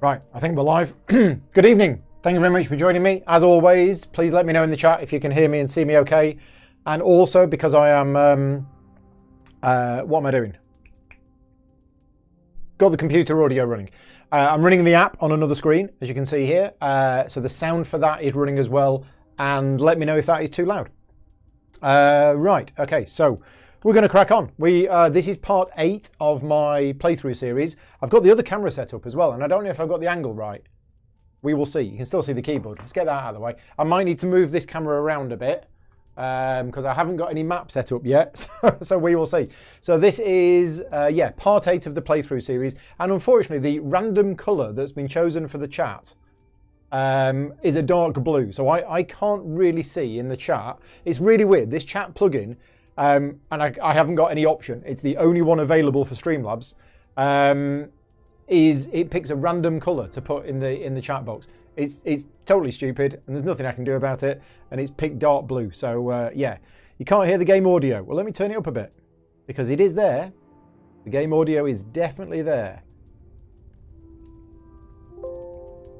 Right, I think we're live. Good evening. Thank you very much for joining me. As always, please let me know in the chat if you can hear me and see me okay. And also, because I am... what am I doing? Got the computer audio running. I'm running the app on another screen, as you can see here. So the sound for that is running as well. And let me know if that is too loud. Right, okay, so... we're going to crack on. This is part 8 of my playthrough series. I've got the other camera set up as well, and I don't know if I've got the angle right. We will see. You can still see the keyboard. Let's get that out of the way. I might need to move this camera around a bit because I haven't got any map set up yet, so we will see. So this is, part 8 of the playthrough series, and unfortunately the random colour that's been chosen for the chat is a dark blue, so I can't really see in the chat. It's really weird. This chat plugin... and I haven't got any option. It's the only one available for Streamlabs. It picks a random colour to put in the chat box. It's totally stupid, and there's nothing I can do about it. And it's picked dark blue. So yeah, you can't hear the game audio. Well, let me turn it up a bit because it is there. The game audio is definitely there.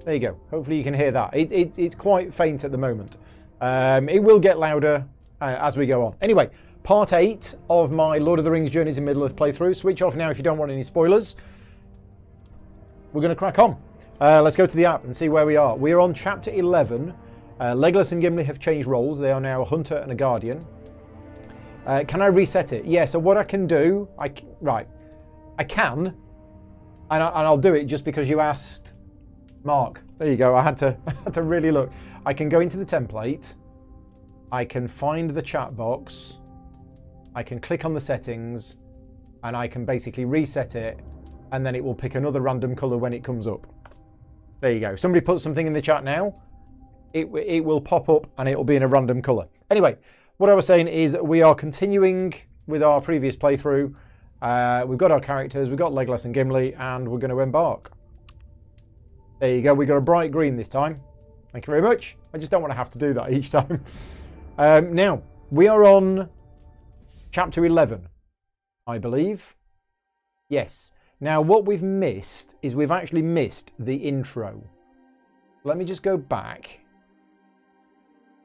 There you go. Hopefully you can hear that. It's quite faint at the moment. It will get louder as we go on. Anyway. Part 8 of my Lord of the Rings Journeys in Middle-earth playthrough. Switch off now if you don't want any spoilers. We're going to crack on. Let's go to the app and see where we are. We are on Chapter 11. Legolas and Gimli have changed roles. They are now a hunter and a guardian. Can I reset it? Yeah, so what I can do... I can. And I'll do it just because you asked. Mark. There you go. I had to really look. I can go into the template. I can find the chat box. I can click on the settings and I can basically reset it and then it will pick another random colour when it comes up. There you go. Somebody put something in the chat now. It will pop up and it will be in a random colour. Anyway, what I was saying is we are continuing with our previous playthrough. We've got our characters, we've got Legolas and Gimli, and we're going to embark. There you go. We got a bright green this time. Thank you very much. I just don't want to have to do that each time. Now, we are on Chapter 11, I believe. Yes. Now, what we've missed is we've actually missed the intro. Let me just go back.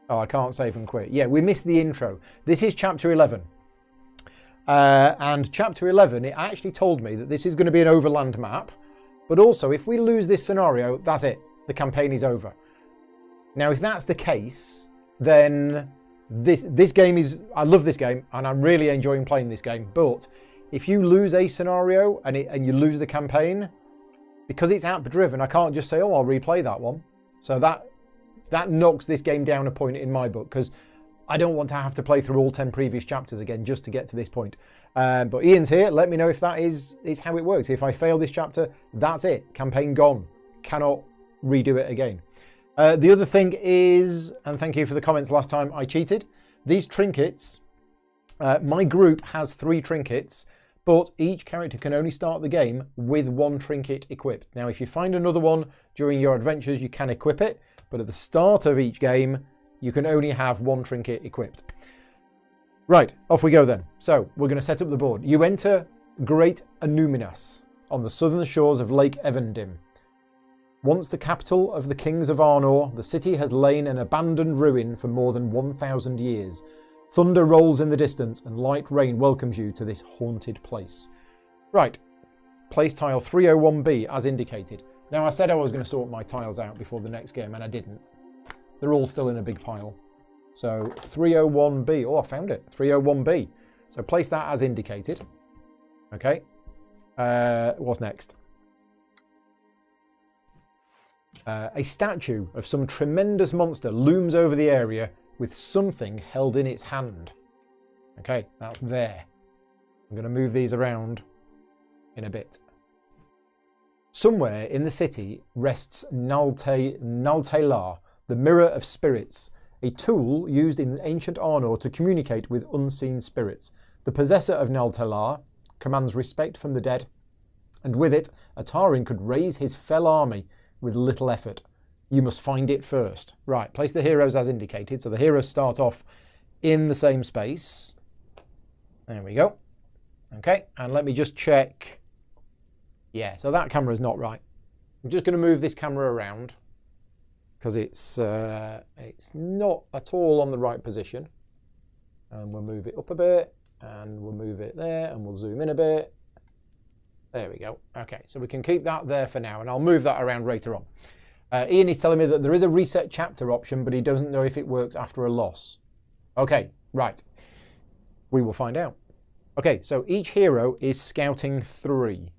Oh, I can't save and quit. Yeah, we missed the intro. This is Chapter 11. And Chapter 11, it actually told me that this is going to be an overland map. But also, if we lose this scenario, that's it. The campaign is over. Now, if that's the case, then... This game is... I love this game and I'm really enjoying playing this game, but if you lose a scenario and you lose the campaign, because it's app driven, I can't just say, oh, I'll replay that one. So that knocks this game down a point in my book because I don't want to have to play through all 10 previous chapters again just to get to this point. But Ian's here. Let me know if that is how it works. If I fail this chapter, that's it. Campaign gone. Cannot redo it again. The other thing is, and thank you for the comments last time I cheated, these trinkets, my group has 3 trinkets, but each character can only start the game with 1 trinket equipped. Now, if you find another one during your adventures, you can equip it, but at the start of each game, you can only have 1 trinket equipped. Right, off we go then. So, we're going to set up the board. You enter Great Annúminas on the southern shores of Lake Evendim. Once the capital of the kings of Arnor, the city has lain an abandoned ruin for more than 1,000 years. Thunder rolls in the distance and light rain welcomes you to this haunted place. Right, place tile 301B as indicated. Now I said I was going to sort my tiles out before the next game and I didn't. They're all still in a big pile. So 301B, oh I found it, 301B. So place that as indicated. Okay, what's next? A statue of some tremendous monster looms over the area with something held in its hand. Okay, that's there. I'm going to move these around in a bit. Somewhere in the city rests Naltelar, the Mirror of Spirits, a tool used in ancient Arnor to communicate with unseen spirits. The possessor of Naltelar commands respect from the dead, and with it, a Taran could raise his fell army with little effort. You must find it first. Right, place the heroes as indicated. So the heroes start off in the same space. There we go. Okay, and let me just check. Yeah, so that camera is not right. I'm just going to move this camera around because it's not at all on the right position. And we'll move it up a bit, and we'll move it there, and we'll zoom in a bit. There we go. Okay, so we can keep that there for now, and I'll move that around later on. Ian is telling me that there is a reset chapter option, but he doesn't know if it works after a loss. Okay, right. We will find out. Okay, so each hero is scouting 3.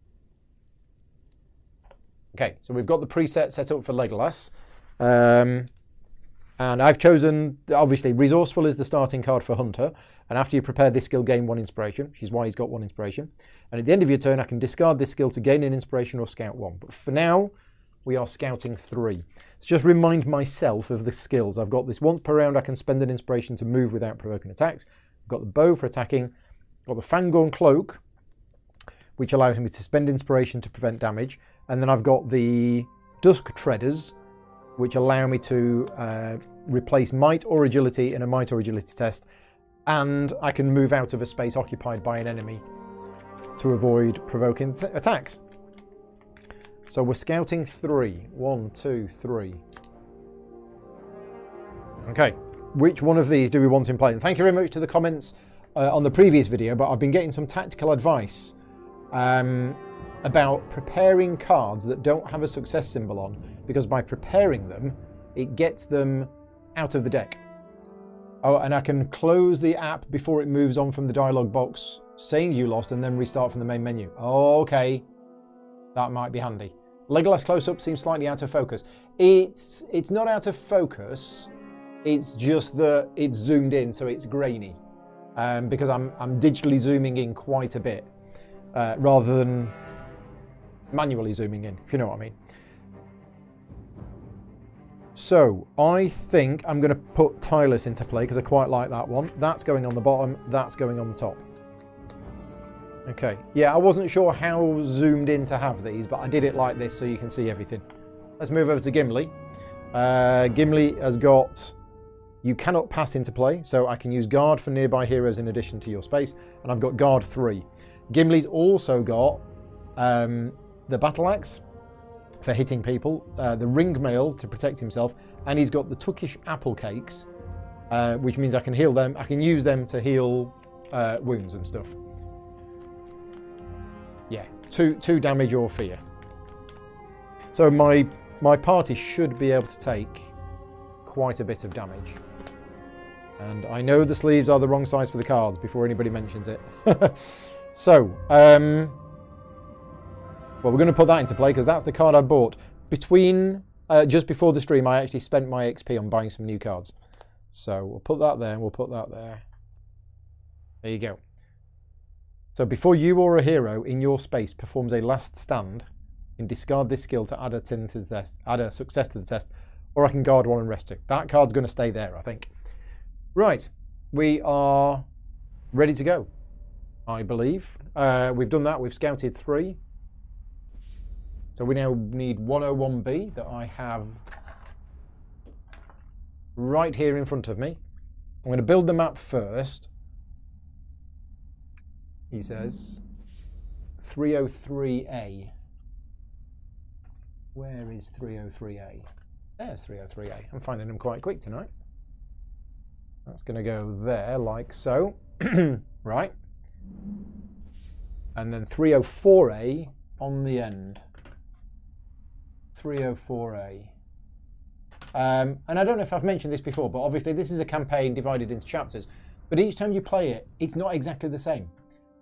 Okay, so we've got the preset set up for Legolas. And I've chosen, obviously, Resourceful is the starting card for Hunter. And after you prepare this skill, gain 1 inspiration, which is why he's got 1 inspiration. And at the end of your turn, I can discard this skill to gain an inspiration or scout 1. But for now, we are scouting 3. Let's just remind myself of the skills. I've got this once per round, I can spend an inspiration to move without provoking attacks. I've got the bow for attacking. I've got the Fangorn Cloak, which allows me to spend inspiration to prevent damage. And then I've got the Dusk Treaders, which allow me to replace Might or Agility in a Might or Agility test. And I can move out of a space occupied by an enemy to avoid provoking attacks. So we're scouting 3. 1, 2, 3. Okay, which one of these do we want in play? And thank you very much to the comments on the previous video, but I've been getting some tactical advice about preparing cards that don't have a success symbol on, because by preparing them, it gets them out of the deck. Oh, and I can close the app before it moves on from the dialog box saying you lost and then restart from the main menu. Okay, that might be handy. Legolas close-up seems slightly out of focus. It's not out of focus, it's just that it's zoomed in, so it's grainy. Because I'm digitally zooming in quite a bit, rather than manually zooming in, if you know what I mean. So, I think I'm going to put Tyrus into play because I quite like that one. That's going on the bottom, that's going on the top. Okay, yeah, I wasn't sure how zoomed in to have these, but I did it like this so you can see everything. Let's move over to Gimli. Gimli has got You Cannot Pass into play, so I can use Guard for nearby heroes in addition to your space, and I've got Guard 3. Gimli's also got the Battle Axe for hitting people, the Ring Mail to protect himself, and he's got the Tuckish Apple Cakes, which means I can heal them. I can use them to heal wounds and stuff. Yeah, two damage or fear. So my party should be able to take quite a bit of damage. And I know the sleeves are the wrong size for the cards before anybody mentions it. So, well, we're going to put that into play because that's the card I bought. Just before the stream, I actually spent my XP on buying some new cards. So we'll put that there and we'll put that there. There you go. So before you or a hero in your space performs a last stand, you can discard this skill to add a success to the test, or I can guard 1 and rest 2. That card's going to stay there, I think. Right, we are ready to go, I believe. We've done that, we've scouted 3. So we now need 101B that I have right here in front of me. I'm going to build the map first. He says 303A. Where is 303A? There's 303A. I'm finding them quite quick tonight. That's going to go there like so. Right. And then 304A on the end. 304A. And I don't know if I've mentioned this before, but obviously this is a campaign divided into chapters. But each time you play it, it's not exactly the same.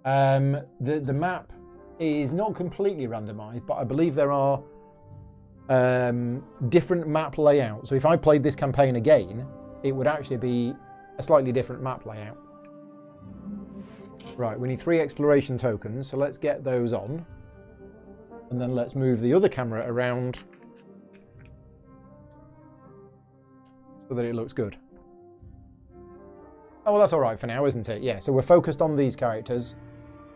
The map is not completely randomized, but I believe there are different map layouts. So if I played this campaign again, it would actually be a slightly different map layout. Right, we need 3 exploration tokens, so let's get those on. And then let's move the other camera around so that it looks good. Oh, well, that's all right for now, isn't it? Yeah, so we're focused on these characters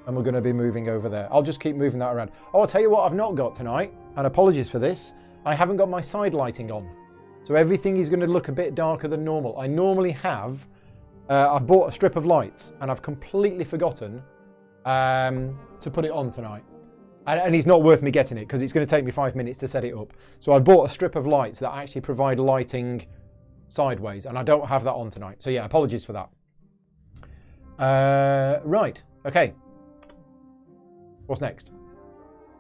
and we're going to be moving over there. I'll just keep moving that around. Oh, I'll tell you what I've not got tonight, and apologies for this. I haven't got my side lighting on. So everything is going to look a bit darker than normal. I normally have. I've bought a strip of lights and I've completely forgotten to put it on tonight. And it's not worth me getting it because it's going to take me 5 minutes to set it up. So I bought a strip of lights that actually provide lighting sideways, and I don't have that on tonight. So yeah, apologies for that. Right, okay. What's next?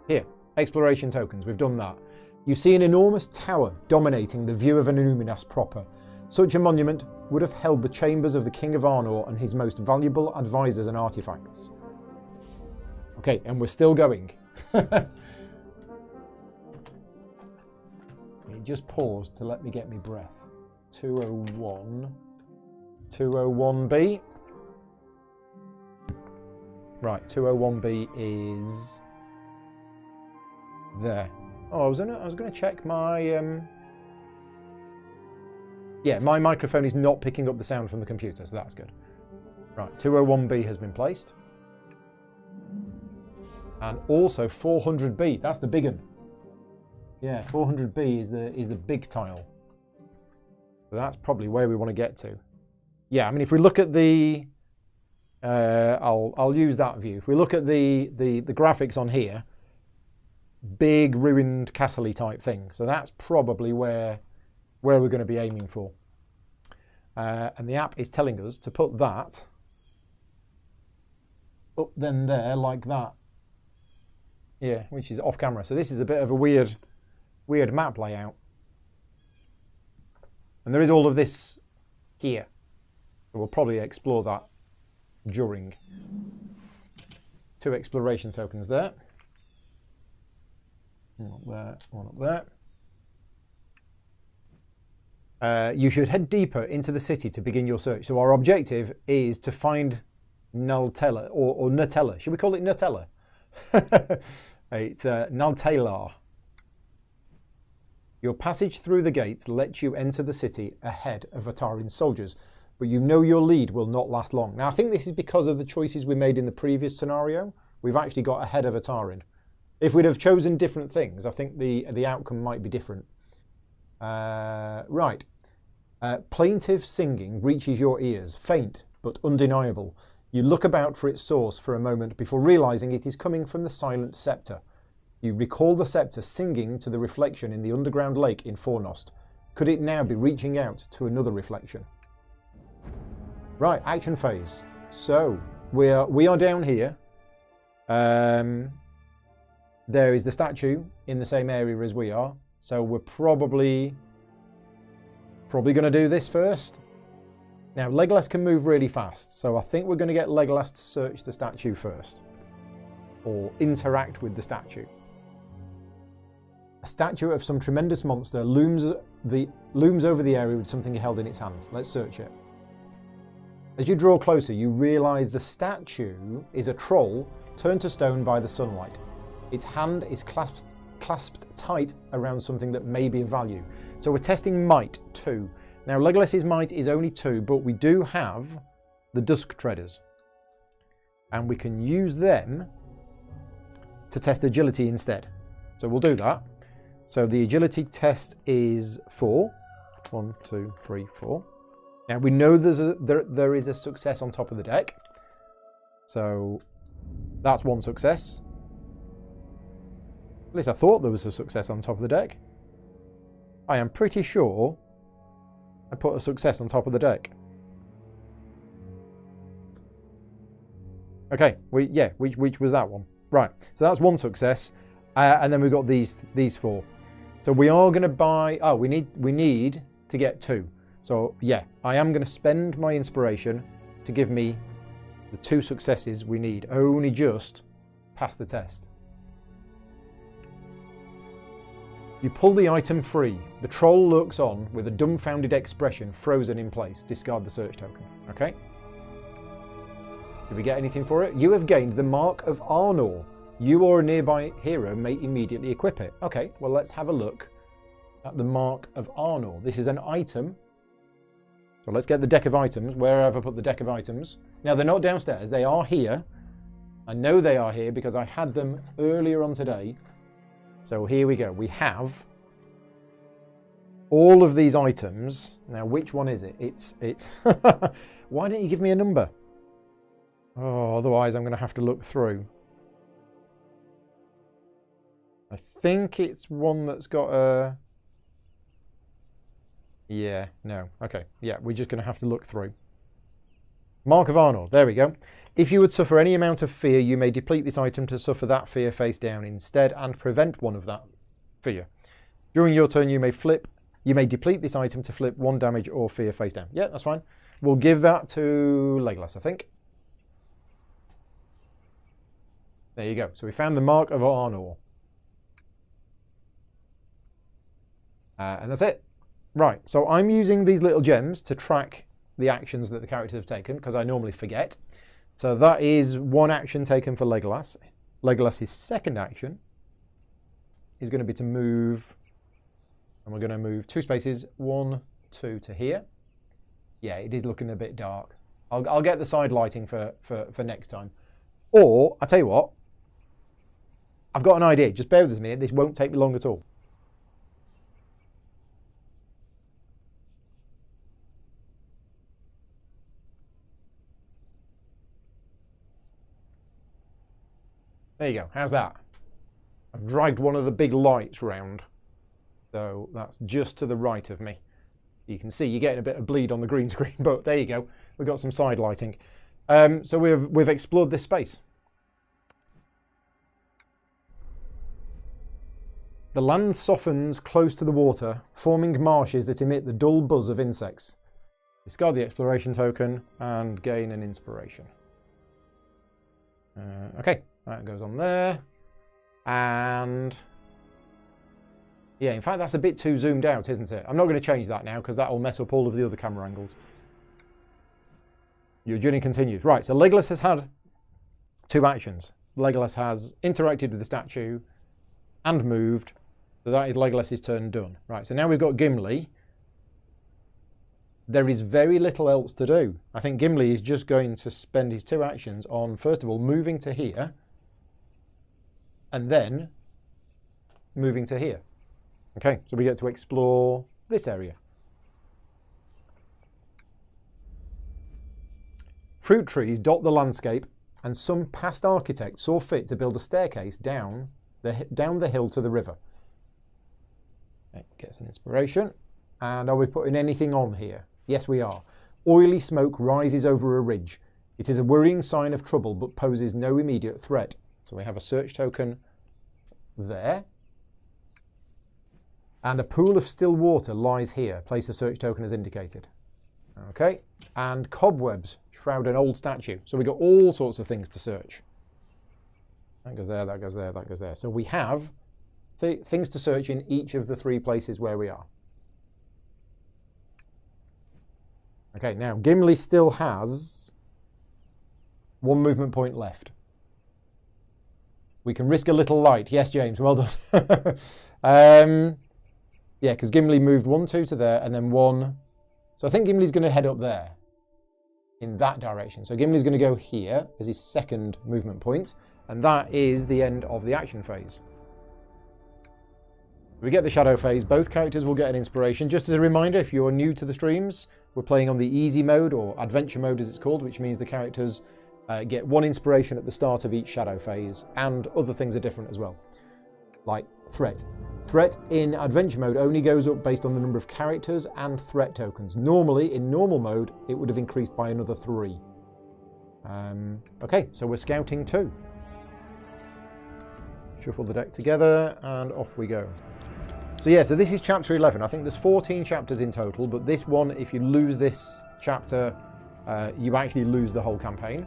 Here, exploration tokens. We've done that. You see an enormous tower dominating the view of Annúminas proper. Such a monument would have held the chambers of the King of Arnor and his most valuable advisors and artifacts. Okay, and we're still going. It just paused to let me get my breath. 201. 201B. Right, 201B is there. Oh, I was gonna check my yeah, my microphone is not picking up the sound from the computer, so that's good. Right, 201B has been placed. And also 400B, that's the big one. Yeah, 400B is the big tile. So that's probably where we want to get to. Yeah, I mean, if we look at the, I'll use that view. If we look at the graphics on here, big ruined castle-y type thing. So that's probably where we're going to be aiming for. And the app is telling us to put that up then there like that. Yeah, which is off camera. So this is a bit of a weird map layout. And there is all of this here. So we'll probably explore that during. 2 exploration tokens there. One up there, one up there. You should head deeper into the city to begin your search. So our objective is to find Naltella, or Nutella. Should we call it Nutella? It's Naltelar. Your passage through the gates lets you enter the city ahead of Atarin's soldiers, but you know your lead will not last long. Now, I think this is because of the choices we made in the previous scenario. We've actually got ahead of Atarin. If we'd have chosen different things, I think the outcome might be different. Right. Plaintive singing reaches your ears, faint but undeniable. You look about for its source for a moment before realizing it is coming from the silent scepter. You recall the scepter singing to the reflection in the underground lake in Fornost. Could it now be reaching out to another reflection? Right, action phase. So we are down here. There is the statue in the same area as we are. So we're probably going to do this first. Now, Legolas can move really fast, so I think we're going to get Legolas to search the statue first. Or interact with the statue. A statue of some tremendous monster looms over the area with something held in its hand. Let's search it. As you draw closer, you realise the statue is a troll turned to stone by the sunlight. Its hand is clasped tight around something that may be of value. So we're testing might 2. Now, Legolas's might is only 2, but we do have the Dusk Treaders. And we can use them to test agility instead. So we'll do that. So the agility test is 4. 1, 2, 3, 4. Now we know there is a success on top of the deck. So that's 1 success. At least I thought there was a success on top of the deck. I am pretty sure I put a success on top of the deck. Okay, which was that one? Right, so that's 1 success, and then we've got these 4. So we are going to buy. Oh, we need to get 2. So yeah, I am going to spend my inspiration to give me the 2 successes we need. Only just pass the test. You pull the item free. The troll looks on with a dumbfounded expression, frozen in place. Discard the search token. Okay. Did we get anything for it? You have gained the Mark of Arnor. You or a nearby hero may immediately equip it. Okay, well let's have a look at the Mark of Arnor. This is an item. So let's get the deck of items. Where have I put the deck of items? Now they're not downstairs. They are here. I know they are here because I had them earlier on today. So here we go. We have all of these items. Now, which one is it? It's. Why don't you give me a number? Oh, otherwise I'm going to have to look through. I think it's one that's got a... Yeah, no. Okay, yeah, we're just going to have to look through. Mark of Arnor, there we go. If you would suffer any amount of fear, you may deplete this item to suffer that fear face down instead and prevent one of that fear. During your turn, you may deplete this item to flip 1 damage or fear face down. Yeah, that's fine. We'll give that to Legolas, I think. There you go. So we found the Mark of Arnor. And that's it. Right, so I'm using these little gems to track the actions that the characters have taken, because I normally forget. So that is 1 action taken for Legolas. Legolas's second action is going to be to move, and we're going to move 2 spaces, 1, 2 to here. Yeah, it is looking a bit dark. I'll get the side lighting for next time. Or, I tell you what, I've got an idea. Just bear with us a minute. This won't take me long at all. There you go. How's that? I've dragged one of the big lights round. So that's just to the right of me. You can see you're getting a bit of bleed on the green screen, but there you go. We've got some side lighting. So we've explored this space. The land softens close to the water, forming marshes that emit the dull buzz of insects. Discard the exploration token and gain an inspiration. Okay, that goes on there. And yeah, in fact, that's a bit too zoomed out, isn't it? I'm not going to change that now because that will mess up all of the other camera angles. Your journey continues. Right, so Legolas has had 2 actions. Legolas has interacted with the statue and moved. So that is Legolas's turn done. Right, so now we've got Gimli. There is very little else to do. I think Gimli is just going to spend his 2 actions on, first of all, moving to here, and then moving to here. Okay, so we get to explore this area. Fruit trees dot the landscape, and some past architect saw fit to build a staircase down the hill to the river. Okay, gets an inspiration. And are we putting anything on here? Yes, we are. Oily smoke rises over a ridge. It is a worrying sign of trouble, but poses no immediate threat. So we have a search token there. And a pool of still water lies here. Place a search token as indicated. Okay. And cobwebs shroud an old statue. So we've got all sorts of things to search. That goes there, that goes there, that goes there. So we have things to search in each of the 3 places where we are. Okay, now Gimli still has 1 movement point left. We can risk a little light. Yes, James, well done. Yeah, because Gimli moved 1, 2 to there, and then 1. So I think Gimli's going to head up there in that direction. So Gimli's going to go here as his second movement point, and that is the end of the action phase. We get the shadow phase. Both characters will get an inspiration. Just as a reminder, if you're new to the streams, we're playing on the easy mode, or adventure mode as it's called, which means the characters get 1 inspiration at the start of each shadow phase, and other things are different as well, like threat. Threat in adventure mode only goes up based on the number of characters and threat tokens. Normally, in normal mode, it would have increased by another 3. Okay, so we're scouting 2. Shuffle the deck together, and off we go. So yeah, so this is chapter 11. I think there's 14 chapters in total, but this one, if you lose this chapter, you actually lose the whole campaign.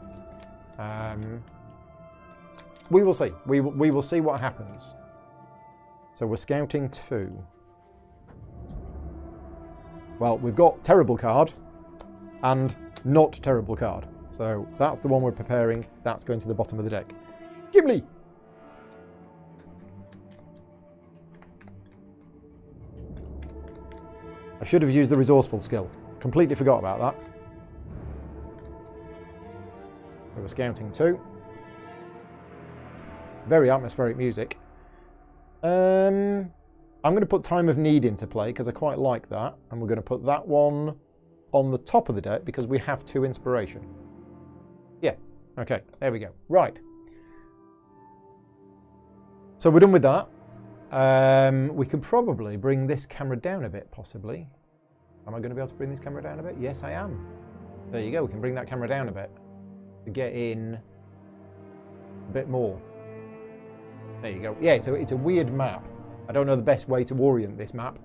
We will see. We will see what happens. So we're scouting 2. Well, we've got terrible card and not terrible card. So that's the one we're preparing. That's going to the bottom of the deck. Gimli! I should have used the resourceful skill. Completely forgot about that. So we're scouting 2. Very atmospheric music. I'm going to put Time of Need into play because I quite like that. And we're going to put that one on the top of the deck because we have 2 inspiration. Yeah, okay, there we go. Right. So we're done with that. We could probably bring this camera down a bit, possibly. Am I going to be able to bring this camera down a bit? Yes, I am. There you go. We can bring that camera down a bit to get in a bit more. There you go. Yeah, it's a weird map. I don't know the best way to orient this map.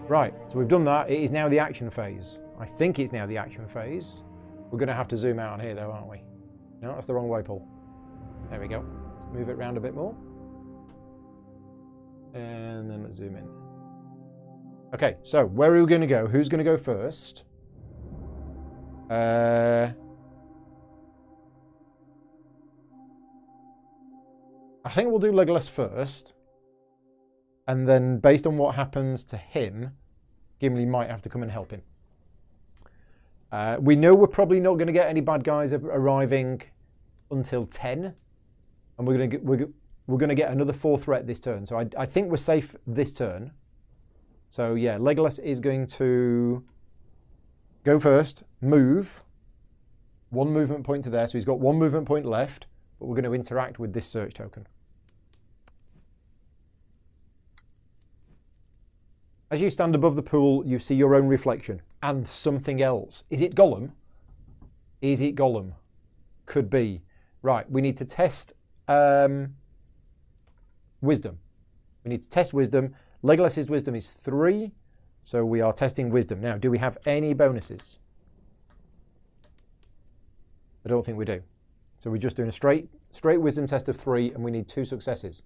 Right, so we've done that. It is now the action phase. I think it's now the action phase. We're going to have to zoom out on here, though, aren't we? No, that's the wrong way, Paul. There we go. Move it around a bit more. And then let's zoom in. Okay, so where are we going to go? Who's going to go first? I think we'll do Legolas first. And then based on what happens to him, Gimli might have to come and help him. We know we're probably not going to get any bad guys arriving until 10. And we're going to get another 4 threat this turn. So I think we're safe this turn. So yeah, Legolas is going to go first, move. 1 movement point to there. So he's got 1 movement point left. But we're going to interact with this search token. As you stand above the pool, you see your own reflection and something else. Is it Gollum? Is it Gollum? Could be. Right, we need to test wisdom. We need to test wisdom. Legolas's wisdom is 3, so we are testing wisdom. Now, do we have any bonuses? I don't think we do. So we're just doing a straight wisdom test of 3, and we need 2 successes.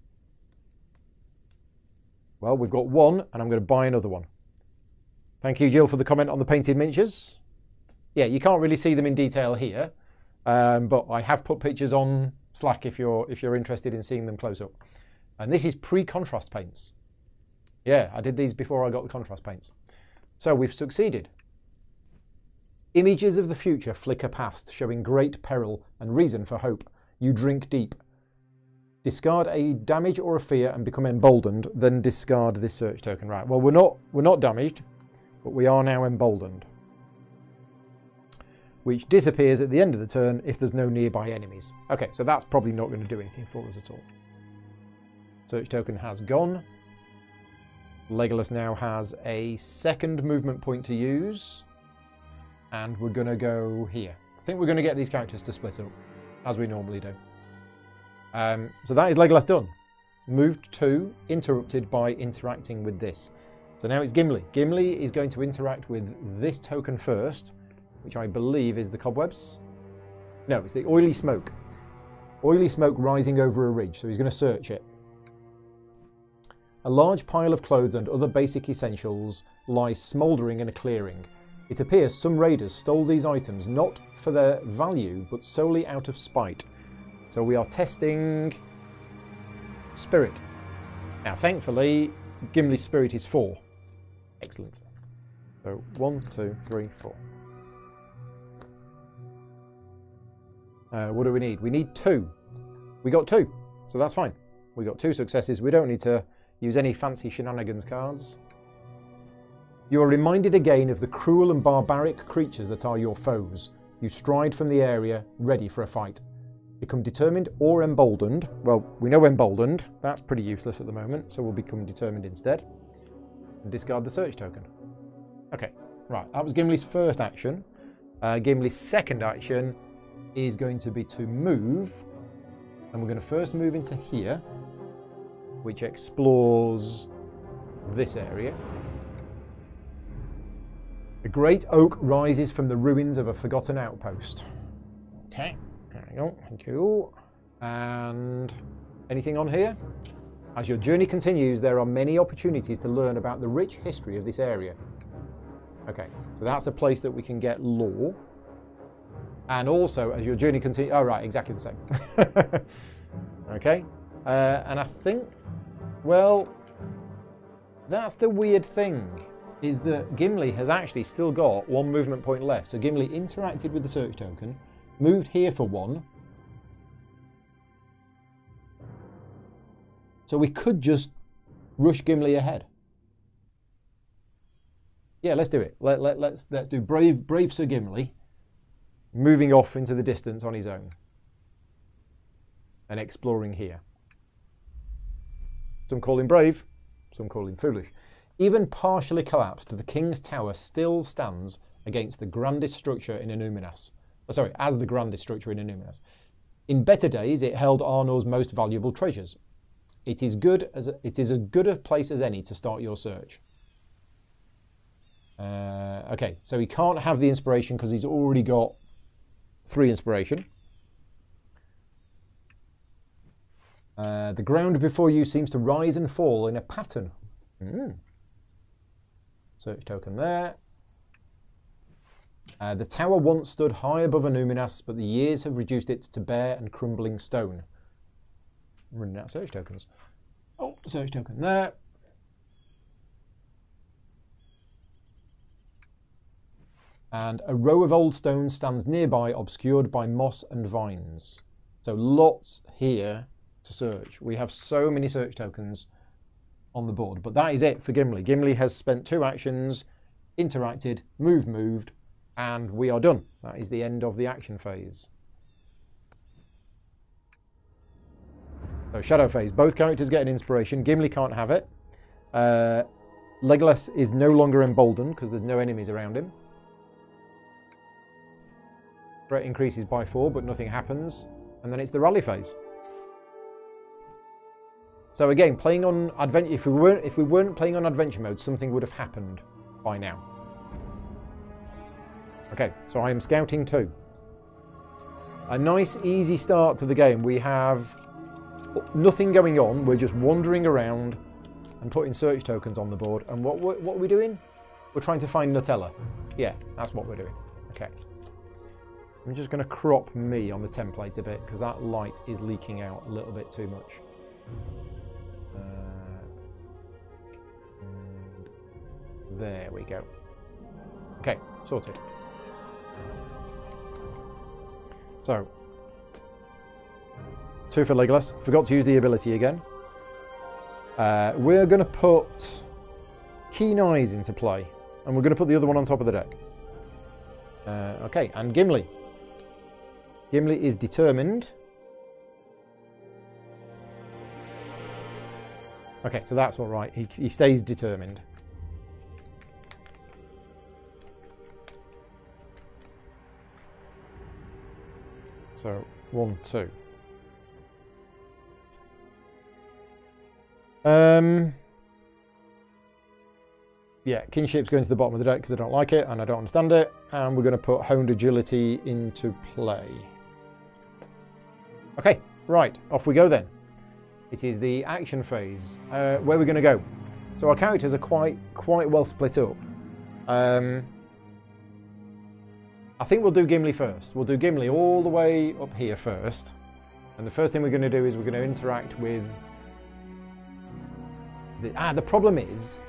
Well, we've got 1, and I'm going to buy another one. Thank you, Jill, for the comment on the painted miniatures. Yeah, you can't really see them in detail here, but I have put pictures on Slack if you're interested in seeing them close up. And this is pre-contrast paints. Yeah, I did these before I got the contrast paints. So we've succeeded. Images of the future flicker past, showing great peril and reason for hope. You drink deep. Discard a damage or a fear and become emboldened, then discard this search token. Right, well, we're not damaged, but we are now emboldened, which disappears at the end of the turn if there's no nearby enemies. Okay, so that's probably not going to do anything for us at all. Search token has gone. Legolas now has a 2nd movement point to use, and we're going to go here. I think we're going to get these characters to split up, as we normally do. So that is Legolas done. Moved 2, interrupted by interacting with this. So now it's Gimli. Gimli is going to interact with this token first, which I believe is the cobwebs. No, it's the oily smoke. Oily smoke rising over a ridge, so he's going to search it. A large pile of clothes and other basic essentials lies smouldering in a clearing. It appears some raiders stole these items not for their value, but solely out of spite. So we are testing spirit. Now, thankfully, Gimli's spirit is 4. Excellent. So 1, 2, 3, 4. What do we need? We need 2. We got 2, so that's fine. We got 2 successes. We don't need to use any fancy shenanigans cards. You are reminded again of the cruel and barbaric creatures that are your foes. You stride from the area, ready for a fight. Become determined or emboldened. Well, we know emboldened. That's pretty useless at the moment, so we'll become determined instead. And discard the search token. Okay, right. That was Gimli's first action. Gimli's second action is going to be to move. And we're going to first move into here, which explores this area. A great oak rises from the ruins of a forgotten outpost. Okay. There we go, thank you. And anything on here? As your journey continues, there are many opportunities to learn about the rich history of this area. Okay, so that's a place that we can get lore. And also, as your journey continues... Oh, right, exactly the same. Okay, and I think... Well, that's the weird thing, is that Gimli has actually still got 1 movement point left. So Gimli interacted with the search token, moved here for 1. So we could just rush Gimli ahead. Yeah, let's do it. Let's do brave Sir Gimli moving off into the distance on his own and exploring here. Some call him brave, some call him foolish. Even partially collapsed, the King's Tower still stands against the grandest structure in Annúminas. As the grandest structure in Annúminas. In better days, it held Arnor's most valuable treasures. It is as good a place as any to start your search. Okay, so he can't have the inspiration because he's already got 3 inspiration. The ground before you seems to rise and fall in a pattern. Search token there. The tower once stood high above Annúminas, but the years have reduced it to bare and crumbling stone. I'm running out of search tokens. Oh, search token there. And a row of old stones stands nearby, obscured by moss and vines. So lots here to search. We have so many search tokens on the board, but that is it for Gimli. Gimli has spent 2 actions, interacted, moved, and we are done. That is the end of the action phase. So shadow phase, both characters get an inspiration. Gimli can't have it. Legolas is no longer emboldened because there's no enemies around him. Threat increases by 4, but nothing happens. And then it's the rally phase. So again, playing on adventure. If we weren't playing on adventure mode, something would have happened by now. Okay, so I am scouting 2. A nice, easy start to the game. We have nothing going on. We're just wandering around and putting search tokens on the board. And what are we doing? We're trying to find Nutella. Yeah, that's what we're doing. Okay. I'm just going to crop me on the template a bit because that light is leaking out a little bit too much. There we go. Okay, sorted. So, 2 for Legolas. Forgot to use the ability again. We're going to put Keen Eyes into play, and we're going to put the other one on top of the deck. Okay, and Gimli. Gimli is determined. Okay, so that's all right. He stays determined. So 1, 2. Yeah, Kinship's going to the bottom of the deck because I don't like it and I don't understand it. And we're going to put Honed Agility into play. Okay, right, off we go then. It is the action phase. Where we're going to go. So our characters are quite well split up. I think we'll do Gimli first. We'll do Gimli all the way up here first. And the first thing we're going to do is we're going to interact with... the problem is...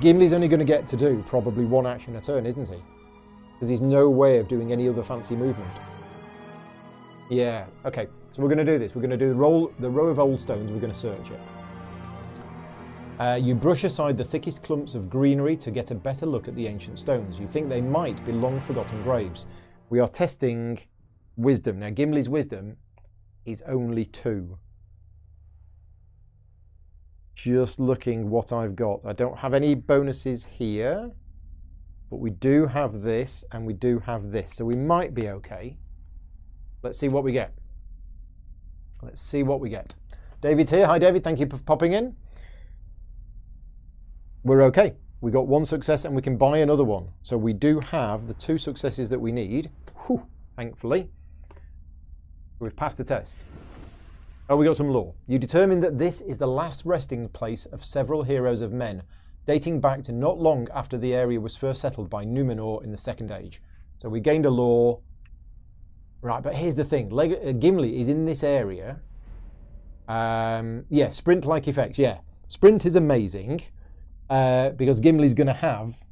Gimli's only going to get to do probably 1 action a turn, isn't he? Because there's no way of doing any other fancy movement. Yeah, okay. So we're going to do this. We're going to do the row of old stones. We're going to search it. You brush aside the thickest clumps of greenery to get a better look at the ancient stones. You think they might be long-forgotten graves. We are testing wisdom. Now, Gimli's wisdom is only 2. Just looking what I've got. I don't have any bonuses here, but we do have this and we do have this. So we might be okay. Let's see what we get. Let's see what we get. David's here. Hi, David. Thank you for popping in. We're okay. We got 1 success and we can buy another one. So we do have the 2 successes that we need. Whew, thankfully. We've passed the test. Oh, we got some lore. You determined that this is the last resting place of several heroes of men, dating back to not long after the area was first settled by Númenor in the Second Age. So we gained a lore. Right, but here's the thing. Gimli is in this area. Yeah, sprint-like effects, yeah. Sprint is amazing because Gimli's going to have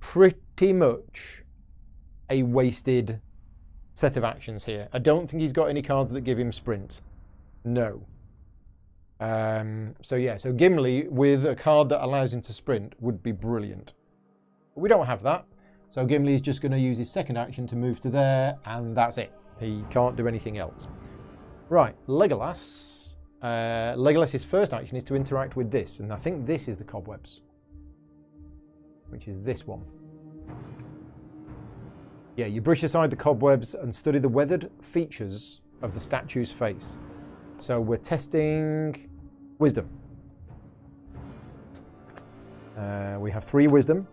pretty much a wasted set of actions here. I don't think he's got any cards that give him sprint. No. So yeah, so Gimli with a card that allows him to sprint would be brilliant. But we don't have that. So Gimli is just going to use his second action to move to there, and that's it. He can't do anything else. Right, Legolas Legolas's first action is to interact with this, and I think this is the cobwebs, which is this one. Yeah, you brush aside the cobwebs and study the weathered features of the statue's face. So we're testing wisdom. We have 3 wisdom,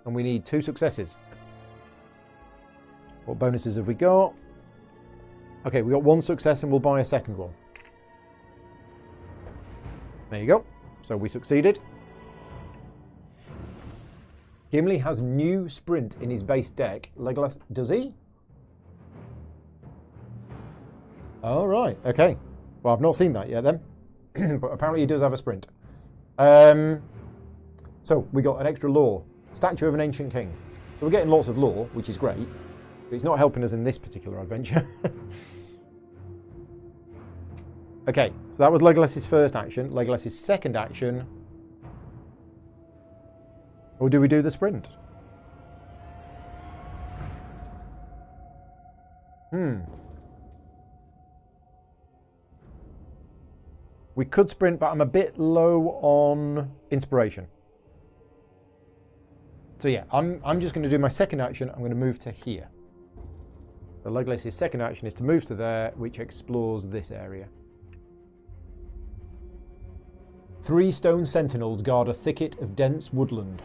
and we need 2 successes. What bonuses have we got? Okay, we got 1 success, and we'll buy a second one. There you go. So we succeeded. Gimli has new sprint in his base deck. Legolas, does he? Oh, right. Okay. Well, I've not seen that yet then. But apparently he does have a sprint. So we got an extra lore. Statue of an Ancient King. So we're getting lots of lore, which is great. But it's not helping us in this particular adventure. Okay, so that was Legolas's first action. Legolas's second action. Or do we do the sprint? We could sprint, but I'm a bit low on inspiration. So yeah, I'm just going to do my second action. I'm going to move to here. The Legolas's second action is to move to there, which explores this area. 3 stone sentinels guard a thicket of dense woodland.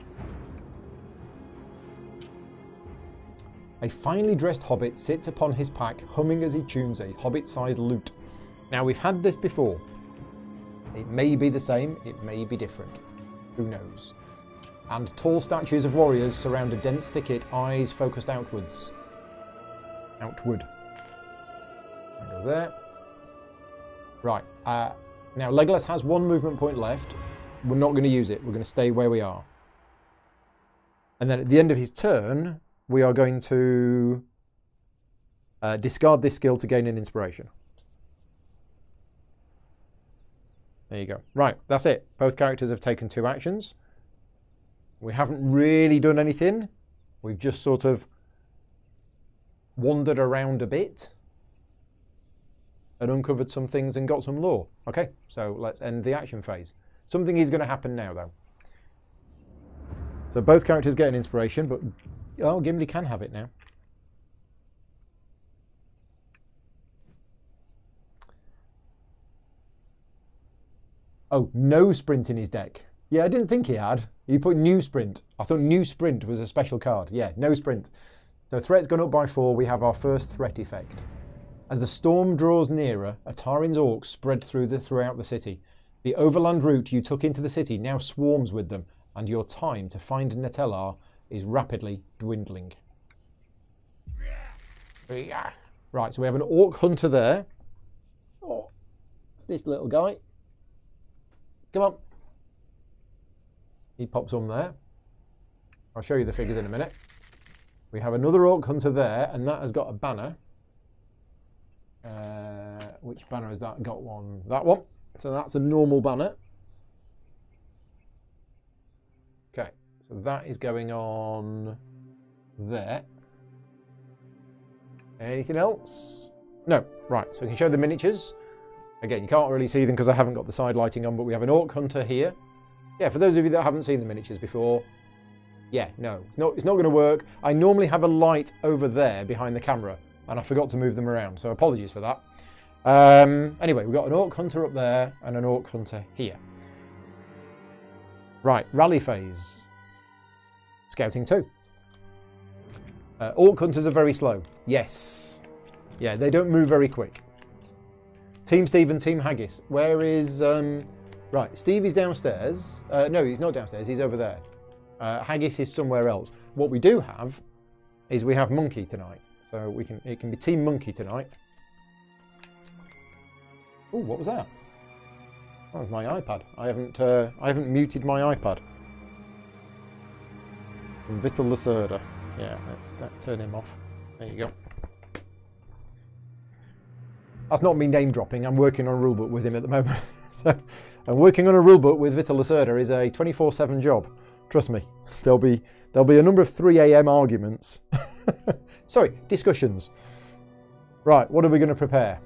A finely dressed hobbit sits upon his pack, humming as he tunes a hobbit-sized lute. Now, we've had this before. It may be the same, it may be different. Who knows? And tall statues of warriors surround a dense thicket, eyes focused outwards. Outward. That goes there. Right. Now, Legolas has 1 movement point left. We're not going to use it. We're going to stay where we are. And then at the end of his turn, we are going to discard this skill to gain an inspiration. There you go. Right, that's it. Both characters have taken 2 actions. We haven't really done anything. We've just sort of wandered around a bit and uncovered some things and got some lore. Okay, so let's end the action phase. Something is going to happen now, though. So both characters get an inspiration, but oh, Gimli can have it now. Oh, no sprint in his deck. Yeah, I didn't think he had. He put new sprint. I thought new sprint was a special card. Yeah, no sprint. So threat's gone up by 4. We have our first threat effect. As the storm draws nearer, Atarin's orcs spread throughout the city. The overland route you took into the city now swarms with them, and your time to find Netelar is rapidly dwindling. Right, so we have an orc hunter there. Oh, it's this little guy. Come on. He pops on there. I'll show you the figures in a minute. We have another orc hunter there, and that has got a banner. Which banner has that got? One? That one. So that's a normal banner. Okay, so that is going on there. Anything else? No. Right, so we can show the miniatures. Again, you can't really see them because I haven't got the side lighting on, but we have an orc hunter here. Yeah, for those of you that haven't seen the miniatures before, yeah, no, it's not going to work. I normally have a light over there behind the camera, and I forgot to move them around, so apologies for that. Anyway, we've got an orc hunter up there and an orc hunter here. Right, rally phase. Scouting 2. Orc hunters are very slow. Yes. Yeah, they don't move very quick. Team Steve and Team Haggis. Where is... right, Steve is downstairs. No, he's not downstairs. He's over there. Haggis is somewhere else. What we do have is we have Monkey tonight. So it can be Team Monkey tonight. Oh, what was that? Oh, my iPad. I haven't muted my iPad. From Vital Lacerda. Yeah, let's turn him off. There you go. That's not me name dropping. I'm working on a rulebook with him at the moment. So, and working on a rulebook with Vital Lacerda is a 24/7 job. Trust me. There'll be a number of 3 a.m. arguments. Sorry, discussions. Right, what are we going to prepare?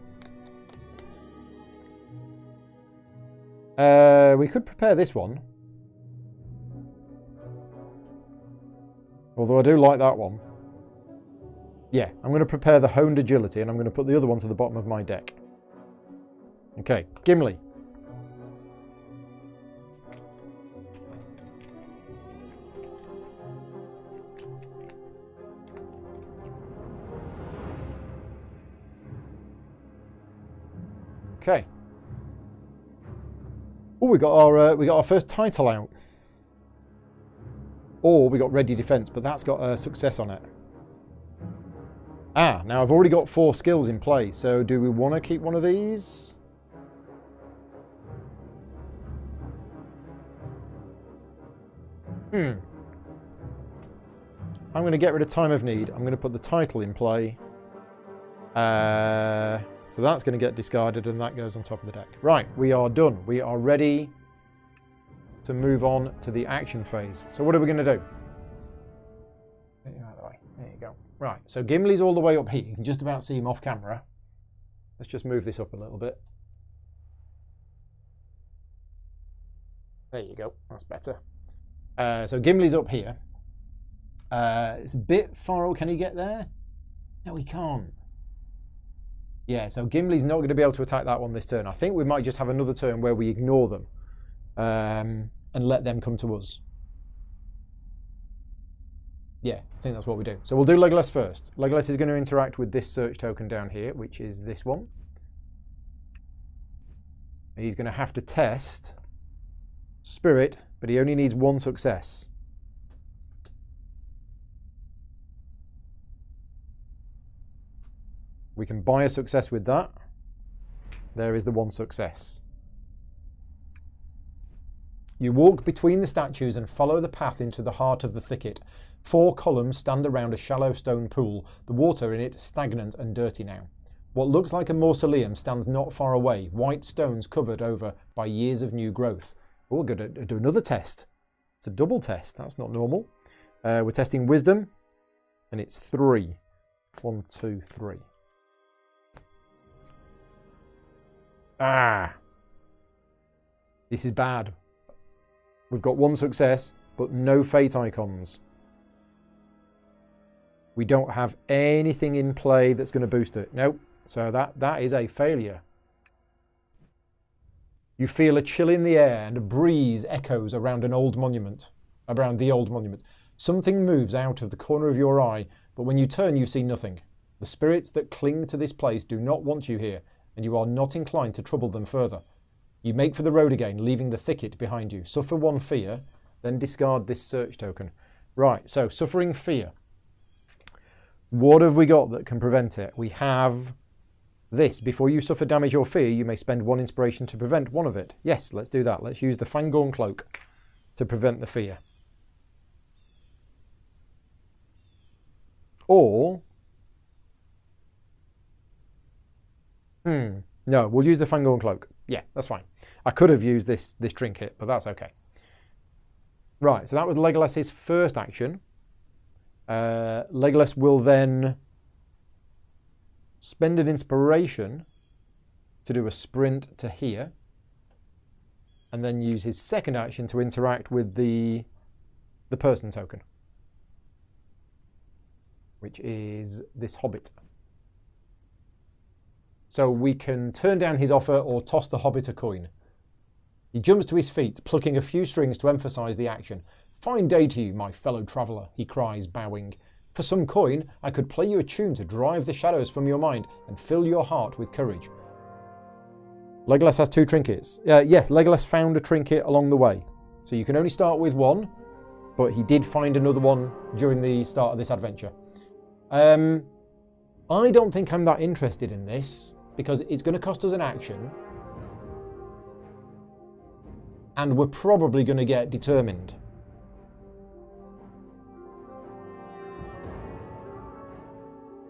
We could prepare this one. Although I do like that one. Yeah, I'm going to prepare the honed agility and I'm going to put the other one to the bottom of my deck. Okay, Gimli. Okay. Oh, we got our first title out. Or we got ready defense, but that's got a success on it. Ah, now I've already got 4 skills in play, so do we want to keep one of these? I'm going to get rid of Time of Need. I'm going to put the title in play. So that's going to get discarded and that goes on top of the deck. Right, we are done. We are ready to move on to the action phase. So what are we going to do? There you go. Right, so Gimli's all the way up here. You can just about see him off camera. Let's just move this up a little bit. There you go, that's better. So Gimli's up here. It's a bit far out. Can he get there? No, he can't. Yeah, so Gimli's not going to be able to attack that one this turn. I think we might just have another turn where we ignore them and let them come to us. Yeah, I think that's what we do. So we'll do Legolas first. Legolas is going to interact with this search token down here, which is this one. He's going to have to test Spirit, but he only needs 1 success. We can buy a success with that. There is the 1 success. You walk between the statues and follow the path into the heart of the thicket. 4 columns stand around a shallow stone pool, the water in it stagnant and dirty now. What looks like a mausoleum stands not far away, white stones covered over by years of new growth. Oh, we're going to do another test. It's a double test. That's not normal. We're testing wisdom, and it's 3. 1, 2, 3. Ah! This is bad. We've got 1 success, but no fate icons. We don't have anything in play that's going to boost it. Nope. So that is a failure. You feel a chill in the air and a breeze echoes around the old monument. Something moves out of the corner of your eye, but when you turn you see nothing. The spirits that cling to this place do not want you here, and you are not inclined to trouble them further. You make for the road again, leaving the thicket behind you. Suffer 1 fear, then discard this search token. Right, so suffering fear. What have we got that can prevent it? We have this. Before you suffer damage or fear, you may spend 1 inspiration to prevent 1 of it. Yes, let's do that. Let's use the Fangorn Cloak to prevent the fear. Or... no, we'll use the Fangorn Cloak. Yeah, that's fine. I could have used this trinket, but that's okay. Right, so that was Legolas's first action. Legolas will then spend an inspiration to do a sprint to here, and then use his second action to interact with the person token, which is this hobbit. So we can turn down his offer or toss the hobbit a coin. He jumps to his feet, plucking a few strings to emphasise the action. "Fine day to you, my fellow traveller," he cries, bowing. "For some coin, I could play you a tune to drive the shadows from your mind and fill your heart with courage." Legolas has 2 trinkets. Yes, Legolas found a trinket along the way. So you can only start with 1, but he did find another one during the start of this adventure. I don't think I'm that interested in this, because it's going to cost us an action. And we're probably going to get determined.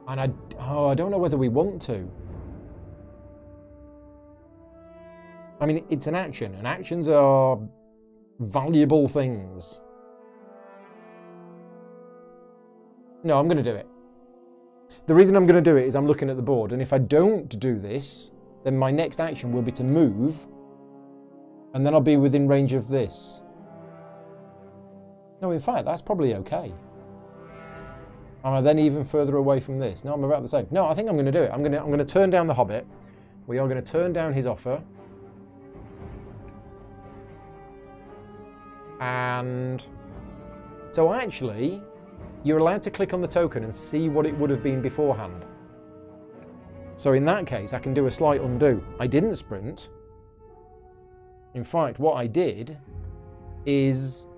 And I don't know whether we want to. I mean, it's an action, and actions are valuable things. No, I'm going to do it. The reason I'm going to do it is I'm looking at the board, and if I don't do this, then my next action will be to move And then I'll be within range of this. No, in fact, that's probably okay. Am I then even further away from this? No, I'm about the same. No, I think I'm going to do it. I'm going to turn down the Hobbit. We are going to turn down his offer. And so actually, you're allowed to click on the token and see what it would have been beforehand. So in that case, I can do a slight undo. I didn't sprint. In fact, what I did is,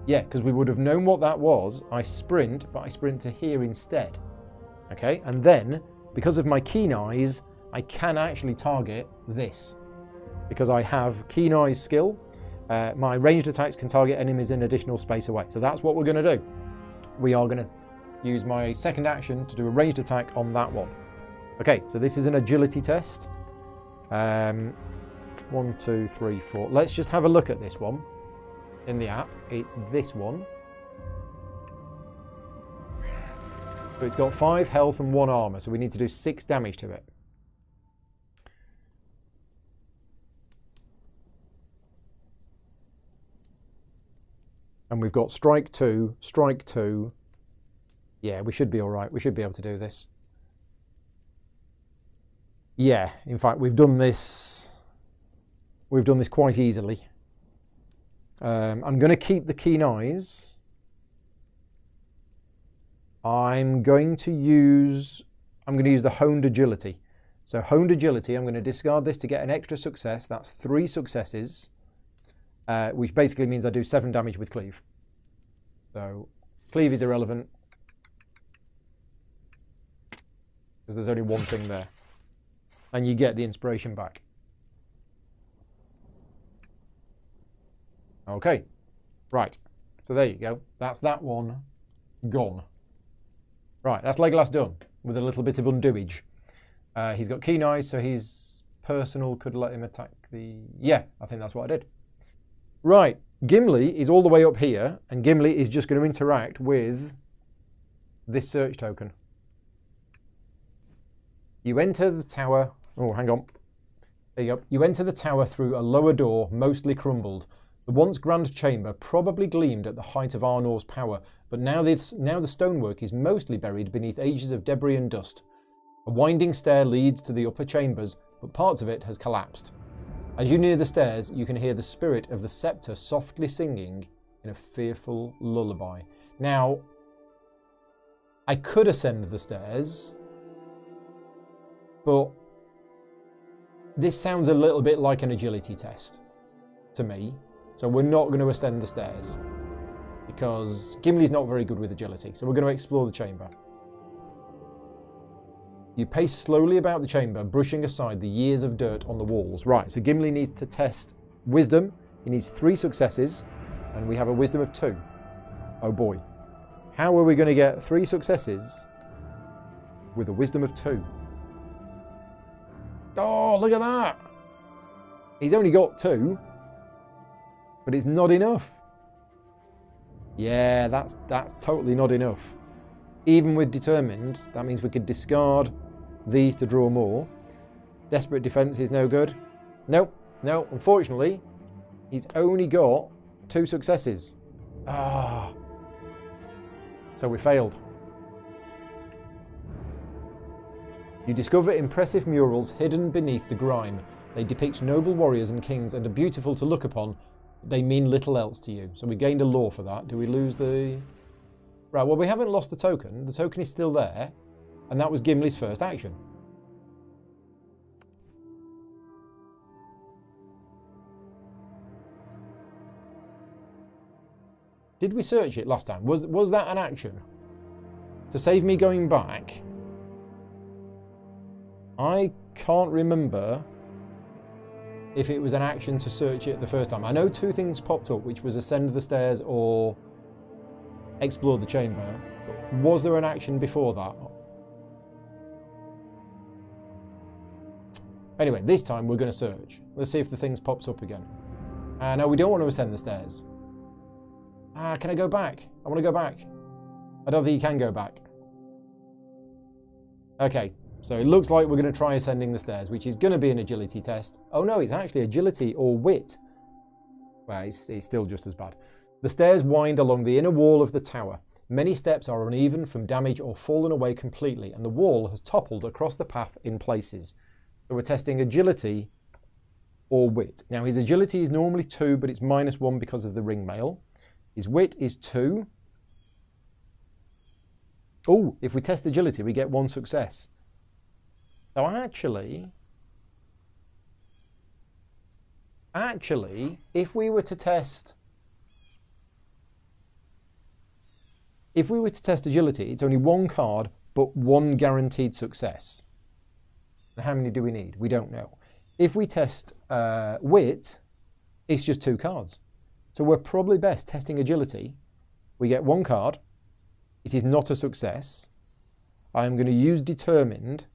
yeah, because we would have known what that was, I sprint, but I sprint to here instead. Okay, and then, because of my keen eyes, I can actually target this. Because I have keen eyes skill, my ranged attacks can target enemies in additional space away. So that's what we're going to do. We are going to use my second action to do a ranged attack on that one. Okay, so this is an agility test. 1, 2, 3, 4. Let's just have a look at this one in the app. It's this one. So it's got 5 health and 1 armor, so we need to do 6 damage to it. And we've got strike 2, strike 2. Yeah, we should be all right. We should be able to do this. Yeah, in fact, we've done this quite easily. I'm going to keep the keen eyes. I'm going to use the honed agility. So honed agility, I'm going to discard this to get an extra success. That's 3 successes, which basically means I do 7 damage with cleave. So cleave is irrelevant because there's only one thing there. And you get the inspiration back. Okay, right. So there you go. That's that one gone. Right, that's Legolas done with a little bit of undoage. He's got keen eyes, so his personal could let him attack the... Yeah, I think that's what I did. Right, Gimli is all the way up here, and Gimli is just going to interact with this search token. You enter the tower... Oh, hang on. There you go. You enter the tower through a lower door, mostly crumbled. The once grand chamber probably gleamed at the height of Arnor's power, but now the stonework is mostly buried beneath ages of debris and dust. A winding stair leads to the upper chambers, but parts of it has collapsed. As you near the stairs, you can hear the spirit of the scepter softly singing in a fearful lullaby. Now, I could ascend the stairs, but this sounds a little bit like an agility test to me. So we're not going to ascend the stairs because Gimli's not very good with agility. So we're going to explore the chamber. You pace slowly about the chamber, brushing aside the years of dirt on the walls. Right, so Gimli needs to test wisdom. He needs 3 successes, and we have a wisdom of 2. Oh boy. How are we going to get 3 successes with a wisdom of 2? Oh, look at that! He's only got 2, but it's not enough. Yeah, that's totally not enough. Even with determined, that means we could discard these to draw more. Desperate defense is no good. Nope, no, unfortunately, he's only got 2 successes. Ah. So we failed. You discover impressive murals hidden beneath the grime. They depict noble warriors and kings and are beautiful to look upon. They mean little else to you. So we gained a lore for that. Do we lose the... Right, well, we haven't lost the token. The token is still there. And that was Gimli's first action. Did we search it last time? Was that an action? To save me going back? I can't remember if it was an action to search it the first time. I know 2 things popped up, which was ascend the stairs or explore the chamber. Was there an action before that? Anyway, this time we're going to search. Let's see if the things pops up again. No, we don't want to ascend the stairs. Can I go back? I want to go back. I don't think you can go back. Okay. So it looks like we're going to try ascending the stairs, which is going to be an agility test. Oh no, it's actually agility or wit. Well, it's still just as bad. The stairs wind along the inner wall of the tower. Many steps are uneven from damage or fallen away completely, and the wall has toppled across the path in places. So we're testing agility or wit. Now his agility is normally 2, but it's -1 because of the ring mail. His wit is 2. Oh, if we test agility, we get 1 success. So actually, if we were to test agility, it's only 1 card, but 1 guaranteed success. And how many do we need? We don't know. If we test wit, it's just 2 cards. So we're probably best testing agility. We get 1 card. It is not a success. I am going to use determined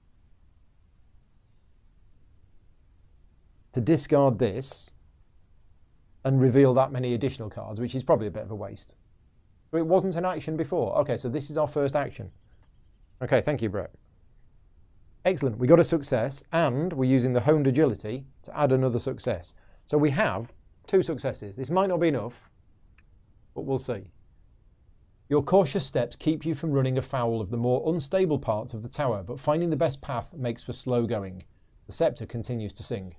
to discard this and reveal that many additional cards, which is probably a bit of a waste. But it wasn't an action before. Okay, so this is our first action. Okay, thank you, Brett. Excellent, we got a success, and we're using the honed agility to add another success. So we have 2 successes. This might not be enough, but we'll see. Your cautious steps keep you from running afoul of the more unstable parts of the tower, but finding the best path makes for slow going. The scepter continues to sing.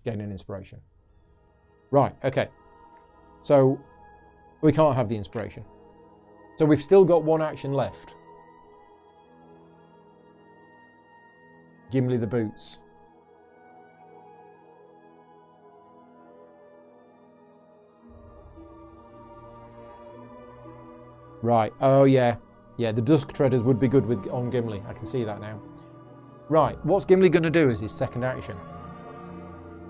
Gain an inspiration. Right, okay. So we can't have the inspiration. So we've still got 1 action left. Gimli the boots. Right, oh yeah. Yeah, the Dusk Treaders would be good on Gimli. I can see that now. Right, what's Gimli going to do as his second action?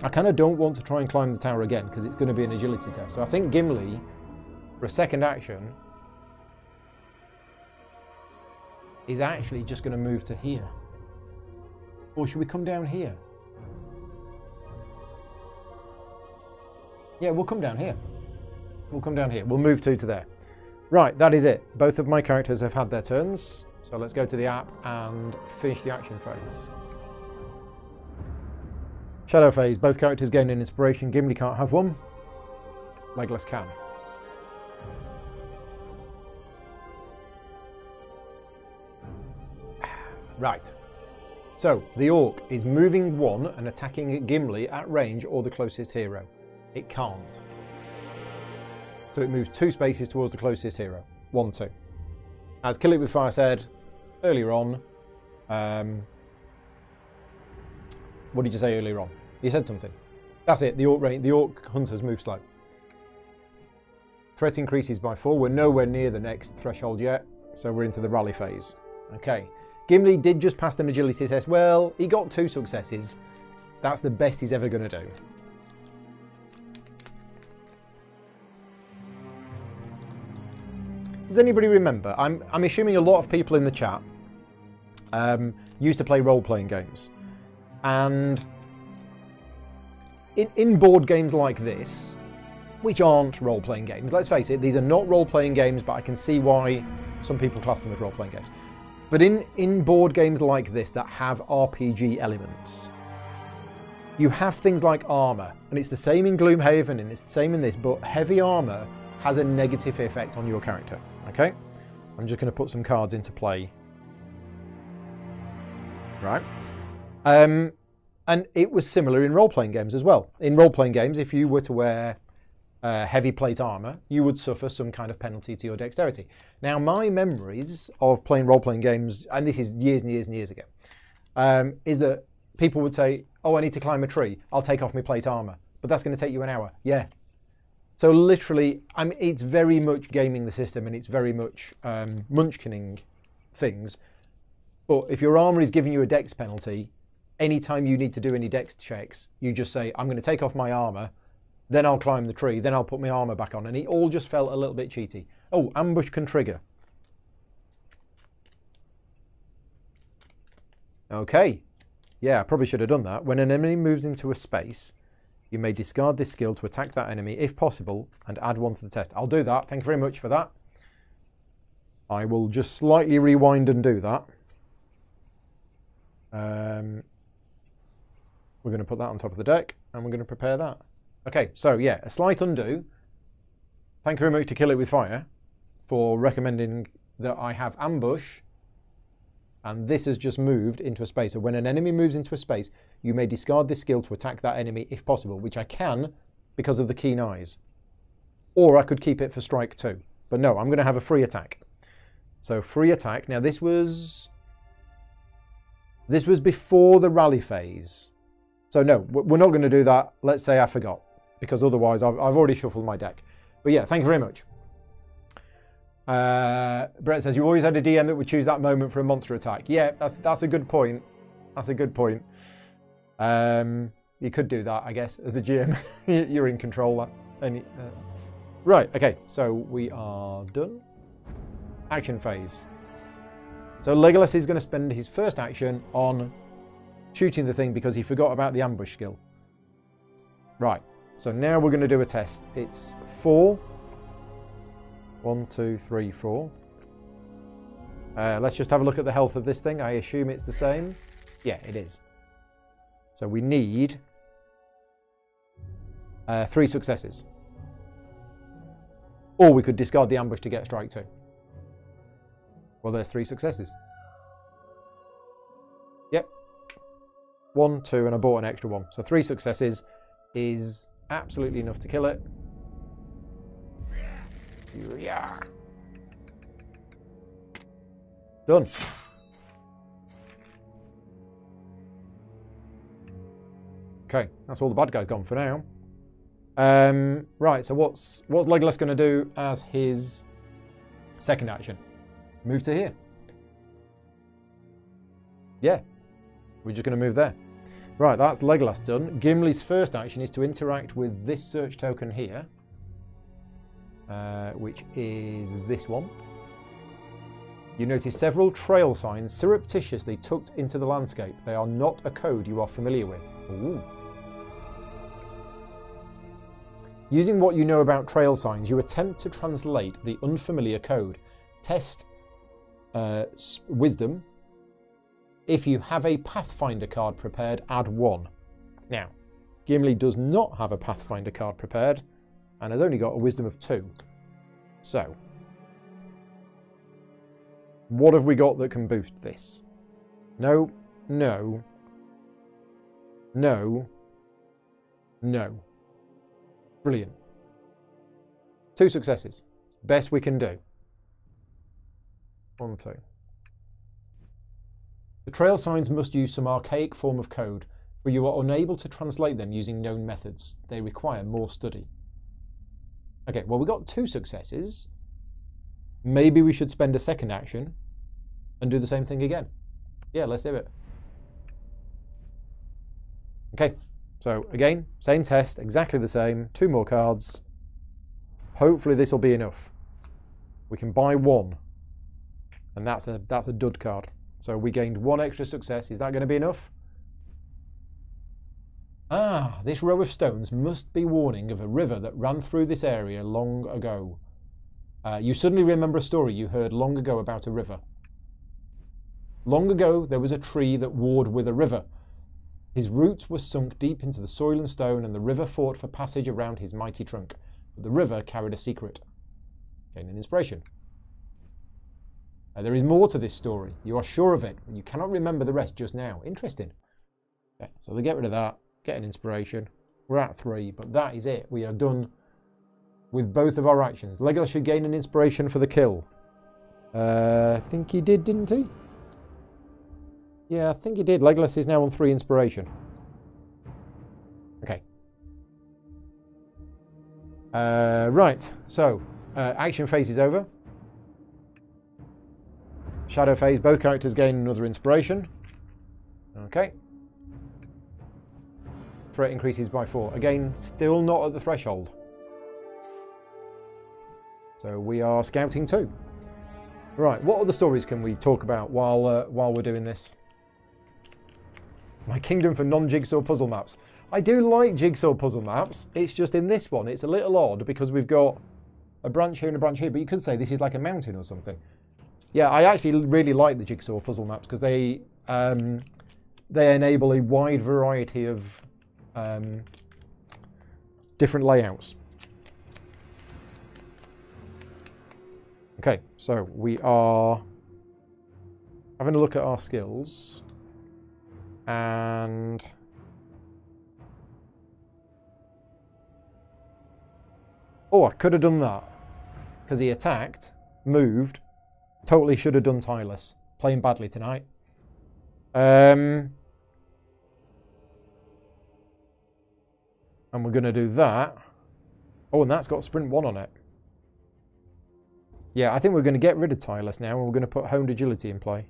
I kind of don't want to try and climb the tower again because it's going to be an agility test. So I think Gimli, for a second action, is actually just going to move to here. Or should we come down here? Yeah, we'll come down here. We'll come down here. We'll move 2 to there. Right, that is it. Both of my characters have had their turns. So let's go to the app and finish the action phase. Shadow phase. Both characters gain an inspiration. Gimli can't have one. Legolas can. Right. So, the Orc is moving 1 and attacking Gimli at range or the closest hero. It can't. So it moves 2 spaces towards the closest hero. 1, 2. As Kill It With Fire said earlier on, what did you say earlier on? You said something. That's it, the Orc hunters move slow. Threat increases by 4. We're nowhere near the next threshold yet, so we're into the rally phase. Okay. Gimli did just pass an agility test. Well, he got 2 successes. That's the best he's ever going to do. Does anybody remember? I'm assuming a lot of people in the chat used to play role-playing games. And in board games like this, which aren't role-playing games, let's face it, these are not role-playing games, but I can see why some people class them as role-playing games. But in board games like this that have RPG elements, you have things like armour, and it's the same in Gloomhaven and it's the same in this, but heavy armour has a negative effect on your character, okay? I'm just going to put some cards into play. Right. And it was similar in role-playing games as well. In role-playing games, if you were to wear heavy plate armour, you would suffer some kind of penalty to your dexterity. Now, my memories of playing role-playing games, and this is years and years and years ago, is that people would say, oh, I need to climb a tree. I'll take off my plate armour. But that's going to take you an hour. Yeah. So literally, it's very much gaming the system, and it's very much munchkining things. But if your armour is giving you a dex penalty, anytime you need to do any dex checks, you just say, I'm going to take off my armour, then I'll climb the tree, then I'll put my armour back on. And it all just felt a little bit cheaty. Oh, ambush can trigger. Okay. Yeah, I probably should have done that. When an enemy moves into a space, you may discard this skill to attack that enemy, if possible, and add 1 to the test. I'll do that. Thank you very much for that. I will just slightly rewind and do that. We're going to put that on top of the deck, and we're going to prepare that. Okay, so yeah, a slight undo. Thank you very much to Kill It With Fire for recommending that I have ambush, and this has just moved into a space. So when an enemy moves into a space, you may discard this skill to attack that enemy if possible, which I can because of the keen eyes. Or I could keep it for strike 2. But no, I'm going to have a free attack. So free attack. Now this was before the rally phase. So no, we're not going to do that. Let's say I forgot, because otherwise I've already shuffled my deck. But yeah, thank you very much. Brett says, you always had a DM that would choose that moment for a monster attack. Yeah, that's a good point. That's a good point. You could do that, I guess, as a GM. You're in control. Right, okay, so we are done. Action phase. So Legolas is going to spend his first action on shooting the thing because he forgot about the ambush skill. Right, so now we're going to do a test. It's 4. 1, 2, 3, 4. Let's just have a look at the health of this thing. I assume it's the same. Yeah, it is. So we need 3 successes. Or we could discard the ambush to get strike 2. Well, there's 3 successes. Yep. 1, 2, and I bought an extra 1. So 3 successes is absolutely enough to kill it. Yeah. Done. Okay, that's all the bad guys gone for now. Right, so what's Legolas going to do as his second action? Move to here. Yeah, we're just going to move there. Right, that's Legolas done. Gimli's first action is to interact with this search token here, which is this one. You notice several trail signs surreptitiously tucked into the landscape. They are not a code you are familiar with. Ooh. Using what you know about trail signs, you attempt to translate the unfamiliar code. Test Wisdom. If you have a Pathfinder card prepared, add 1. Now, Gimli does not have a Pathfinder card prepared and has only got a Wisdom of 2. So, what have we got that can boost this? No, no, no, no. Brilliant. 2 successes. Best we can do. 1, 2. The trail signs must use some archaic form of code, but you are unable to translate them using known methods. They require more study. Okay, well, we got 2 successes. Maybe we should spend a second action and do the same thing again. Yeah, let's do it. Okay, so again, same test, exactly the same. 2 more cards. Hopefully this will be enough. We can buy 1, and that's a dud card. So we gained 1 extra success. Is that going to be enough? Ah, this row of stones must be warning of a river that ran through this area long ago. You suddenly remember a story you heard long ago about a river. Long ago, there was a tree that warred with a river. His roots were sunk deep into the soil and stone, and the river fought for passage around his mighty trunk. But the river carried a secret. Gain an inspiration. There is more to this story. You are sure of it, but you cannot remember the rest just now. Interesting. Okay, so they get rid of that. Get an inspiration. We're at 3, but that is it. We are done with both of our actions. Legolas should gain an inspiration for the kill. I think he did, didn't he? Yeah, I think he did. Legolas is now on 3 inspiration. Okay. Right, so action phase is over. Shadow phase, both characters gain another inspiration. Okay. Threat increases by 4. Again, still not at the threshold. So we are scouting 2. Right, what other stories can we talk about while we're doing this? My kingdom for non-jigsaw puzzle maps. I do like jigsaw puzzle maps. It's just in this one, it's a little odd because we've got a branch here and a branch here, but you could say this is like a mountain or something. Yeah, I actually really like the jigsaw puzzle maps because they enable a wide variety of different layouts. Okay, so we are having a look at our skills. And oh, I could have done that because he attacked, moved. Totally should have done Tireless. Playing badly tonight. And we're going to do that. Oh, and that's got Sprint 1 on it. Yeah, I think we're going to get rid of Tireless now, and we're going to put Honed Agility in play.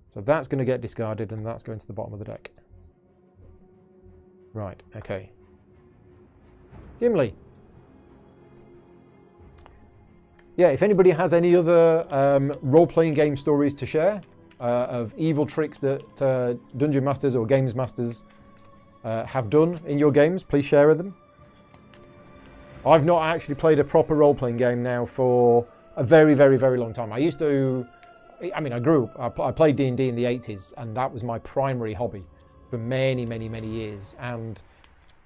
So that's going to get discarded, and that's going to the bottom of the deck. Right, okay. Gimli. Yeah, if anybody has any other role-playing game stories to share of evil tricks that Dungeon Masters or Games Masters have done in your games, please share with them. I've not actually played a proper role-playing game now for a very, very, very long time. I used to... I mean, I played D&D in the 80s, and that was my primary hobby for many, many, many years. And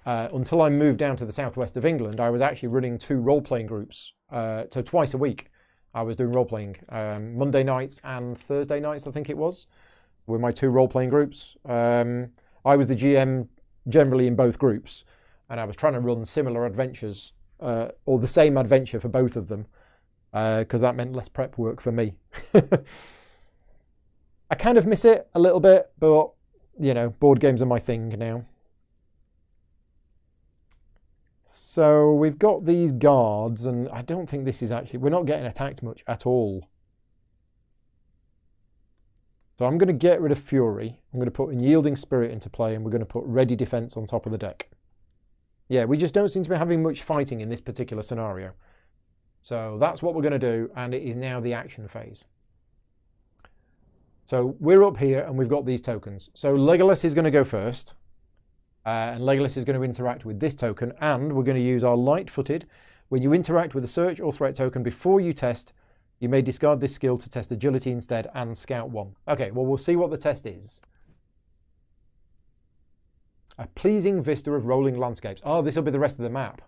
until I moved down to the southwest of England, I was actually running 2 role-playing groups. So twice a week, I was doing role-playing. Monday nights and Thursday nights, I think it was, were my 2 role-playing groups. I was the GM generally in both groups, and I was trying to run similar adventures, or the same adventure for both of them. Because that meant less prep work for me. I kind of miss it a little bit, but, you know, board games are my thing now. So we've got these guards, and I don't think this is actually... We're not getting attacked much at all. So I'm going to get rid of Fury. I'm going to put Unyielding Spirit into play, and we're going to put Ready Defense on top of the deck. Yeah, we just don't seem to be having much fighting in this particular scenario. So that's what we're going to do, and it is now the action phase. So we're up here, and we've got these tokens. So Legolas is going to go first, and Legolas is going to interact with this token, and we're going to use our Light-Footed. When you interact with a search or threat token before you test, you may discard this skill to test Agility instead and Scout 1. Okay, well, we'll see what the test is. A pleasing vista of rolling landscapes. Oh, this will be the rest of the map.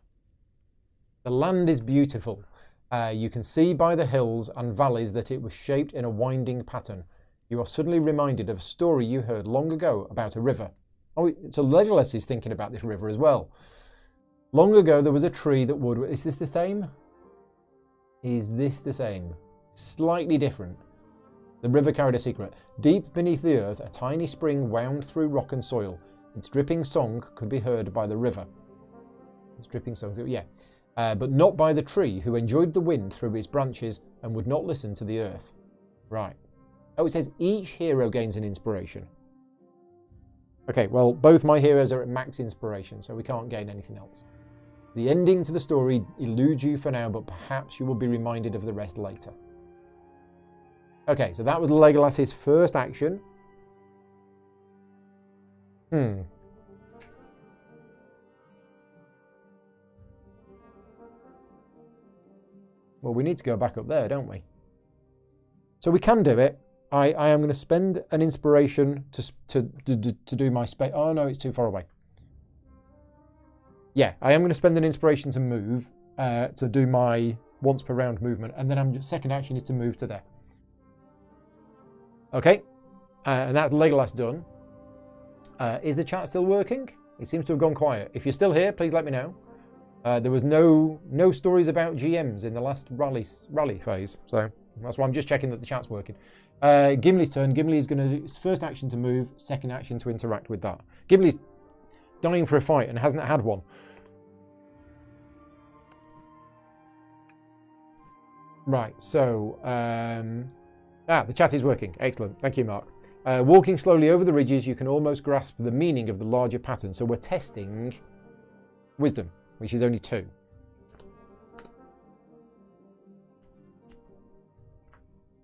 The land is beautiful. You can see by the hills and valleys that it was shaped in a winding pattern. You are suddenly reminded of a story you heard long ago about a river. Oh, so Legolas is thinking about this river as well. Long ago there was a tree that would... Is this the same? Is this the same? Slightly different. The river carried a secret. Deep beneath the earth, a tiny spring wound through rock and soil. Its dripping song could be heard by the river. Its dripping song, yeah. But not by the tree, who enjoyed the wind through its branches and would not listen to the earth. Right. Oh, it says each hero gains an inspiration. Okay, well, both my heroes are at max inspiration, so we can't gain anything else. The ending to the story eludes you for now, but perhaps you will be reminded of the rest later. Okay, so that was Legolas's first action. Well, we need to go back up there, don't we? So we can do it. I am going to spend an inspiration to do my space. Oh no, it's too far away. Yeah, I am going to spend an inspiration to move, to do my once per round movement, and then second action is to move to there. Okay, and that's Legolas done. Is the chat still working? It seems to have gone quiet. If you're still here, please let me know. There was no stories about GMs in the last rally phase, so that's why I'm just checking that the chat's working. Gimli's turn. Gimli is going to do his first action to move, second action to interact with that. Gimli's dying for a fight and hasn't had one. Right, so... the chat is working. Excellent. Thank you, Mark. Walking slowly over the ridges, you can almost grasp the meaning of the larger pattern. So we're testing Wisdom, which is only 2.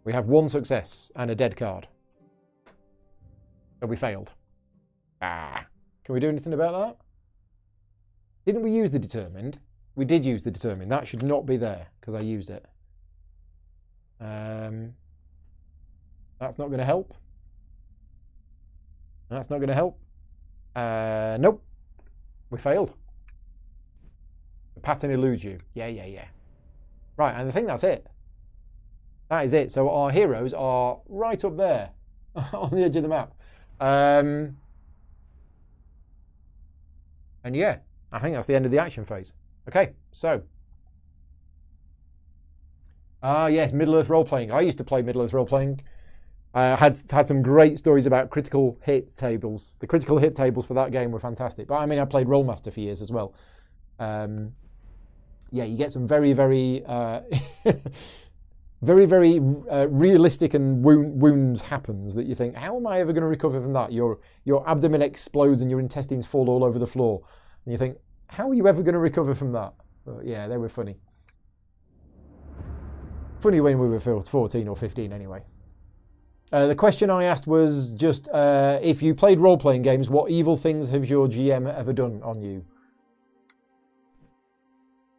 We have 1 success and a dead card. So we failed. Can we do anything about that? Didn't we use the Determined? We did use the Determined. That should not be there because I used it. That's not going to help. That's not going to help. Nope. We failed. pattern eludes you. Yeah. Right, and I think that's it. That is it. So our heroes are right up there on the edge of the map. And yeah, I think that's the end of the action phase. Okay, so. Yes, Middle-earth role-playing. I used to play Middle-earth role-playing. I had some great stories about critical hit tables. The critical hit tables for that game were fantastic. But I mean, I played Rollmaster for years as well. Yeah, you get some very, very, very realistic and wounds happens that you think, how am I ever going to recover from that? Your abdomen explodes and your intestines fall all over the floor. And you think, how are you ever going to recover from that? But yeah, they were funny. Funny when we were 14 or 15 anyway. The question I asked was just, if you played role-playing games, what evil things has your GM ever done on you?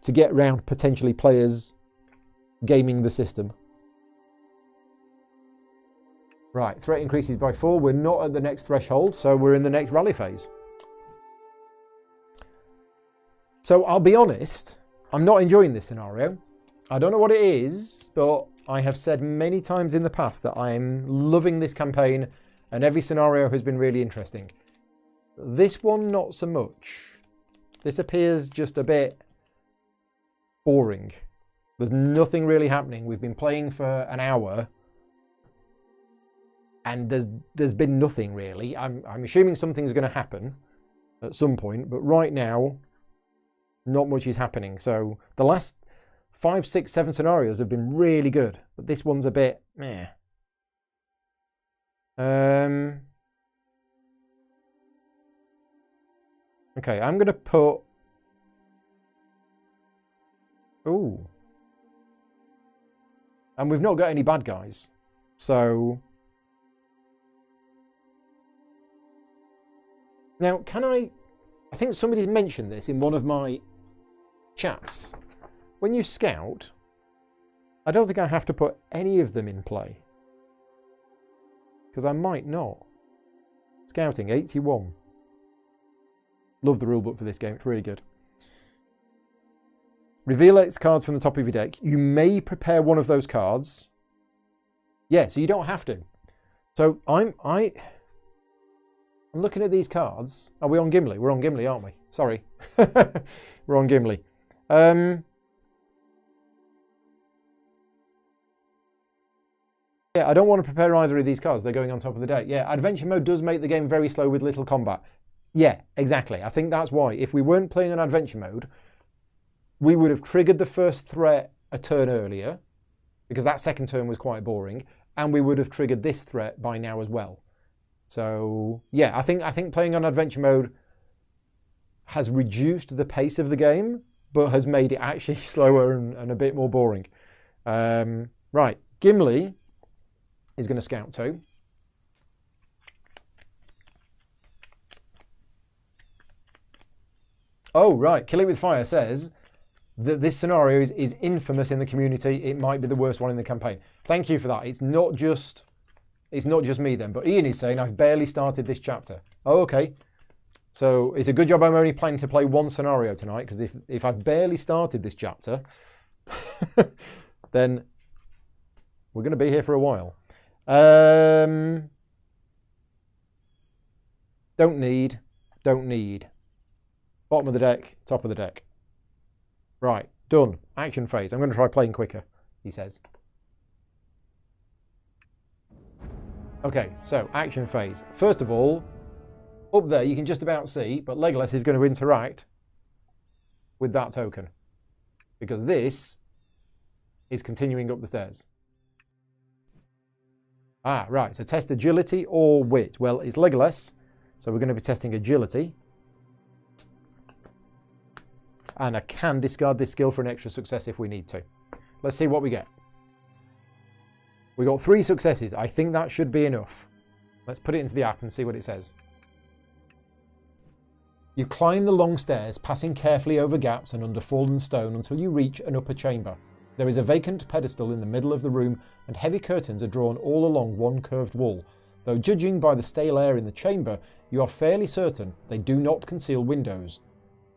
To get round potentially players gaming the system. Right, threat increases by 4. We're not at the next threshold, so we're in the next rally phase. So I'll be honest, I'm not enjoying this scenario. I don't know what it is, but I have said many times in the past that I'm loving this campaign and every scenario has been really interesting. This one, not so much. This appears just a bit boring. There's nothing really happening. We've been playing for an hour and there's been nothing really. I'm assuming something's going to happen at some point, but right now, not much is happening. So the last 5, 6, 7 scenarios have been really good, but this one's a bit meh. Okay, I'm going to put... Ooh. And we've not got any bad guys. So... Now, can I think somebody mentioned this in one of my chats. When you scout, I don't think I have to put any of them in play. Because I might not. Scouting, 81. Love the rulebook for this game, it's really good. Reveal X cards from the top of your deck. You may prepare one of those cards. Yeah, so you don't have to. So I'm looking at these cards. Are we on Gimli? We're on Gimli, aren't we? Sorry. We're on Gimli. Yeah, I don't want to prepare either of these cards. They're going on top of the deck. Yeah, adventure mode does make the game very slow with little combat. Yeah, exactly. I think that's why. If we weren't playing on adventure mode, we would have triggered the first threat a turn earlier, because that second turn was quite boring, and we would have triggered this threat by now as well. So, yeah, I think playing on adventure mode has reduced the pace of the game, but has made it actually slower and a bit more boring. Right, Gimli is going to scout too. Oh, right. Kill It With Fire says that this scenario is infamous in the community. It might be the worst one in the campaign. Thank you for that. It's not just me then. But Ian is saying, I've barely started this chapter. Oh, okay. So it's a good job I'm only planning to play one scenario tonight, because if I've barely started this chapter, then we're going to be here for a while. Don't need. Bottom of the deck, top of the deck. Right, done. Action phase. I'm going to try playing quicker, he says. Okay, so action phase. First of all, up there you can just about see, but Legolas is going to interact with that token, because this is continuing up the stairs. Ah, right, so test agility or wit. Well, it's Legolas, so we're going to be testing agility. And I can discard this skill for an extra success if we need to. Let's see what we get. We got 3 successes. I think that should be enough. Let's put it into the app and see what it says. You climb the long stairs, passing carefully over gaps and under fallen stone until you reach an upper chamber. There is a vacant pedestal in the middle of the room, and heavy curtains are drawn all along one curved wall. Though judging by the stale air in the chamber, you are fairly certain they do not conceal windows.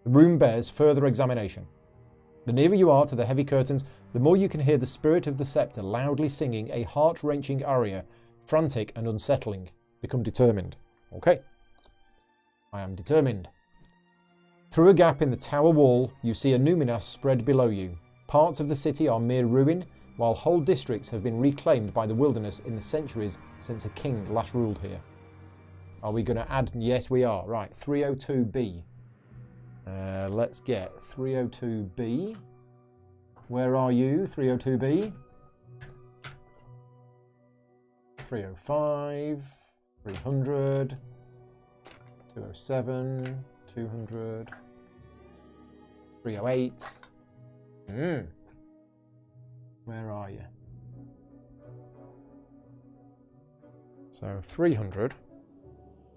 The room bears further examination. The nearer you are to the heavy curtains, the more you can hear the spirit of the scepter loudly singing a heart-wrenching aria, frantic and unsettling. Become determined. Okay. I am determined. Through a gap in the tower wall, you see a numinas spread below you. Parts of the city are mere ruin, while whole districts have been reclaimed by the wilderness in the centuries since a king last ruled here. Are we going to add? Yes, we are. Right, 302B. Let's get 302B. Where are you, 302B? 305, 300, 207, 200, 308. Where are you? So 300,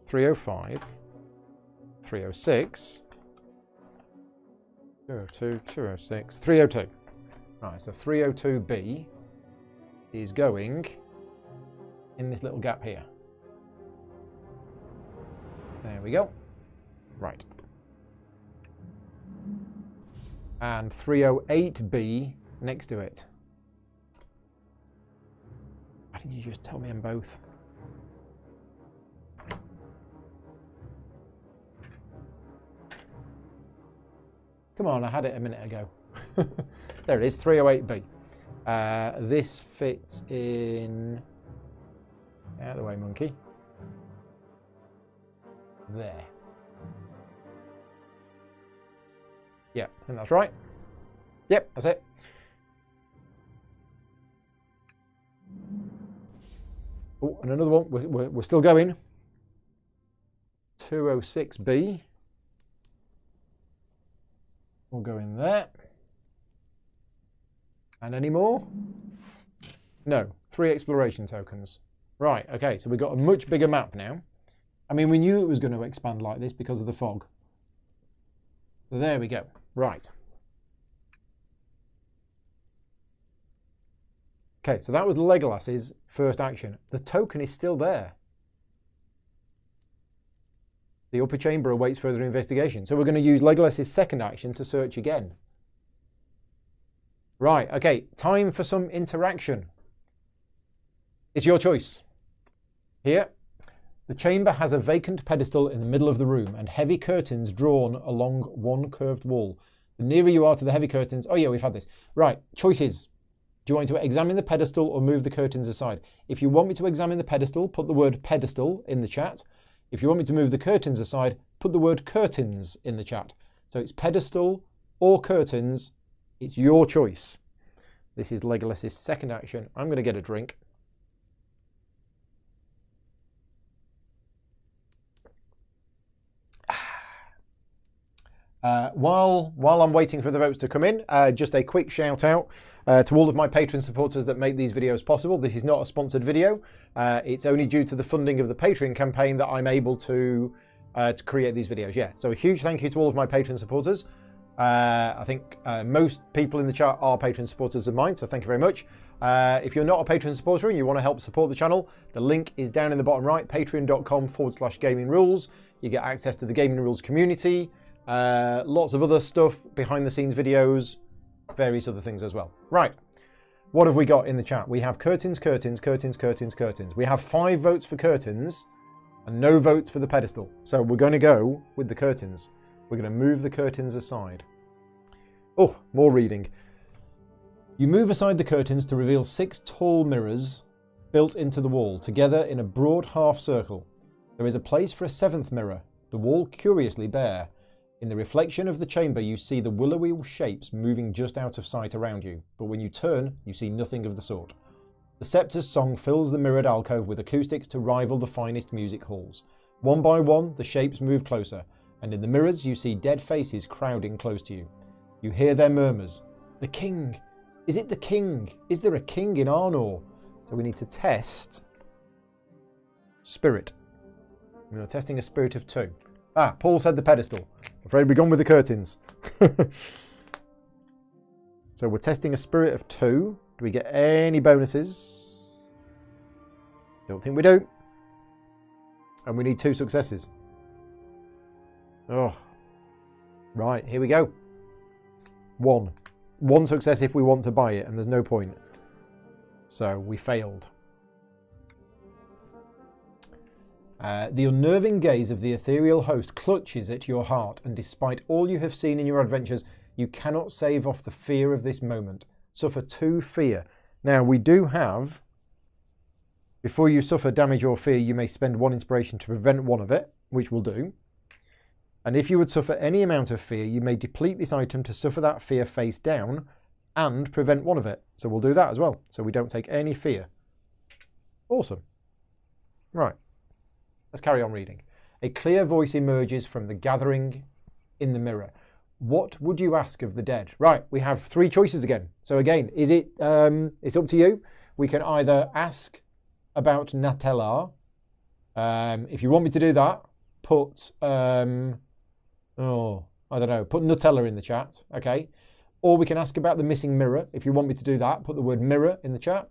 305, 306, 202, 206, 302. Right, so 302B is going in this little gap here. There we go. Right. And 308B next to it. Why didn't you just tell me them both? Come on, I had it a minute ago. There it is, 308B. This fits in... Out of the way, monkey. There. Yeah, I think that's right. Yep, that's it. Oh, and another one. We're still going. 206B. We'll go in there. And any more? No. 3 exploration tokens. Right, okay, so we've got a much bigger map now. I mean, we knew it was going to expand like this because of the fog. So there we go. Right. Okay, so that was Legolas's first action. The token is still there. The upper chamber awaits further investigation. So we're going to use Legolas's second action to search again. Right, okay, time for some interaction. It's your choice. Here, the chamber has a vacant pedestal in the middle of the room and heavy curtains drawn along one curved wall. The nearer you are to the heavy curtains... Oh yeah, we've had this. Right, choices. Do you want to examine the pedestal or move the curtains aside? If you want me to examine the pedestal, put the word pedestal in the chat. If you want me to move the curtains aside, put the word curtains in the chat. So it's pedestal or curtains. It's your choice. This is Legolas's second action. I'm going to get a drink. While I'm waiting for the votes to come in, just a quick shout out to all of my Patreon supporters that make these videos possible. This is not a sponsored video. It's only due to the funding of the Patreon campaign that I'm able to create these videos. Yeah, so a huge thank you to all of my Patreon supporters. I think most people in the chat are Patreon supporters of mine, so thank you very much. If you're not a Patreon supporter and you want to help support the channel, the link is down in the bottom right, patreon.com/gaming rules. You get access to the Gaming Rules community, lots of other stuff, behind the scenes videos, various other things as well. Right, what have we got in the chat? We have curtains, curtains, curtains, curtains, curtains. We have 5 votes for curtains and no votes for the pedestal. So we're going to go with the curtains. We're going to move the curtains aside. Oh, more reading. You move aside the curtains to reveal 6 tall mirrors built into the wall, together in a broad half circle. There is a place for a 7th mirror, the wall curiously bare. In the reflection of the chamber, you see the willowy shapes moving just out of sight around you, but when you turn, you see nothing of the sort. The Scepter's song fills the mirrored alcove with acoustics to rival the finest music halls. One by one, the shapes move closer, and in the mirrors you see dead faces crowding close to you. You hear their murmurs. The king! Is it the king? Is there a king in Arnor? So we need to test spirit. We're testing a spirit of 2. Ah, Paul said the pedestal. Afraid we're gone with the curtains. So we're testing a spirit of 2. Do we get any bonuses? Don't think we do. And we need 2 successes. Oh. Right, here we go. 1. one success if we want to buy it, and there's no point. So we failed. The unnerving gaze of the ethereal host clutches at your heart, and despite all you have seen in your adventures, you cannot save off the fear of this moment. Suffer 2 fear. Now, we do have, before you suffer damage or fear, you may spend 1 inspiration to prevent 1 of it, which we'll do. And if you would suffer any amount of fear, you may deplete this item to suffer that fear face down and prevent 1 of it. So we'll do that as well, so we don't take any fear. Awesome. Right. Let's carry on reading. A clear voice emerges from the gathering in the mirror. What would you ask of the dead? Right, we have 3 choices again. So again, is it? It's up to you. We can either ask about Natelar. If you want me to do that, put I don't know, put Nutella in the chat. Okay. Or we can ask about the missing mirror. If you want me to do that, put the word mirror in the chat.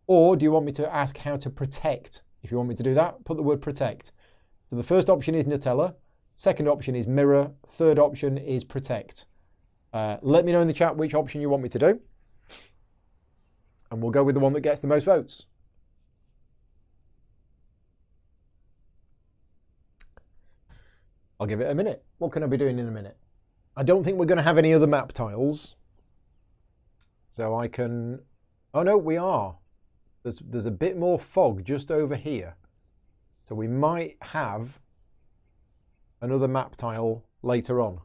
Or do you want me to ask how to protect? If you want me to do that, put the word protect. So the first option is Nutella. Second option is mirror. Third option is protect. Let me know in the chat which option you want me to do. And we'll go with the one that gets the most votes. I'll give it a minute. What can I be doing in a minute? I don't think we're going to have any other map tiles. So I can... Oh no, we are. There's a bit more fog just over here. So we might have another map tile later on.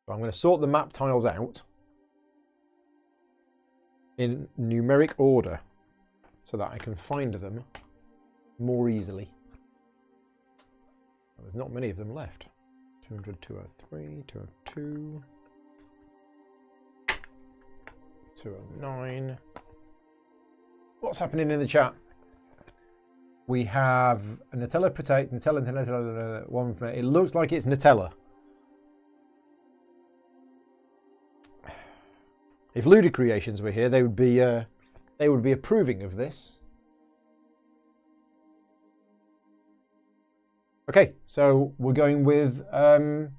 So I'm going to sort the map tiles out in numeric order so that I can find them more easily. Well, there's not many of them left. 200, 203, 202, 209. What's happening in the chat? We have a Nutella Protect, Nutella, one. It looks like it's Nutella. If Luda Creations were here, they would be approving of this. Okay, so we're going with the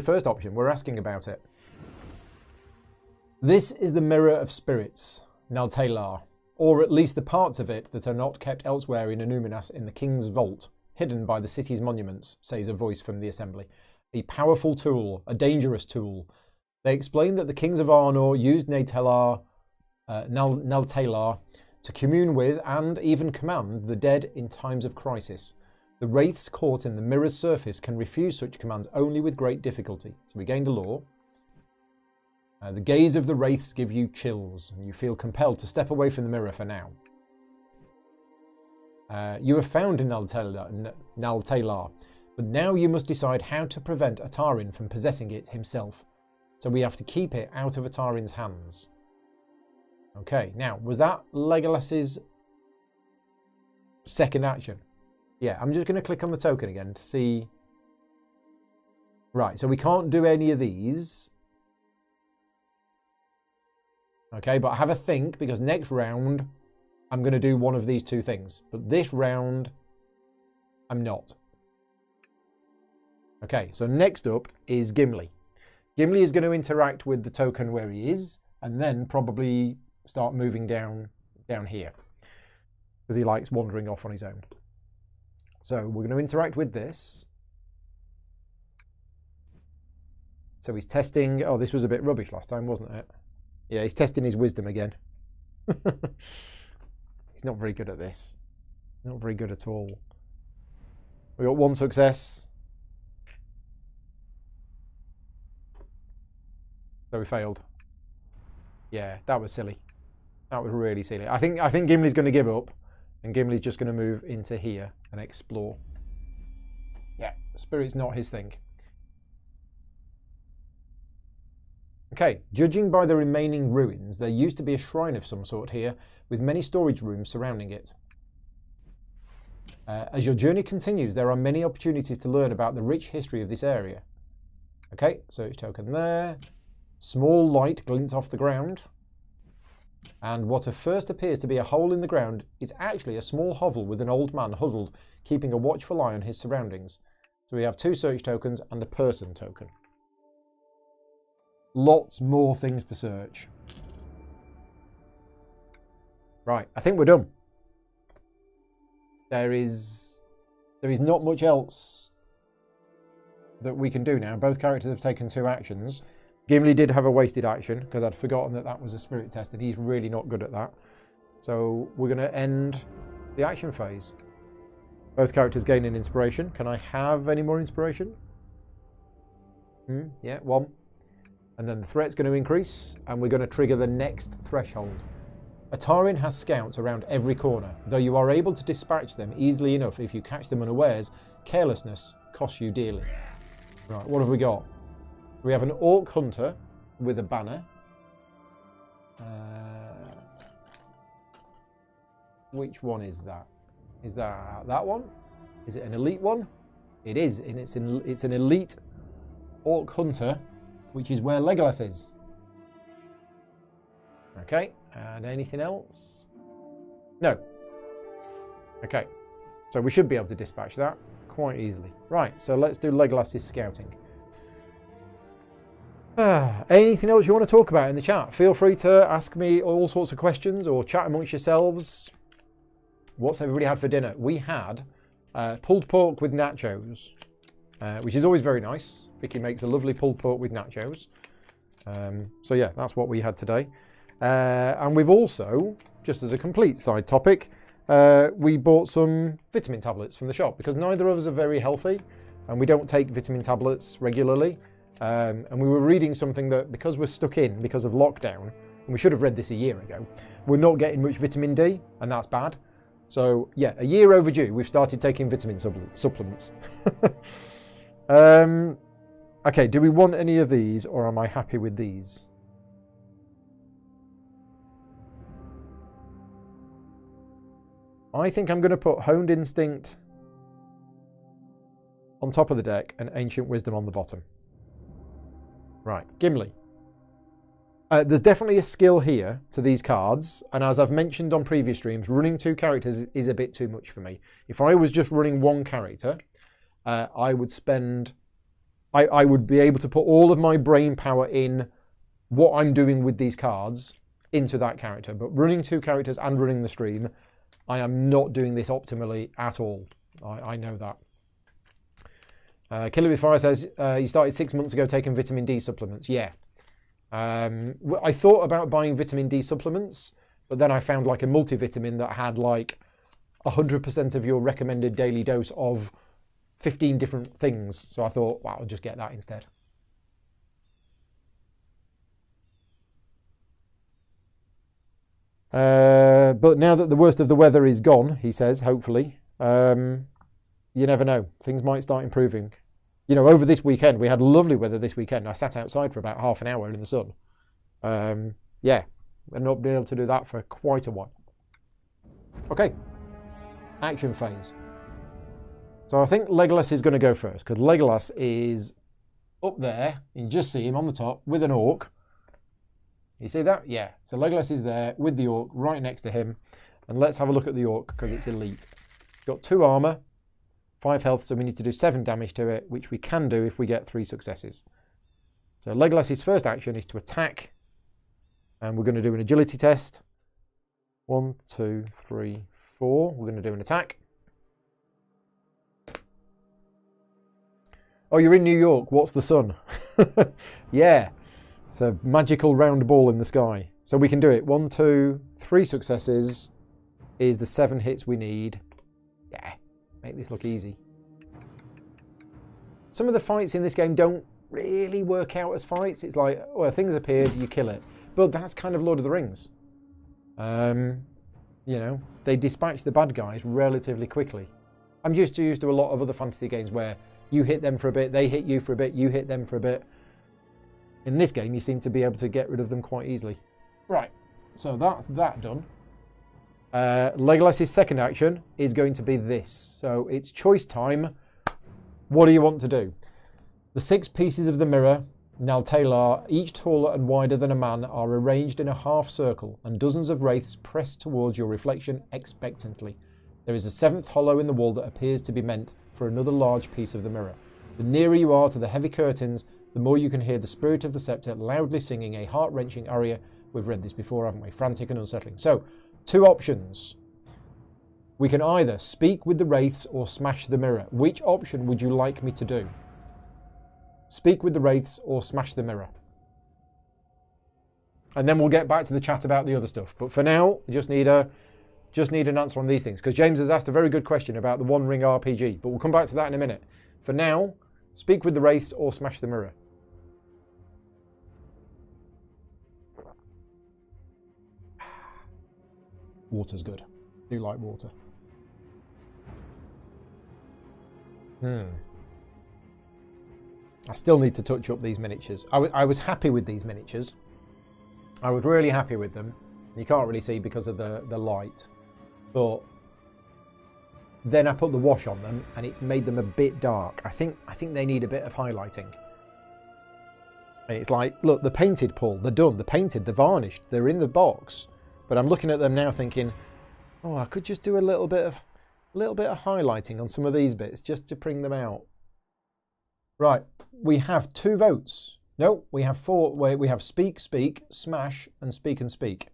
first option. We're asking about it. This is the Mirror of Spirits, Naltelar, or at least the parts of it that are not kept elsewhere in Anuminas in the King's Vault, hidden by the city's monuments, says a voice from the assembly. A powerful tool, a dangerous tool. They explain that the kings of Arnor used Naltelar to commune with and even command the dead in times of crisis. The wraiths caught in the mirror's surface can refuse such commands only with great difficulty. So we gained a law. The gaze of the wraiths give you chills, and you feel compelled to step away from the mirror for now. You have found Naltelar, but now you must decide how to prevent Atarin from possessing it himself. So we have to keep it out of Atarin's hands. Okay, now, was that Legolas's second action? Yeah, I'm just going to click on the token again to see. Right, so we can't do any of these. Okay, but have a think, because next round I'm going to do one of these 2 things. But this round, I'm not. Okay, so next up is Gimli. Gimli is going to interact with the token where he is, and then probably start moving down here, because he likes wandering off on his own. So we're going to interact with this. So he's testing. Oh, this was a bit rubbish last time, wasn't it? Yeah, he's testing his wisdom again. He's not very good at this. Not very good at all. We got 1 success. So we failed. Yeah, that was silly. That was really silly. I think Gimli's going to give up, and Gimli's just going to move into here and explore. Yeah, spirit's not his thing. Okay, judging by the remaining ruins, there used to be a shrine of some sort here, with many storage rooms surrounding it. As your journey continues, there are many opportunities to learn about the rich history of this area. Okay, search token there. Small light glints off the ground. And what at first appears to be a hole in the ground is actually a small hovel with an old man huddled, keeping a watchful eye on his surroundings. So we have 2 search tokens and a person token. Lots more things to search. Right, I think we're done. There is not much else that we can do now. Both characters have taken 2 actions. Gimli did have a wasted action because I'd forgotten that that was a spirit test and he's really not good at that. So we're going to end the action phase. Both characters gain an inspiration. Can I have any more inspiration? Yeah, 1. And then the threat's going to increase and we're going to trigger the next threshold. Atarin has scouts around every corner. Though you are able to dispatch them easily enough if you catch them unawares, carelessness costs you dearly. Right, what have we got? We have an Orc Hunter with a banner. Which one is that? Is that one? Is it an elite one? It is, and it's an elite Orc Hunter, which is where Legolas is. Okay, and anything else? No. Okay, so we should be able to dispatch that quite easily. Right, so let's do Legolas's scouting. Anything else you want to talk about in the chat? Feel free to ask me all sorts of questions or chat amongst yourselves. What's everybody had for dinner? We had pulled pork with nachos, which is always very nice. Vicky makes a lovely pulled pork with nachos. So yeah, that's what we had today. And we've also, just as a complete side topic, we bought some vitamin tablets from the shop because neither of us are very healthy and we don't take vitamin tablets regularly. And we were reading something that because we're stuck in because of lockdown, and we should have read this a year ago, we're not getting much vitamin D, and that's bad. So yeah, a year overdue, we've started taking vitamin supplements. Okay, do we want any of these, or am I happy with these? I think I'm going to put Honed Instinct on top of the deck and Ancient Wisdom on the bottom. Right, Gimli. There's definitely a skill here to these cards, and as I've mentioned on previous streams, running 2 characters is a bit too much for me. If I was just running 1 character, I would be able to put all of my brain power in what I'm doing with these cards into that character. But running 2 characters and running the stream, I am not doing this optimally at all. I know that. Killer with Fire says he started 6 months ago taking vitamin D supplements. Yeah. I thought about buying vitamin D supplements, but then I found like a multivitamin that had like 100% of your recommended daily dose of 15 different things. So I thought, wow, I'll just get that instead. But now that the worst of the weather is gone, he says, hopefully, you never know. Things might start improving. You know, over this weekend, we had lovely weather this weekend. I sat outside for about half an hour in the sun. Yeah, I've not been able to do that for quite a while. Okay, action phase. So I think Legolas is going to go first, because Legolas is up there. You can just see him on the top with an orc. You see that? Yeah. So Legolas is there with the orc right next to him. And let's have a look at the orc, because it's elite. It's got 2 armor. 5 health, so we need to do 7 damage to it, which we can do if we get 3 successes. So Legolas's first action is to attack, and we're going to do an agility test. 1, 2, 3, 4. We're going to do an attack. Oh, you're in New York. What's the sun? Yeah, it's a magical round ball in the sky. So we can do it. 1, 2, 3 successes is the 7 hits we need. Yeah. Make this look easy. Some of the fights in this game don't really work out as fights. It's like, well, things appeared, you kill it. But that's kind of Lord of the Rings. You know, they dispatch the bad guys relatively quickly. I'm just used to a lot of other fantasy games where you hit them for a bit, they hit you for a bit, you hit them for a bit. In this game, you seem to be able to get rid of them quite easily. Right, so that's that done. Legolas's second action is going to be this. So it's choice time. What do you want to do? The 6 pieces of the mirror, Nal Talar, each taller and wider than a man, are arranged in a half circle, and dozens of wraiths press towards your reflection expectantly. There is a 7th hollow in the wall that appears to be meant for another large piece of the mirror. The nearer you are to the heavy curtains, the more you can hear the spirit of the scepter loudly singing a heart-wrenching aria. We've read this before, haven't we? Frantic and unsettling. So, 2 options. We can either speak with the wraiths or smash the mirror. Which option would you like me to do? Speak with the wraiths or smash the mirror? And then we'll get back to the chat about the other stuff. But for now, just need an answer on these things. Because James has asked a very good question about the One Ring RPG. But we'll come back to that in a minute. For now, speak with the wraiths or smash the mirror. Water's good. Do like water. I still need to touch up these miniatures. I was happy with these miniatures. I was really happy with them. You can't really see because of the light. But then I put the wash on them and it's made them a bit dark. I think they need a bit of highlighting. And it's like, look, they're painted, Paul. They're done. They're painted. They're varnished. They're in the box. But I'm looking at them now thinking, oh, I could just do a little bit of highlighting on some of these bits just to bring them out. Right, we have 2 votes. No, we have 4. We have speak, speak, smash, and speak and speak.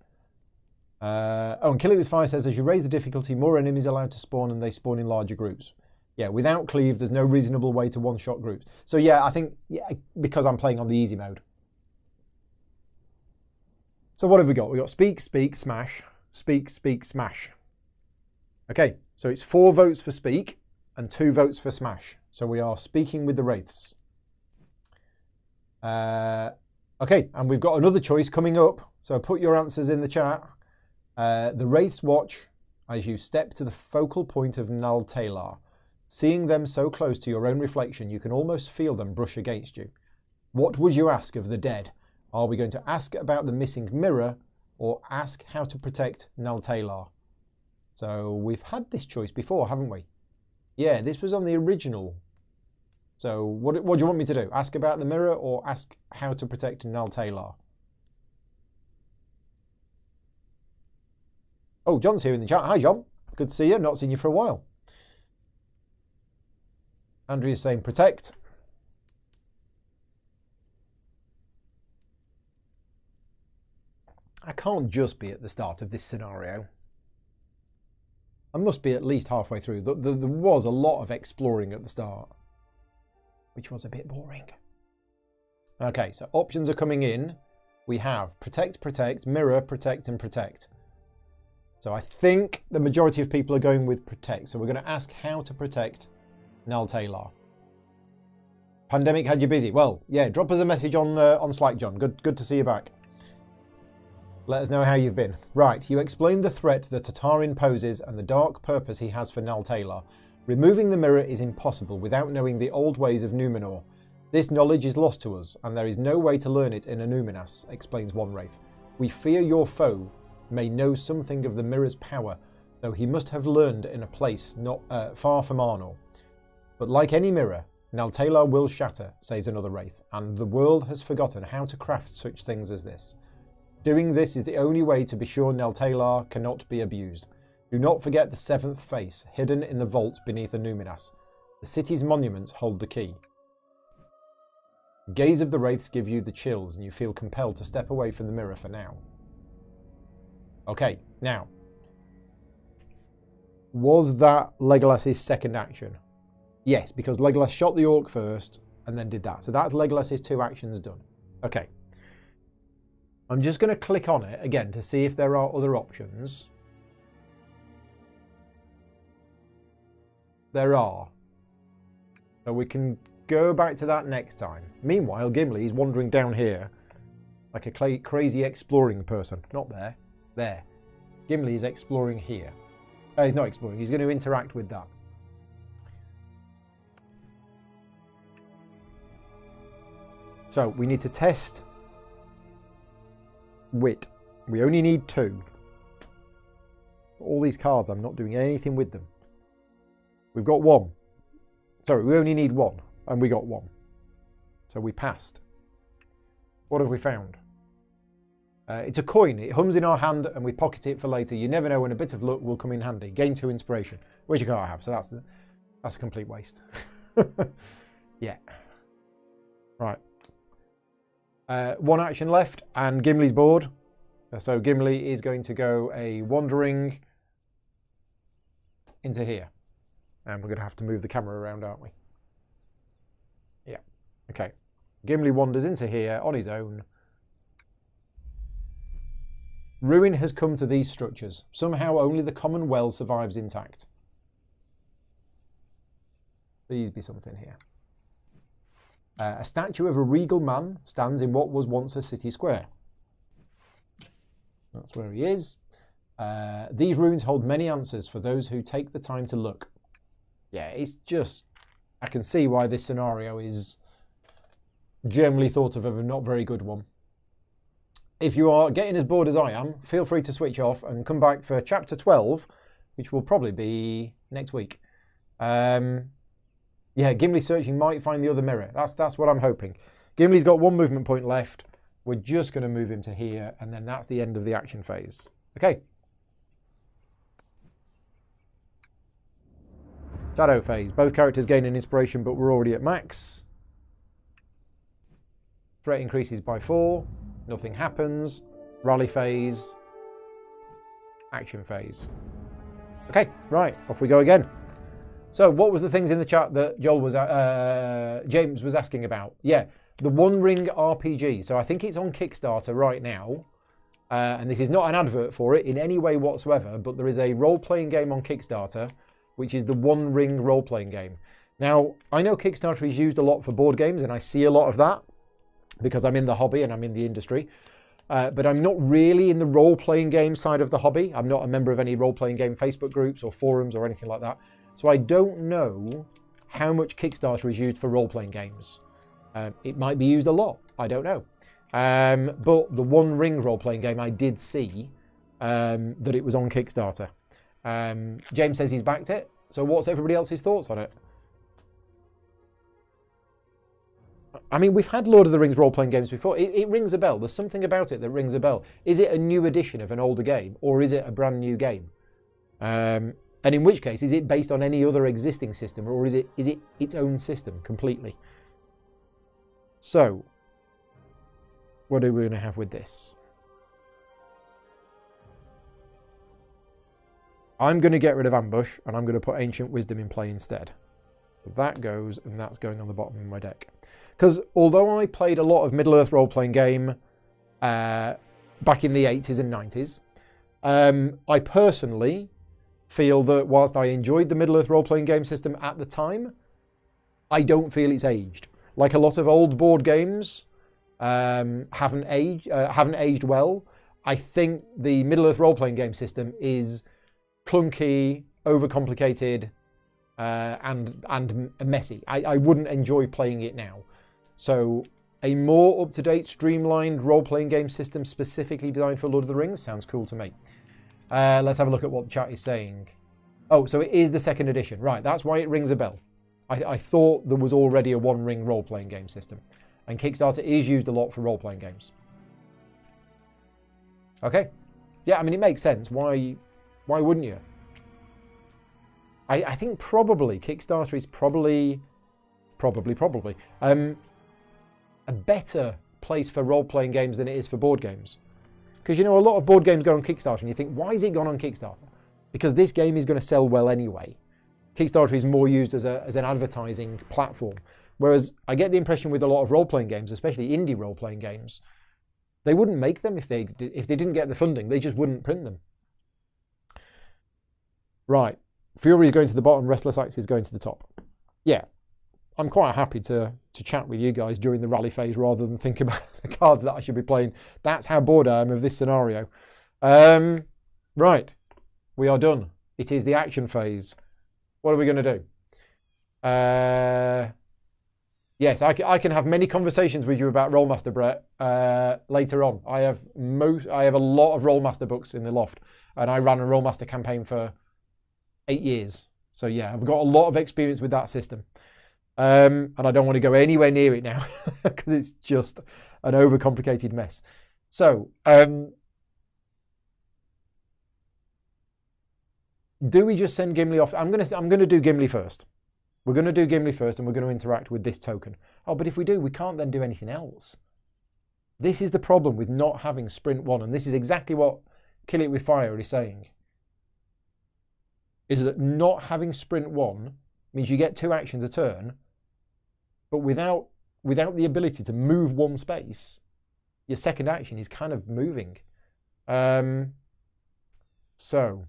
And Kill It With Fire says, as you raise the difficulty, more enemies are allowed to spawn and they spawn in larger groups. Yeah, without cleave, there's no reasonable way to one-shot groups. So yeah, I think, because I'm playing on the easy mode. So what have we got? We've got speak, speak, smash, speak, speak, smash. Okay, so it's 4 votes for speak and 2 votes for smash. So we are speaking with the wraiths. Okay, and we've got another choice coming up. So put your answers in the chat. The wraiths watch as you step to the focal point of Nal Talar. Seeing them so close to your own reflection, you can almost feel them brush against you. What would you ask of the dead? Are we going to ask about the missing mirror or ask how to protect Nal Talar? So we've had this choice before, haven't we? Yeah, this was on the original. So what do you want me to do? Ask about the mirror or ask how to protect Nal Talar? Oh, John's here in the chat. Hi, John. Good to see you. Not seen you for a while. Andrea's saying protect. I can't just be at the start of this scenario. I must be at least halfway through. There was a lot of exploring at the start, which was a bit boring. Okay, so options are coming in. We have protect, protect, mirror, protect, and protect. So I think the majority of people are going with protect. So we're going to ask how to protect Nal Talar. Pandemic had you busy. Well, yeah, drop us a message on Slack, John. Good to see you back. Let us know how you've been. Right, you explained the threat that Tatarin poses and the dark purpose he has for Nal Talar. Removing the mirror is impossible without knowing the old ways of Numenor. This knowledge is lost to us, and there is no way to learn it in Anuminas, explains one wraith. We fear your foe may know something of the mirror's power, though he must have learned in a place not far from Arnor. But like any mirror, Nal Talar will shatter, says another wraith, and the world has forgotten how to craft such things as this. Doing this is the only way to be sure Nal Talar cannot be abused. Do not forget the 7th face, hidden in the vault beneath Anuminas. The city's monuments hold the key. The gaze of the wraiths give you the chills and you feel compelled to step away from the mirror for now. Okay, now. Was that Legolas's second action? Yes, because Legolas shot the orc first and then did that. So that's Legolas's 2 actions done. Okay. I'm just going to click on it again to see if there are other options. There are. So we can go back to that next time. Meanwhile, Gimli is wandering down here like a crazy exploring person. Not there. There. Gimli is exploring here. He's not exploring. He's going to interact with that. So we need to test wit. We only need 2. All these cards, I'm not doing anything with them. We've got 1. Sorry, we only need 1, and we got 1. So we passed. What have we found? It's a coin. It hums in our hand, and we pocket it for later. You never know when a bit of luck will come in handy. Gain 2 inspiration, which you can't have. So that's a complete waste. Yeah. Right. One action left, and Gimli's bored. So Gimli is going to go a wandering into here. And we're going to have to move the camera around, aren't we? Yeah. Okay. Gimli wanders into here on his own. Ruin has come to these structures. Somehow only the common well survives intact. Please be something here. A statue of a regal man stands in what was once a city square. That's where he is. These ruins hold many answers for those who take the time to look. Yeah, it's just... I can see why this scenario is generally thought of as a not very good one. If you are getting as bored as I am, feel free to switch off and come back for chapter 12, which will probably be next week. Yeah, Gimli searching might find the other mirror. That's what I'm hoping. Gimli's got one movement point left. We're just going to move him to here, and then that's the end of the action phase. Okay. Shadow phase. Both characters gain an inspiration, but we're already at max. Threat increases by 4. Nothing happens. Rally phase. Action phase. Okay, right. Off we go again. So what was the things in the chat that James was asking about? Yeah, the One Ring RPG. So I think it's on Kickstarter right now. And this is not an advert for it in any way whatsoever, but there is a role-playing game on Kickstarter, which is the One Ring role-playing game. Now, I know Kickstarter is used a lot for board games, and I see a lot of that because I'm in the hobby and I'm in the industry. But I'm not really in the role-playing game side of the hobby. I'm not a member of any role-playing game Facebook groups or forums or anything like that. So I don't know how much Kickstarter is used for role-playing games. It might be used a lot. I don't know. But the One Ring role-playing game, I did see that it was on Kickstarter. James says he's backed it. So what's everybody else's thoughts on it? I mean, we've had Lord of the Rings role-playing games before. It rings a bell. There's something about it that rings a bell. Is it a new edition of an older game, or is it a brand new game? And in which case, is it based on any other existing system, or is it its own system completely? So, what are we going to have with this? I'm going to get rid of Ambush, and I'm going to put Ancient Wisdom in play instead. So that goes, and that's going on the bottom of my deck. Because although I played a lot of Middle-earth role-playing game back in the 80s and 90s, I personally feel that whilst I enjoyed the Middle-earth role-playing game system at the time, I don't feel it's aged. Like a lot of old board games haven't aged well. I think the Middle-earth role-playing game system is clunky, overcomplicated, and messy. I wouldn't enjoy playing it now. So a more up-to-date, streamlined role-playing game system specifically designed for Lord of the Rings sounds cool to me. Let's have a look at what the chat is saying. Oh, so it is the second edition. Right, that's why it rings a bell. I thought there was already a One Ring role-playing game system. And Kickstarter is used a lot for role-playing games. Okay. Yeah, I mean, it makes sense. Why wouldn't you? I think probably Kickstarter is probably a better place for role-playing games than it is for board games. Because, you know, a lot of board games go on Kickstarter and you think, why is it gone on Kickstarter? Because this game is going to sell well anyway. Kickstarter is more used as an advertising platform. Whereas I get the impression with a lot of role-playing games, especially indie role-playing games, they wouldn't make them if they didn't get the funding. They just wouldn't print them. Right. Fury is going to the bottom, Restless Axe is going to the top. Yeah. I'm quite happy to chat with you guys during the rally phase rather than think about the cards that I should be playing. That's how bored I am of this scenario. Right. We are done. It is the action phase. What are we going to do? Yes, I can have many conversations with you about Rolemaster, Brett, later on. I have a lot of Rolemaster books in the loft, and I ran a Rolemaster campaign for 8 years. So yeah, I've got a lot of experience with that system. And I don't want to go anywhere near it now because it's just an overcomplicated mess. So, do we just send Gimli off? I'm going to do Gimli first. We're going to do Gimli first, and we're going to interact with this token. Oh, but if we do, we can't then do anything else. This is the problem with not having sprint 1, and this is exactly what Kill It With Fire is saying. Is that not having sprint 1 means you get 2 actions a turn, but without the ability to move 1 space, your second action is kind of moving. So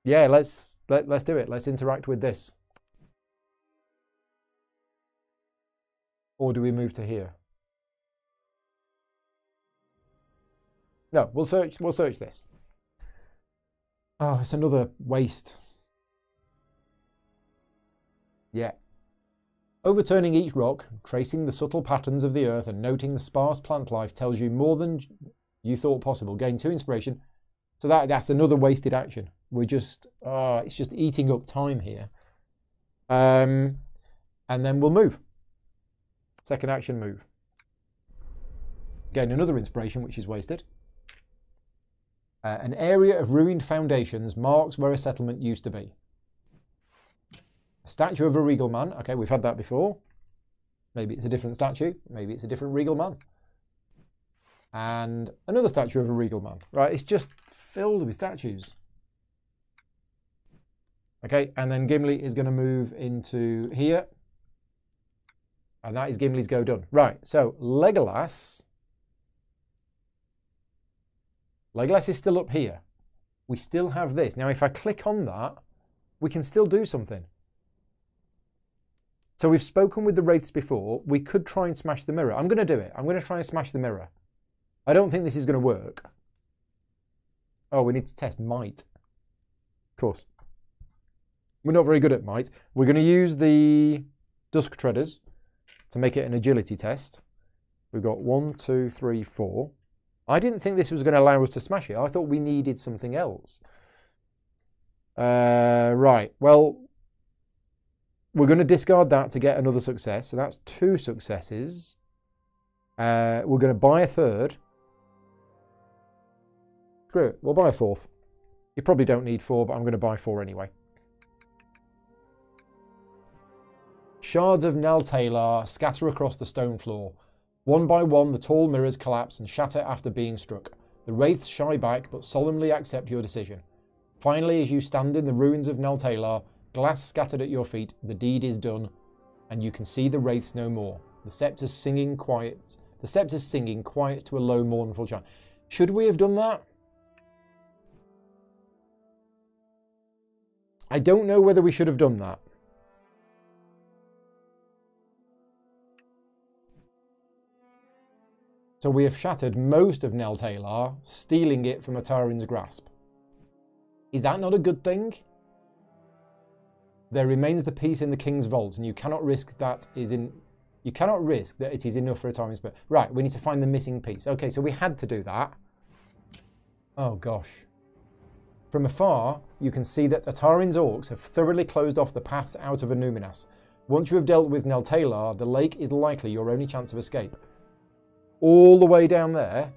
yeah, let's do it. Let's interact with this. Or do we move to here? No, we'll search this. Oh, it's another waste. Yeah. Overturning each rock, tracing the subtle patterns of the earth and noting the sparse plant life tells you more than you thought possible. Gain 2 inspiration. So that's another wasted action. We're just, it's just eating up time here. And then we'll move. Second action, move. Gain another inspiration, which is wasted. An area of ruined foundations marks where a settlement used to be. A statue of a regal man. Okay, we've had that before. Maybe it's a different statue. Maybe it's a different regal man. And another statue of a regal man. Right, it's just filled with statues. Okay, and then Gimli is going to move into here. And that is Gimli's go done. Right, so Legolas. Legolas is still up here. We still have this. Now, if I click on that, we can still do something. So we've spoken with the Wraiths before. We could try and smash the mirror. I'm going to do it. I'm going to try and smash the mirror. I don't think this is going to work. Oh, we need to test might. Of course. We're not very good at might. We're going to use the Dusk Treaders to make it an agility test. We've got 1, 2, 3, 4. I didn't think this was going to allow us to smash it. I thought we needed something else. Right. Well, we're going to discard that to get another success. So that's 2 successes. We're going to buy a third. Screw it. We'll buy a 4th. You probably don't need 4, but I'm going to buy 4 anyway. Shards of Nal Talar scatter across the stone floor. One by one, the tall mirrors collapse and shatter after being struck. The wraiths shy back, but solemnly accept your decision. Finally, as you stand in the ruins of Nal Talar, glass scattered at your feet, the deed is done, and you can see the wraiths no more. The scepter's singing quiet. The scepter's singing quiet to a low, mournful chant. Should we have done that? I don't know whether we should have done that. So we have shattered most of Nal Talar, stealing it from Atarin's grasp. Is that not a good thing? There remains the piece in the king's vault, and you cannot risk that it is enough for Atarin's spirit. Right, we need to find the missing piece. Okay, so we had to do that. Oh gosh. From afar, you can see that Atarin's orcs have thoroughly closed off the paths out of Annúminas. Once you have dealt with Nal Talar, the lake is likely your only chance of escape. All the way down there.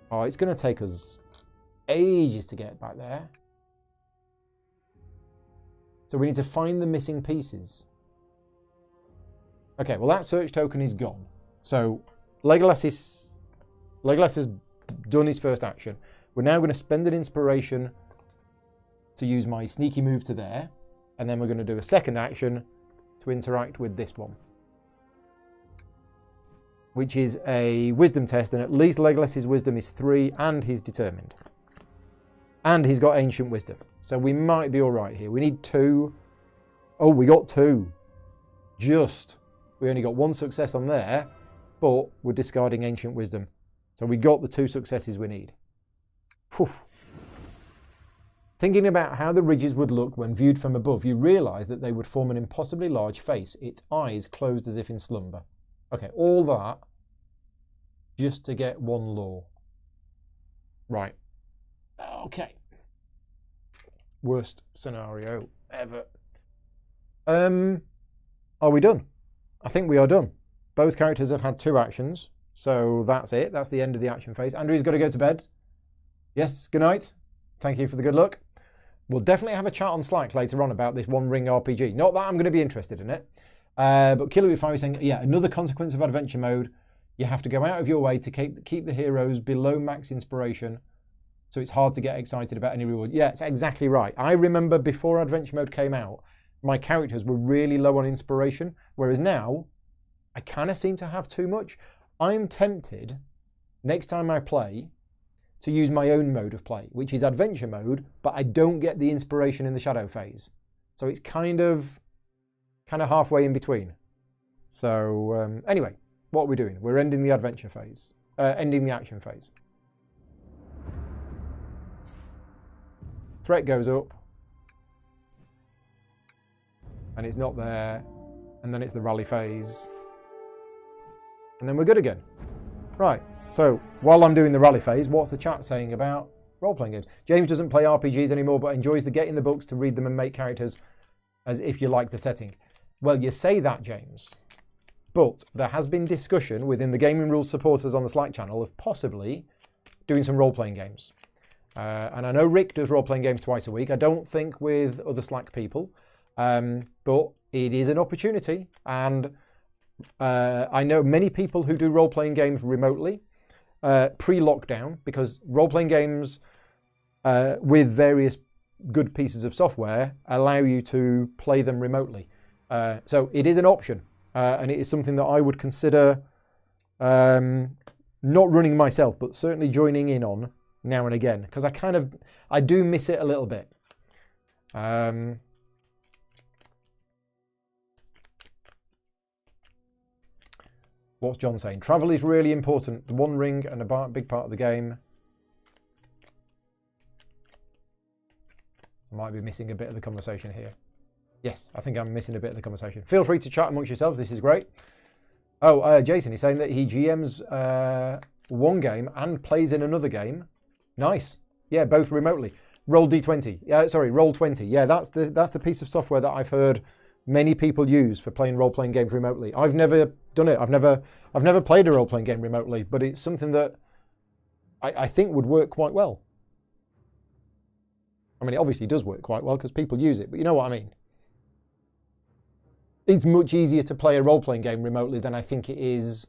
Oh, it's going to take us ages to get back there. So we need to find the missing pieces. Okay, well that search token is gone. So Legolas has done his first action. We're now going to spend an inspiration to use my sneaky move to there. And then we're going to do a second action to interact with this one, which is a wisdom test, and at least Legolas's wisdom is 3, and he's determined. And he's got ancient wisdom. So we might be all right here. We need 2. Oh, we got 2. Just. We only got 1 success on there, but we're discarding ancient wisdom. So we got the 2 successes we need. Whew. Thinking about how the ridges would look when viewed from above, you realise that they would form an impossibly large face, its eyes closed as if in slumber. Okay, all that just to get 1 law. Right. Okay. Worst scenario ever. Are we done? I think we are done. Both characters have had 2 actions, so that's it. That's the end of the action phase. Andrew's got to go to bed. Yes, good night. Thank you for the good luck. We'll definitely have a chat on Slack later on about this One Ring RPG. Not that I'm going to be interested in it. But Killer with Fire is saying, yeah, another consequence of adventure mode. You have to go out of your way to keep the heroes below max inspiration, so it's hard to get excited about any reward. Yeah, it's exactly right. I remember before adventure mode came out, my characters were really low on inspiration, whereas now I kind of seem to have too much. I'm tempted, next time I play, to use my own mode of play, which is adventure mode, but I don't get the inspiration in the shadow phase. So it's kind of halfway in between. So anyway, what are we doing? We're ending the adventure phase, ending the action phase. Threat goes up, and it's not there, and then it's the rally phase, and then we're good again. Right, so while I'm doing the rally phase, what's the chat saying about role-playing games? James doesn't play RPGs anymore, but enjoys the getting the books to read them and make characters as if you like the setting. Well, you say that, James, but there has been discussion within the Gaming Rules supporters on the Slack channel of possibly doing some role-playing games. And I know Rick does role-playing games twice a week. I don't think with other Slack people, but it is an opportunity. And I know many people who do role-playing games remotely, pre-lockdown, because role-playing games with various good pieces of software allow you to play them remotely. So it is an option, and it is something that I would consider not running myself, but certainly joining in on now and again, because I do miss it a little bit. What's John saying? Travel is really important. The One Ring and a big part of the game. I might be missing a bit of the conversation here. Yes, I think I'm missing a bit of the conversation. Feel free to chat amongst yourselves. This is great. Oh, Jason is saying that he GMs one game and plays in another game. Nice. Yeah, both remotely. Roll D20. Sorry, Roll20. Yeah, that's the piece of software that I've heard many people use for playing role-playing games remotely. I've never done it. I've never played a role-playing game remotely, but it's something that I think would work quite well. I mean, it obviously does work quite well because people use it, but you know what I mean. It's much easier to play a role-playing game remotely than I think it is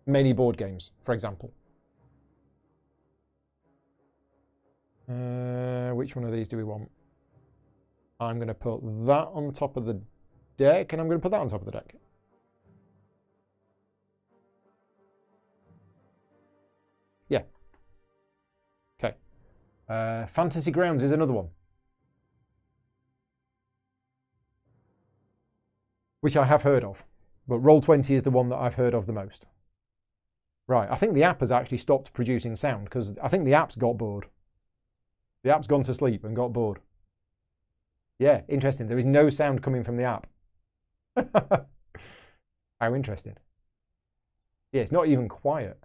many board games, for example. Which one of these do we want? I'm going to put that on top of the deck, and I'm going to put that on top of the deck. Yeah. Okay. Fantasy Grounds is another one, which I have heard of, but Roll20 is the one that I've heard of the most. Right, I think the app has actually stopped producing sound because I think the app's got bored. The app's gone to sleep and got bored. Yeah, interesting. There is no sound coming from the app. How interesting. Yeah, it's not even quiet.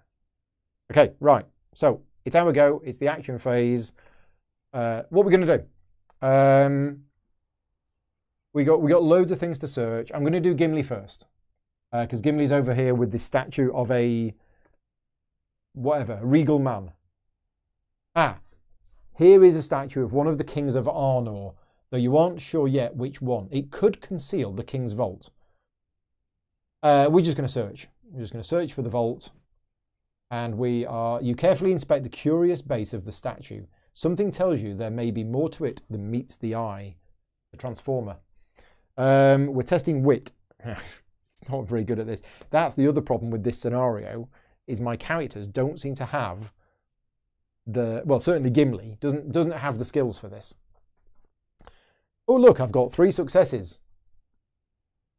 Okay, right. So it's our go. It's the action phase. What we're going to do? We got loads of things to search. I'm going to do Gimli first because Gimli's over here with the statue of a regal man. Here is a statue of one of the kings of Arnor, though you aren't sure yet which one. It could conceal the king's vault. We're just going to search. We're just going to search for the vault. And you carefully inspect the curious base of the statue. Something tells you there may be more to it than meets the eye. The Transformer. We're testing wit. It's not very good at this. That's the other problem with this scenario, is my characters don't seem to have certainly Gimli doesn't have the skills for this. Oh look, I've got 3 successes.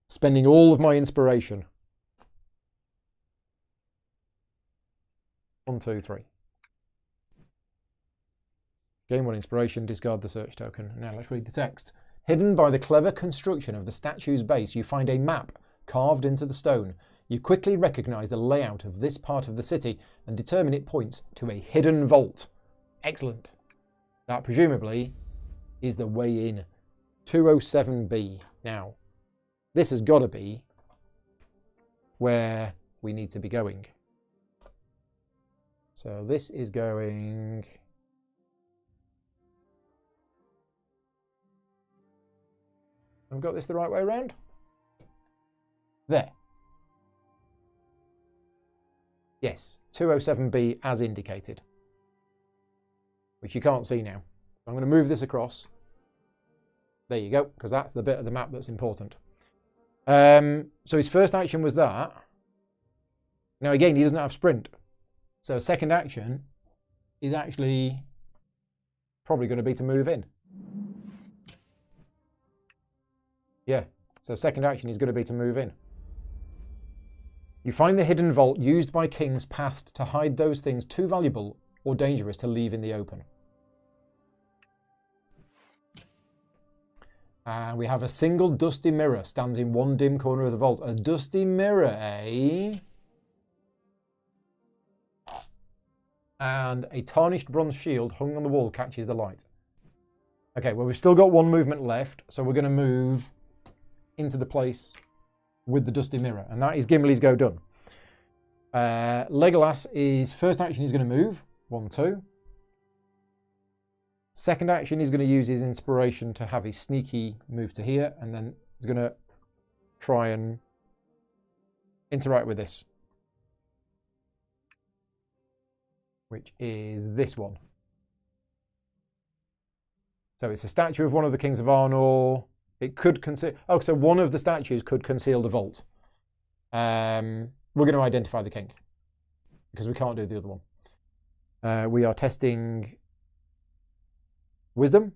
Spending all of my inspiration. 1, 2, 3. Gain 1 inspiration, discard the search token. Now let's read the text. Hidden by the clever construction of the statue's base, you find a map carved into the stone. You quickly recognise the layout of this part of the city and determine it points to a hidden vault. Excellent. That presumably is the way in. 207B. Now, this has got to be where we need to be going. So this is going... I've got this the right way around? There. Yes, 207B as indicated, which you can't see now. I'm going to move this across. There you go, because that's the bit of the map that's important. So his first action was that. Now again, he doesn't have sprint. So second action is actually probably going to be to move in. Yeah, so second action is going to be to move in. You find the hidden vault used by kings past to hide those things too valuable or dangerous to leave in the open. And we have a single dusty mirror stands in one dim corner of the vault. A dusty mirror, eh? And a tarnished bronze shield hung on the wall catches the light. Okay, well, we've still got one movement left, so we're going to move into the place with the dusty mirror, and that is Gimli's go done. Legolas is first action, he's going to move 1, 2. Second action, he's going to use his inspiration to have his sneaky move to here, and then he's going to try and interact with this, which is this one. So it's a statue of one of the kings of Arnor. It could conceal. Oh, so one of the statues could conceal the vault. We're going to identify the king because we can't do the other one. We are testing wisdom.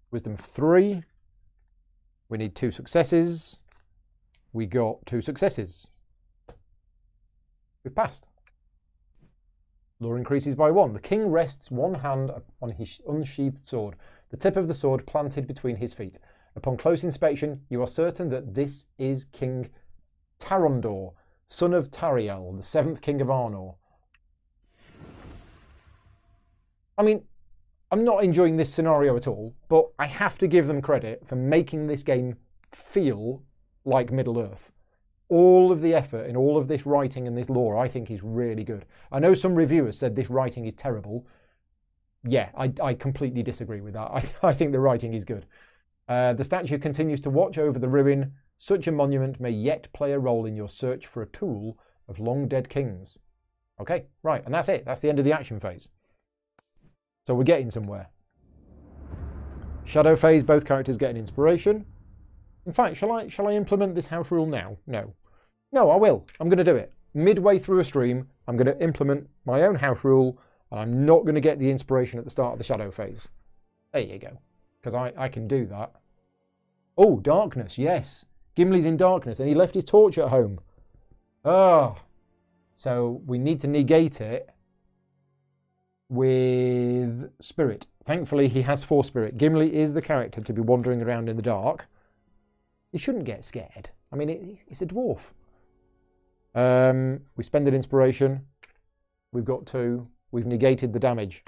Wisdom 3. We need 2 successes. We got 2 successes. We've passed. Lore increases by 1. The king rests one hand on his unsheathed sword, the tip of the sword planted between his feet. Upon close inspection, you are certain that this is King Tarondor, son of Tariel, the 7th king of Arnor. I mean, I'm not enjoying this scenario at all, but I have to give them credit for making this game feel like Middle-earth. All of the effort in all of this writing and this lore, I think, is really good. I know some reviewers said this writing is terrible. Yeah, I completely disagree with that. I think the writing is good. The statue continues to watch over the ruin. Such a monument may yet play a role in your search for a tool of long-dead kings. Okay, right, and that's it. That's the end of the action phase. So we're getting somewhere. Shadow phase, both characters get an inspiration. In fact, shall I implement this house rule now? No. No, I will. I'm going to do it. Midway through a stream, I'm going to implement my own house rule, and I'm not going to get the inspiration at the start of the shadow phase. There you go. Because I can do that. Oh, darkness, yes. Gimli's in darkness, and he left his torch at home. Ah. So we need to negate it with spirit. Thankfully, he has 4 spirit. Gimli is the character to be wandering around in the dark. He shouldn't get scared. I mean, he's a dwarf. We spend an inspiration. We've got 2. We've negated the damage.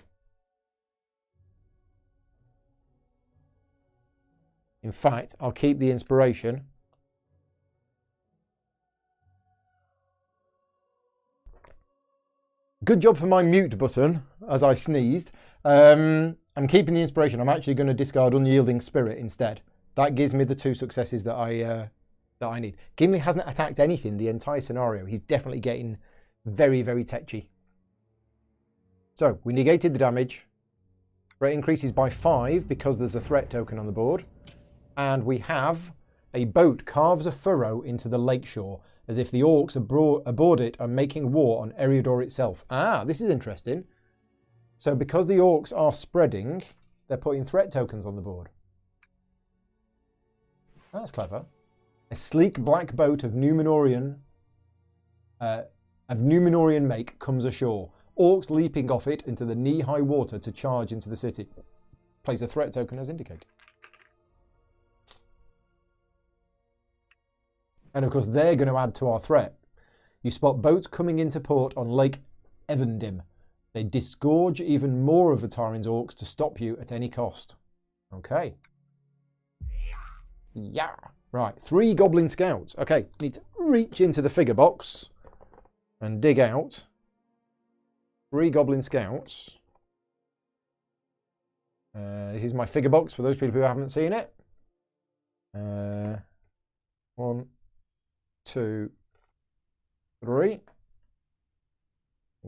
In fact, I'll keep the inspiration. Good job for my mute button as I sneezed. I'm keeping the inspiration. I'm actually going to discard Unyielding Spirit instead. That gives me the 2 successes that I need. Gimli hasn't attacked anything the entire scenario. He's definitely getting very, very tetchy. So we negated the damage. Rate increases by 5 because there's a threat token on the board. And we have a boat carves a furrow into the lakeshore, as if the orcs aboard it are making war on Eriador itself. Ah, this is interesting. So because the orcs are spreading, they're putting threat tokens on the board. That's clever. A sleek black boat of Numenorian make comes ashore. Orcs leaping off it into the knee-high water to charge into the city. Place a threat token as indicated. And of course, they're going to add to our threat. You spot boats coming into port on Lake Evendim. They disgorge even more of the Tarin's orcs to stop you at any cost. Okay. Yeah. Right, 3 goblin scouts. Okay, need to reach into the figure box and dig out 3 goblin scouts. This is my figure box for those people who haven't seen it. 1, 2, 3.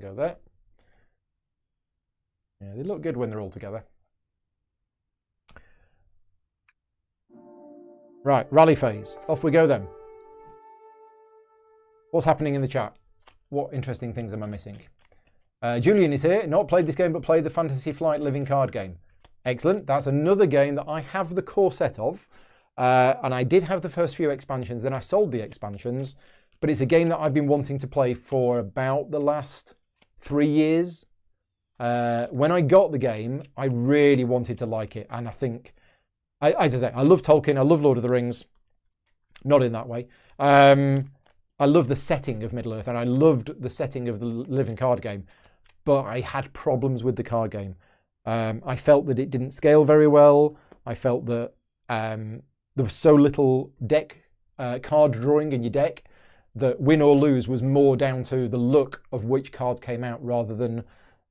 Go there. Yeah, they look good when they're all together. Right, rally phase. Off we go then. What's happening in the chat? What interesting things am I missing? Julian is here. Not played this game, but played the Fantasy Flight Living card game. Excellent. That's another game that I have the core set of. And I did have the first few expansions. Then I sold the expansions. But it's a game that I've been wanting to play for about the last 3 years. When I got the game, I really wanted to like it. And I think, as I say, I love Tolkien. I love Lord of the Rings. Not in that way. I love the setting of Middle-earth, and I loved the setting of the Living card game. But I had problems with the card game. I felt that it didn't scale very well. I felt that there was so little deck card drawing in your deck that win or lose was more down to the look of which cards came out rather than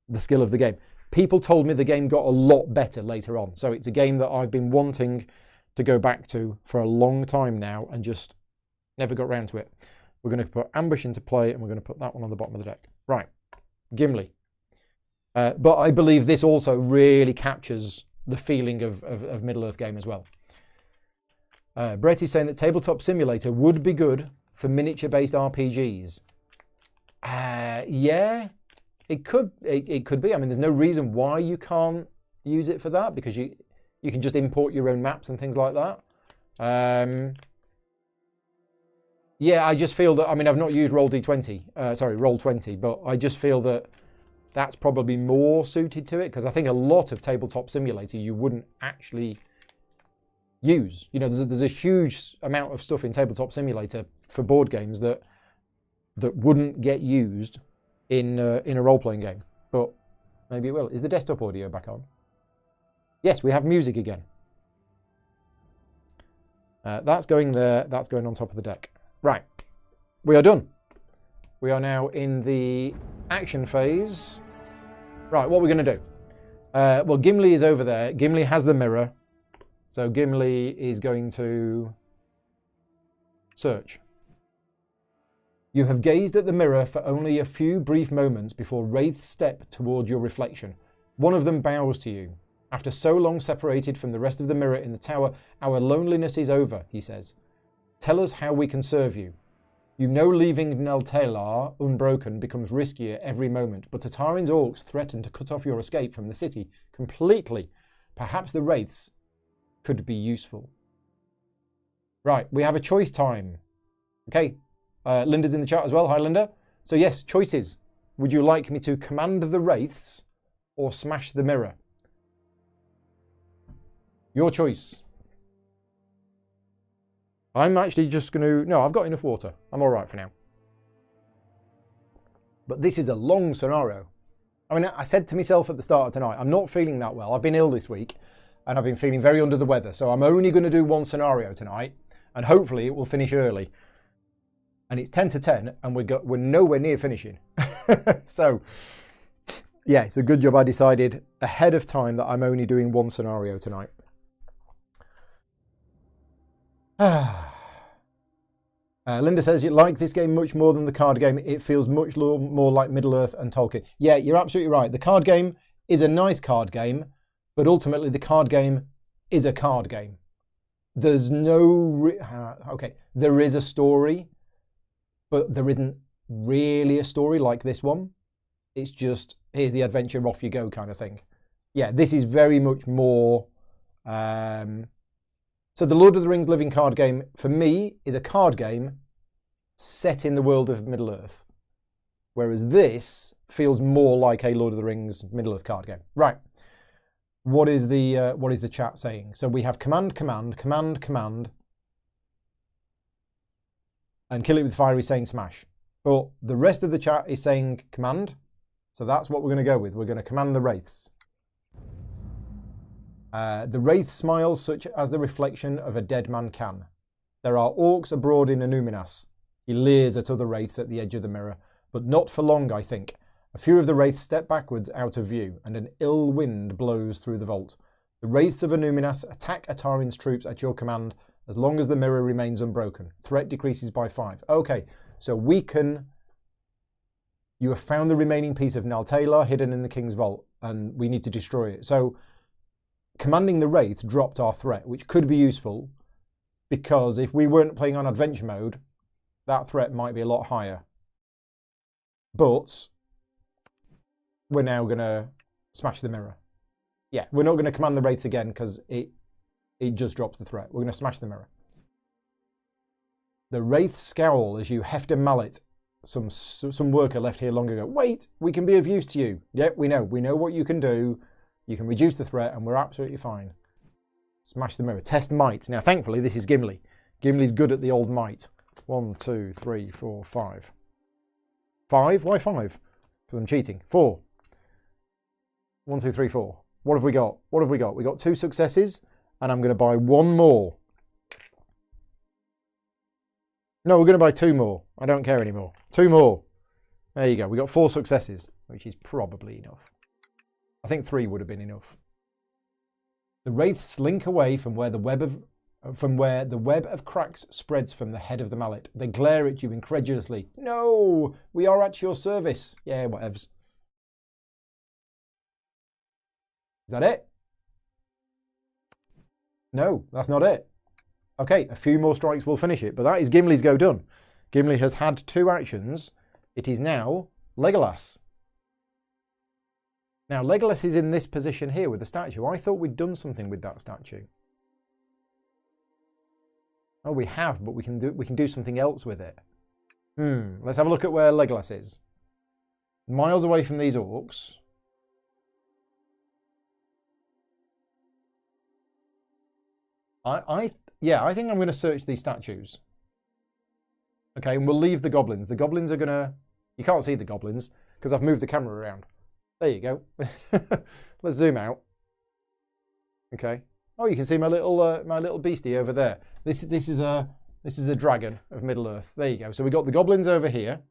the skill of the game. People told me the game got a lot better later on. So it's a game that I've been wanting to go back to for a long time now and just never got around to it. We're going to put Ambush into play and we're going to put that one on the bottom of the deck. Right, Gimli. But I believe this also really captures the feeling of Middle-earth game as well. Brett is saying that Tabletop Simulator would be good for miniature-based RPGs. Yeah, it could be. I mean, there's no reason why you can't use it for that, because you can just import your own maps and things like that. Yeah, I just feel that, I mean, I've not used Roll20, but I just feel that that's probably more suited to it, because I think a lot of Tabletop Simulator you wouldn't actually use. You know, there's a huge amount of stuff in Tabletop Simulator for board games that wouldn't get used in a role-playing game, but maybe it will. Is the desktop audio back on? Yes, we have music again. That's going there. That's going on top of the deck. Right, we are done. We are now in the action phase. Right, what we're going to do? Well, Gimli is over there. Gimli has the mirror. So Gimli is going to search. You have gazed at the mirror for only a few brief moments before wraiths step toward your reflection. One of them bows to you. After so long separated from the rest of the mirror in the tower, our loneliness is over, he says. Tell us how we can serve you. You know leaving Nel Telar unbroken becomes riskier every moment, but Tatarin's orcs threaten to cut off your escape from the city completely. Perhaps the wraiths could be useful. Right, we have a choice time. Okay, Linda's in the chat as well. Hi, Linda. So yes, choices. Would you like me to command the wraiths or smash the mirror? Your choice. I'm actually just going to... No, I've got enough water. I'm all right for now. But this is a long scenario. I mean, I said to myself at the start of tonight, I'm not feeling that well. I've been ill this week, and I've been feeling very under the weather. So I'm only going to do one scenario tonight, and hopefully it will finish early. And it's 10 to 10, and we're nowhere near finishing. So, yeah, it's a good job I decided ahead of time that I'm only doing one scenario tonight. Linda says, you like this game much more than the card game. It feels much more like Middle-earth and Tolkien. Yeah, you're absolutely right. The card game is a nice card game, but ultimately the card game is a card game. There's no... okay, there is a story, but there isn't really a story like this one. It's just, here's the adventure, off you go kind of thing. Yeah, this is very much more... So the Lord of the Rings Living card game, for me, is a card game set in the world of Middle-earth. Whereas this feels more like a Lord of the Rings Middle-earth card game. Right. What is the chat saying? So we have command, command, command, command. And kill it with fire is saying smash. But the rest of the chat is saying command. So that's what we're going to go with. We're going to command the wraiths. The wraith smiles such as the reflection of a dead man can. There are orcs abroad in Anúminas. He leers at other wraiths at the edge of the mirror, but not for long, I think. A few of the wraiths step backwards out of view, and an ill wind blows through the vault. The wraiths of Anúminas attack Atarin's troops at your command, as long as the mirror remains unbroken. Threat decreases by 5. Okay, so we can... You have found the remaining piece of Naltalar hidden in the King's Vault, and we need to destroy it. So commanding the Wraith dropped our threat, which could be useful, because if we weren't playing on adventure mode, that threat might be a lot higher. But we're now going to smash the mirror. Yeah, we're not going to command the Wraiths again, because it just drops the threat. We're going to smash the mirror. The Wraiths scowl as you heft a mallet. Some worker left here long ago. Wait, we can be of use to you. Yep, we know. We know what you can do. You can reduce the threat, and we're absolutely fine. Smash the mirror. Test might. Now, thankfully, this is Gimli. Gimli's good at the old might. 1, 2, 3, 4, 5. 5? Why 5? Because I'm cheating. 4. 1, 2, 3, 4. What have we got? What have we got? We got 2 successes, and I'm going to buy 1 more. No, we're going to buy 2 more. I don't care anymore. 2 more. There you go. We got 4 successes, which is probably enough. I think 3 would have been enough. The Wraiths slink away from where the web of cracks spreads from the head of the mallet. They glare at you incredulously. No, we are at your service. Yeah, whatevs. Is that it? No, that's not it. Okay, a few more strikes will finish it, but that is Gimli's go done. Gimli has had 2 actions. It is now Legolas. Now, Legolas is in this position here with the statue. I thought we'd done something with that statue. Oh, we have, but we can do something else with it. Let's have a look at where Legolas is. Miles away from these orcs. Yeah, I think I'm going to search these statues. Okay, and we'll leave the goblins. The goblins are going to... You can't see the goblins because I've moved the camera around. There you go. Let's zoom out. Okay. Oh, you can see my little beastie over there. This is a dragon of Middle Earth. There you go. So we got the goblins over here.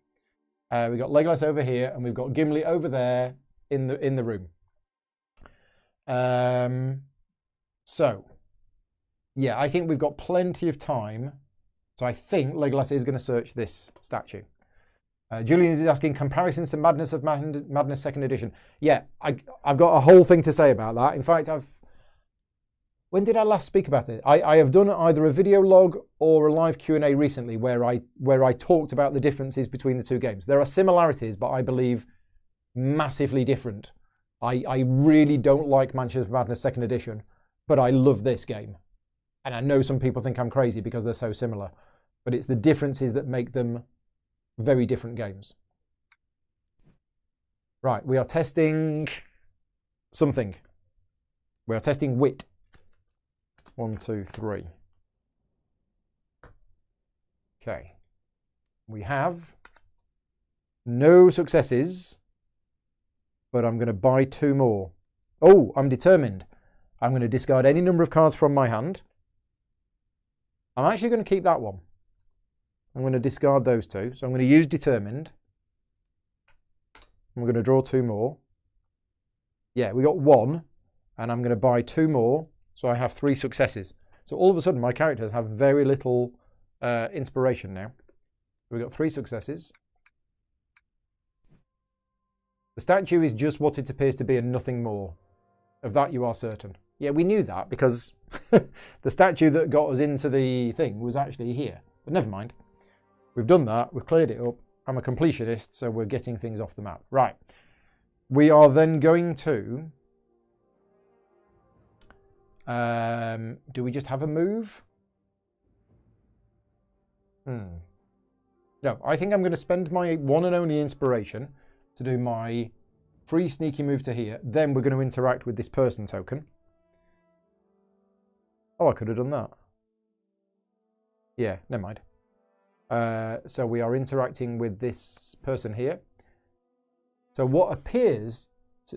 We got Legolas over here, and we've got Gimli over there in the room. So. Yeah, I think we've got plenty of time. So I think Legolas is going to search this statue. Julian is asking comparisons to Madness of Madness 2nd edition. Yeah, I've got a whole thing to say about that. In fact, when did I last speak about it? I have done either a video log or a live Q&A recently where I talked about the differences between the 2 games. There are similarities, but I believe massively different. I really don't like Mansions of Madness 2nd edition, but I love this game. And I know some people think I'm crazy because they're so similar, but it's the differences that make them very different games. Right, we are testing something. We are testing wit. 1, 2, 3. Okay. We have no successes, but I'm going to buy 2 more. Oh, I'm determined. I'm going to discard any number of cards from my hand. I'm actually going to keep that one. I'm going to discard those 2. So I'm going to use Determined. I'm going to draw 2 more. Yeah, we got 1. And I'm going to buy 2 more. So I have 3 successes. So all of a sudden my characters have very little inspiration now. We've got 3 successes. The statue is just what it appears to be and nothing more. Of that you are certain. Yeah, we knew that because the statue that got us into the thing was actually here. But never mind. We've done that. We've cleared it up. I'm a completionist, so we're getting things off the map. Right. We are then going to... do we just have a move? No, I think I'm going to spend my one and only inspiration to do my free sneaky move to here. Then we're going to interact with this person token. Oh, I could have done that. Yeah, never mind. So we are interacting with this person here. So what appears...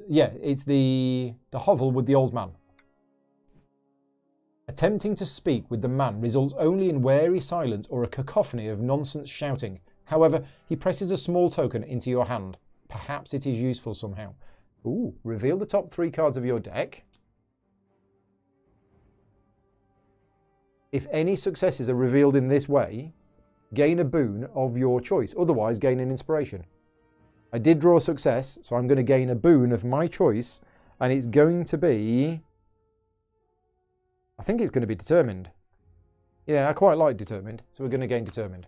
yeah, it's the hovel with the old man. Attempting to speak with the man results only in wary silence or a cacophony of nonsense shouting. However, he presses a small token into your hand. Perhaps it is useful somehow. Ooh, reveal the top 3 cards of your deck. If any successes are revealed in this way, gain a boon of your choice. Otherwise, gain an inspiration. I did draw a success, so I'm going to gain a boon of my choice, and it's going to be... I think it's going to be determined. Yeah, I quite like determined, so we're going to gain determined.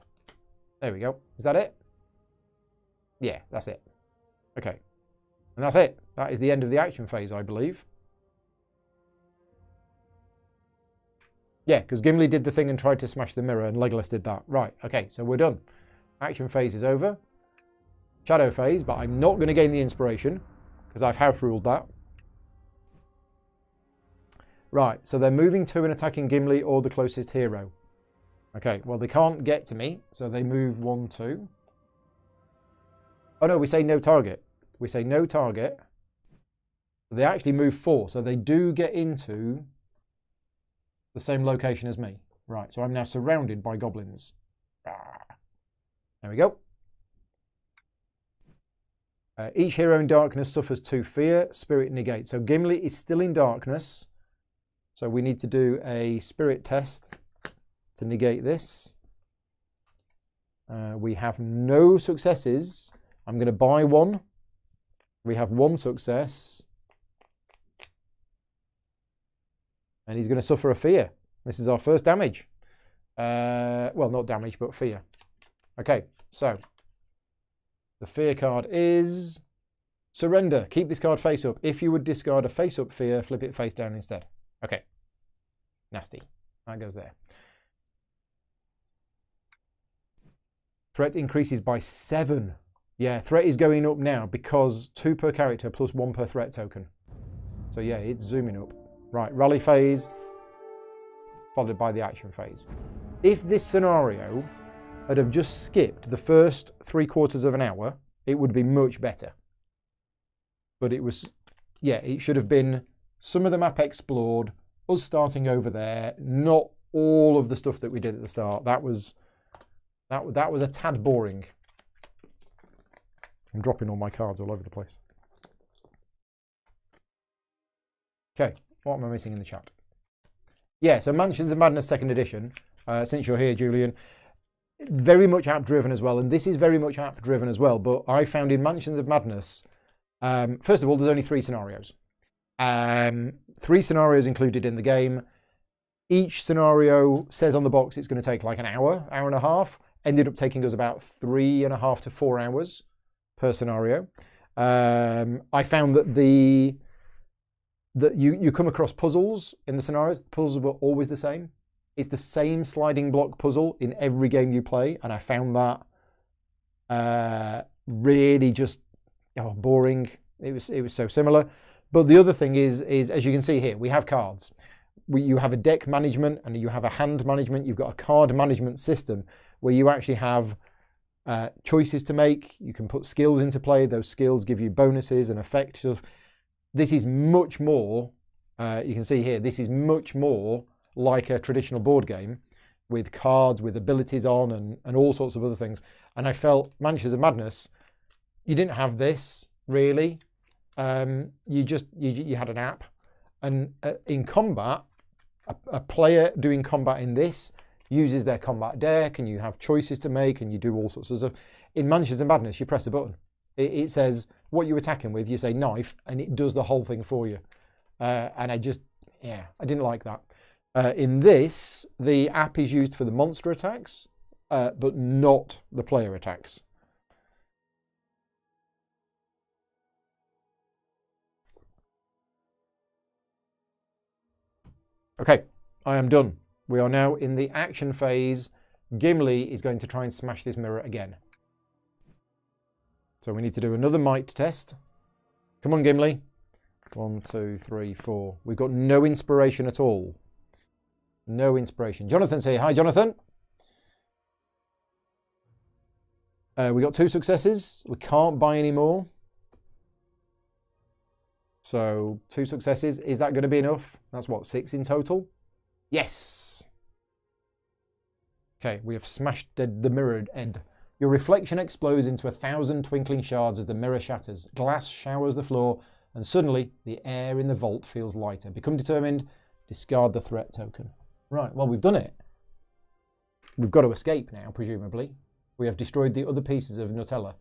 There we go. Is that it? Yeah, that's it. Okay. And that's it. That is the end of the action phase, I believe. Yeah, because Gimli did the thing and tried to smash the mirror, and Legolas did that. Right, okay, so we're done. Action phase is over. Shadow phase, but I'm not going to gain the inspiration, because I've house ruled that. Right, so they're moving to and attacking Gimli or the closest hero. Okay, well, they can't get to me, so they move 1, 2. Oh, no, we say no target. We say no target. They actually move 4, so they do get into the same location as me. Right, so I'm now surrounded by goblins. There we go. Each hero in darkness suffers 2 fear, spirit negate. So Gimli is still in darkness. So we need to do a spirit test to negate this. We have no successes. I'm going to buy 1. We have 1 success. And he's going to suffer a fear. This is our first damage. Well, not damage, but fear. Okay, so the fear card is surrender. Keep this card face up. If you would discard a face up fear, flip it face down instead. Okay. Nasty. That goes there. Threat increases by 7. Yeah, threat is going up now because 2 per character plus 1 per threat token. So yeah, it's zooming up. Right, rally phase, followed by the action phase. If this scenario had have just skipped the first 3/4 of an hour, it would be much better. But it was, yeah, it should have been some of the map explored, us starting over there, not all of the stuff that we did at the start. That was a tad boring. I'm dropping all my cards all over the place. Okay, what am I missing in the chat? Yeah, so Mansions of Madness 2nd edition, since you're here, Julian, very much app-driven as well, and this is very much app-driven as well, but I found in Mansions of Madness, first of all, there's only 3 scenarios. 3 scenarios included in the game. Each scenario says on the box it's going to take like an hour, hour and a half. Ended up taking us about 3.5 to 4 hours per scenario. I found that you come across puzzles in the scenarios. Puzzles were always the same. It's the same sliding block puzzle in every game you play, and I found that really just boring. It was so similar. But the other thing is as you can see here, we have cards. You have a deck management and you have a hand management. You've got a card management system where you actually have choices to make. You can put skills into play. Those skills give you bonuses and effects. This is much more, you can see here, this is much more like a traditional board game with cards, with abilities on and all sorts of other things. And I felt Mansions of Madness, you didn't have this really. You had an app. And in combat, a player doing combat in this uses their combat deck, and you have choices to make, and you do all sorts of stuff. In Mansions of Madness, you press a button. It says what you're attacking with. You say knife, and it does the whole thing for you. And I didn't like that. In this, the app is used for the monster attacks, but not the player attacks. Okay, I am done. We are now in the action phase. Gimli is going to try and smash this mirror again. So we need to do another might test. Come on, Gimli. 1, 2, 3, 4. We've got no inspiration at all. No inspiration. Jonathan's here. Hi, Jonathan. We got 2 successes. We can't buy any more. So 2 successes. Is that going to be enough? That's what, 6 in total? Yes. Okay, we have smashed the mirror end. Your reflection explodes into 1,000 twinkling shards as the mirror shatters. Glass showers the floor, and suddenly the air in the vault feels lighter. Become determined. Discard the threat token. Right, well, we've done it. We've got to escape now, presumably. We have destroyed the other pieces of Nutella.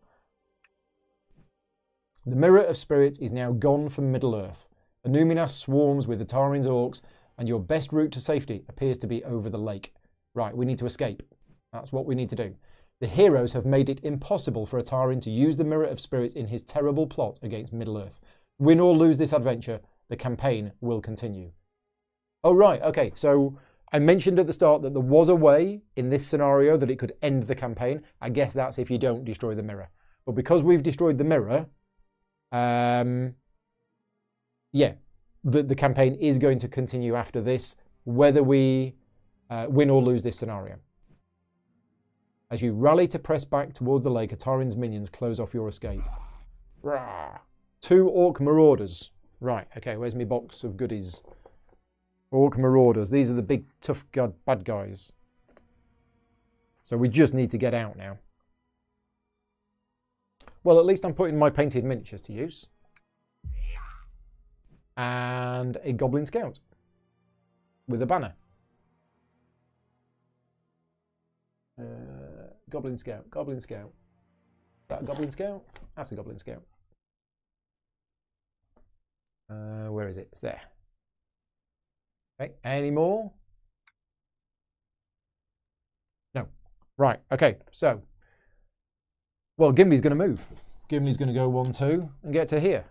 The Mirror of Spirits is now gone from Middle-earth. Anuminas swarms with the Ataran's orcs, and your best route to safety appears to be over the lake. Right, we need to escape. That's what we need to do. The heroes have made it impossible for Ataran to use the Mirror of Spirits in his terrible plot against Middle-earth. Win or lose this adventure, the campaign will continue. Oh, right, okay, so I mentioned at the start that there was a way in this scenario that it could end the campaign. I guess that's if you don't destroy the mirror. But because we've destroyed the mirror, yeah, the campaign is going to continue after this, whether we win or lose this scenario. As you rally to press back towards the lake, Ataran's minions close off your escape. Rah. 2 orc marauders. Right, okay, where's my box of goodies? Orc marauders. These are the big, tough, bad guys. So we just need to get out now. Well, at least I'm putting my painted miniatures to use. And a Goblin Scout. With a banner. Goblin Scout. Goblin Scout. Is that a Goblin Scout? That's a Goblin Scout. Where is it? It's there. Okay, any more? No. Right, okay, so. Well, Gimli's going to move. Gimli's going to go 1, 2 and get to here.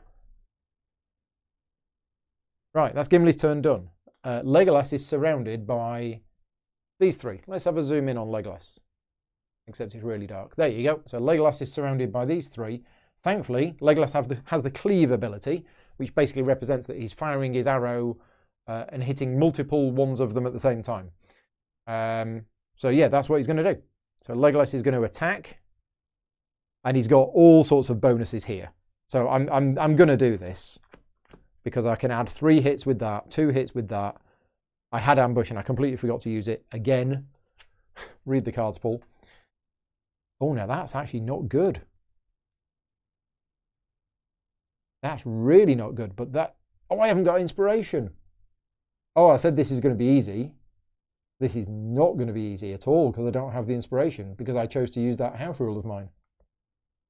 Right, that's Gimli's turn done. Legolas is surrounded by these 3. Let's have a zoom in on Legolas. Except it's really dark. There you go. So Legolas is surrounded by these 3. Thankfully, Legolas has the cleave ability, which basically represents that he's firing his arrow and hitting multiple ones of them at the same time. So yeah, that's what he's going to do. So Legolas is going to attack, and he's got all sorts of bonuses here. So I'm going to do this because I can add 3 hits with that, 2 hits with that. I had ambush and I completely forgot to use it again. Read the cards, Paul. Oh, now that's actually not good. That's really not good. But that... Oh, I haven't got inspiration. Oh, I said this is going to be easy. This is not going to be easy at all because I don't have the inspiration because I chose to use that house rule of mine.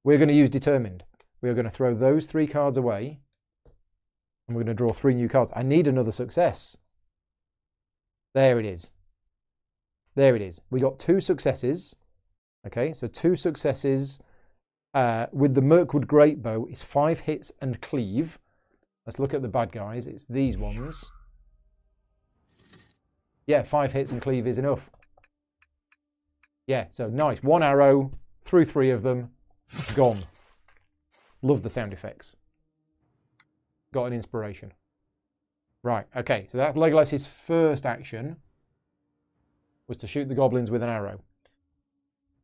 We're going to use Determined. We are going to throw those 3 cards away. And we're going to draw 3 new cards. I need another success. There it is. There it is. We got 2 successes. Okay, so 2 successes with the Mirkwood Greatbow is 5 hits and cleave. Let's look at the bad guys. It's these ones. Yeah, 5 hits and cleave is enough. Yeah, so nice. 1 arrow through 3 of them. Gone. Love the sound effects. Got an inspiration. Right, okay, so that's Legolas's first action. Was to shoot the goblins with an arrow.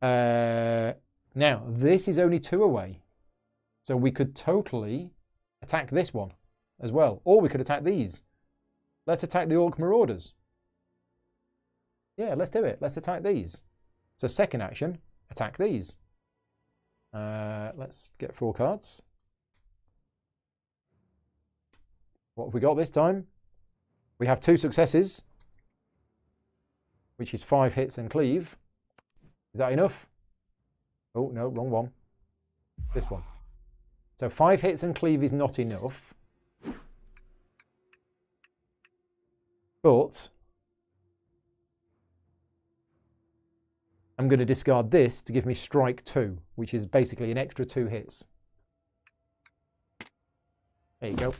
Now, this is only 2 away. So we could totally attack this one as well. Or we could attack these. Let's attack the Orc Marauders. Yeah, let's do it. Let's attack these. So second action, attack these. Let's get 4 cards. What have we got this time? We have 2 successes, which is 5 hits and cleave. Is that enough? Oh, no, wrong one. This one. So 5 hits and cleave is not enough. But I'm going to discard this to give me strike 2, which is basically an extra 2 hits. There you go.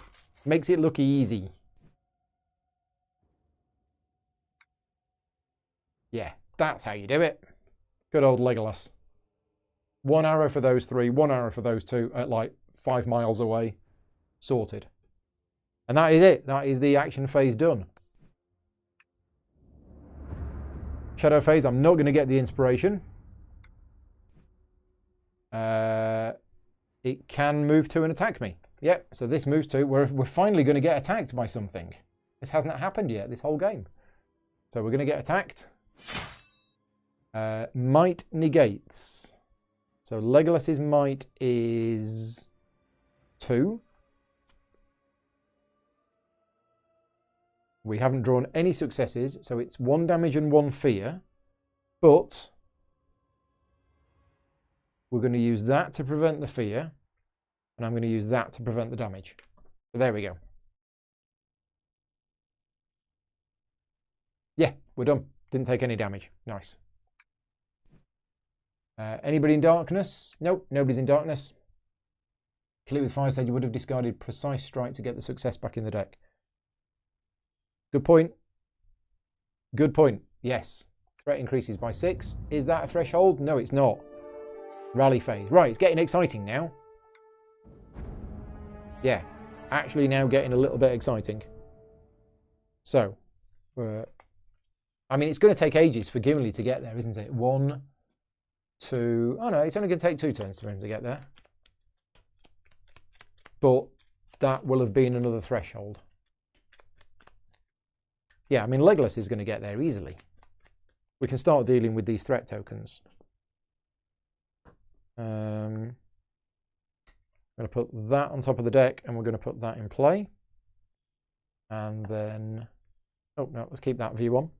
Makes it look easy. Yeah, that's how you do it. Good old Legolas. 1 arrow for those 3, 1 arrow for those 2 at like 5 miles away. Sorted. And that is it. That is the action phase done. Shadow phase, I'm not going to get the inspiration. It can move to and attack me. Yep, so this moves to, we're finally going to get attacked by something. This hasn't happened yet, this whole game. So we're going to get attacked. Might negates. So Legolas's might is 2. We haven't drawn any successes, so it's 1 damage and 1 fear. But we're going to use that to prevent the fear, and I'm going to use that to prevent the damage. So there we go. Yeah, we're done. Didn't take any damage. Nice. Anybody in darkness? Nope, nobody's in darkness. Clear with Fire said you would have discarded Precise Strike to get the success back in the deck. Good point. Good point. Yes. Threat increases by 6. Is that a threshold? No, it's not. Rally phase. Right, it's getting exciting now. Yeah, it's actually now getting a little bit exciting. So, I mean, it's going to take ages for Gimli to get there, isn't it? 1, 2... Oh, no, it's only going to take 2 turns for him to get there. But that will have been another threshold. Yeah, I mean, Legolas is going to get there easily. We can start dealing with these threat tokens. I'm going to put that on top of the deck, and we're going to put that in play. And then... Oh, no, let's keep that view on.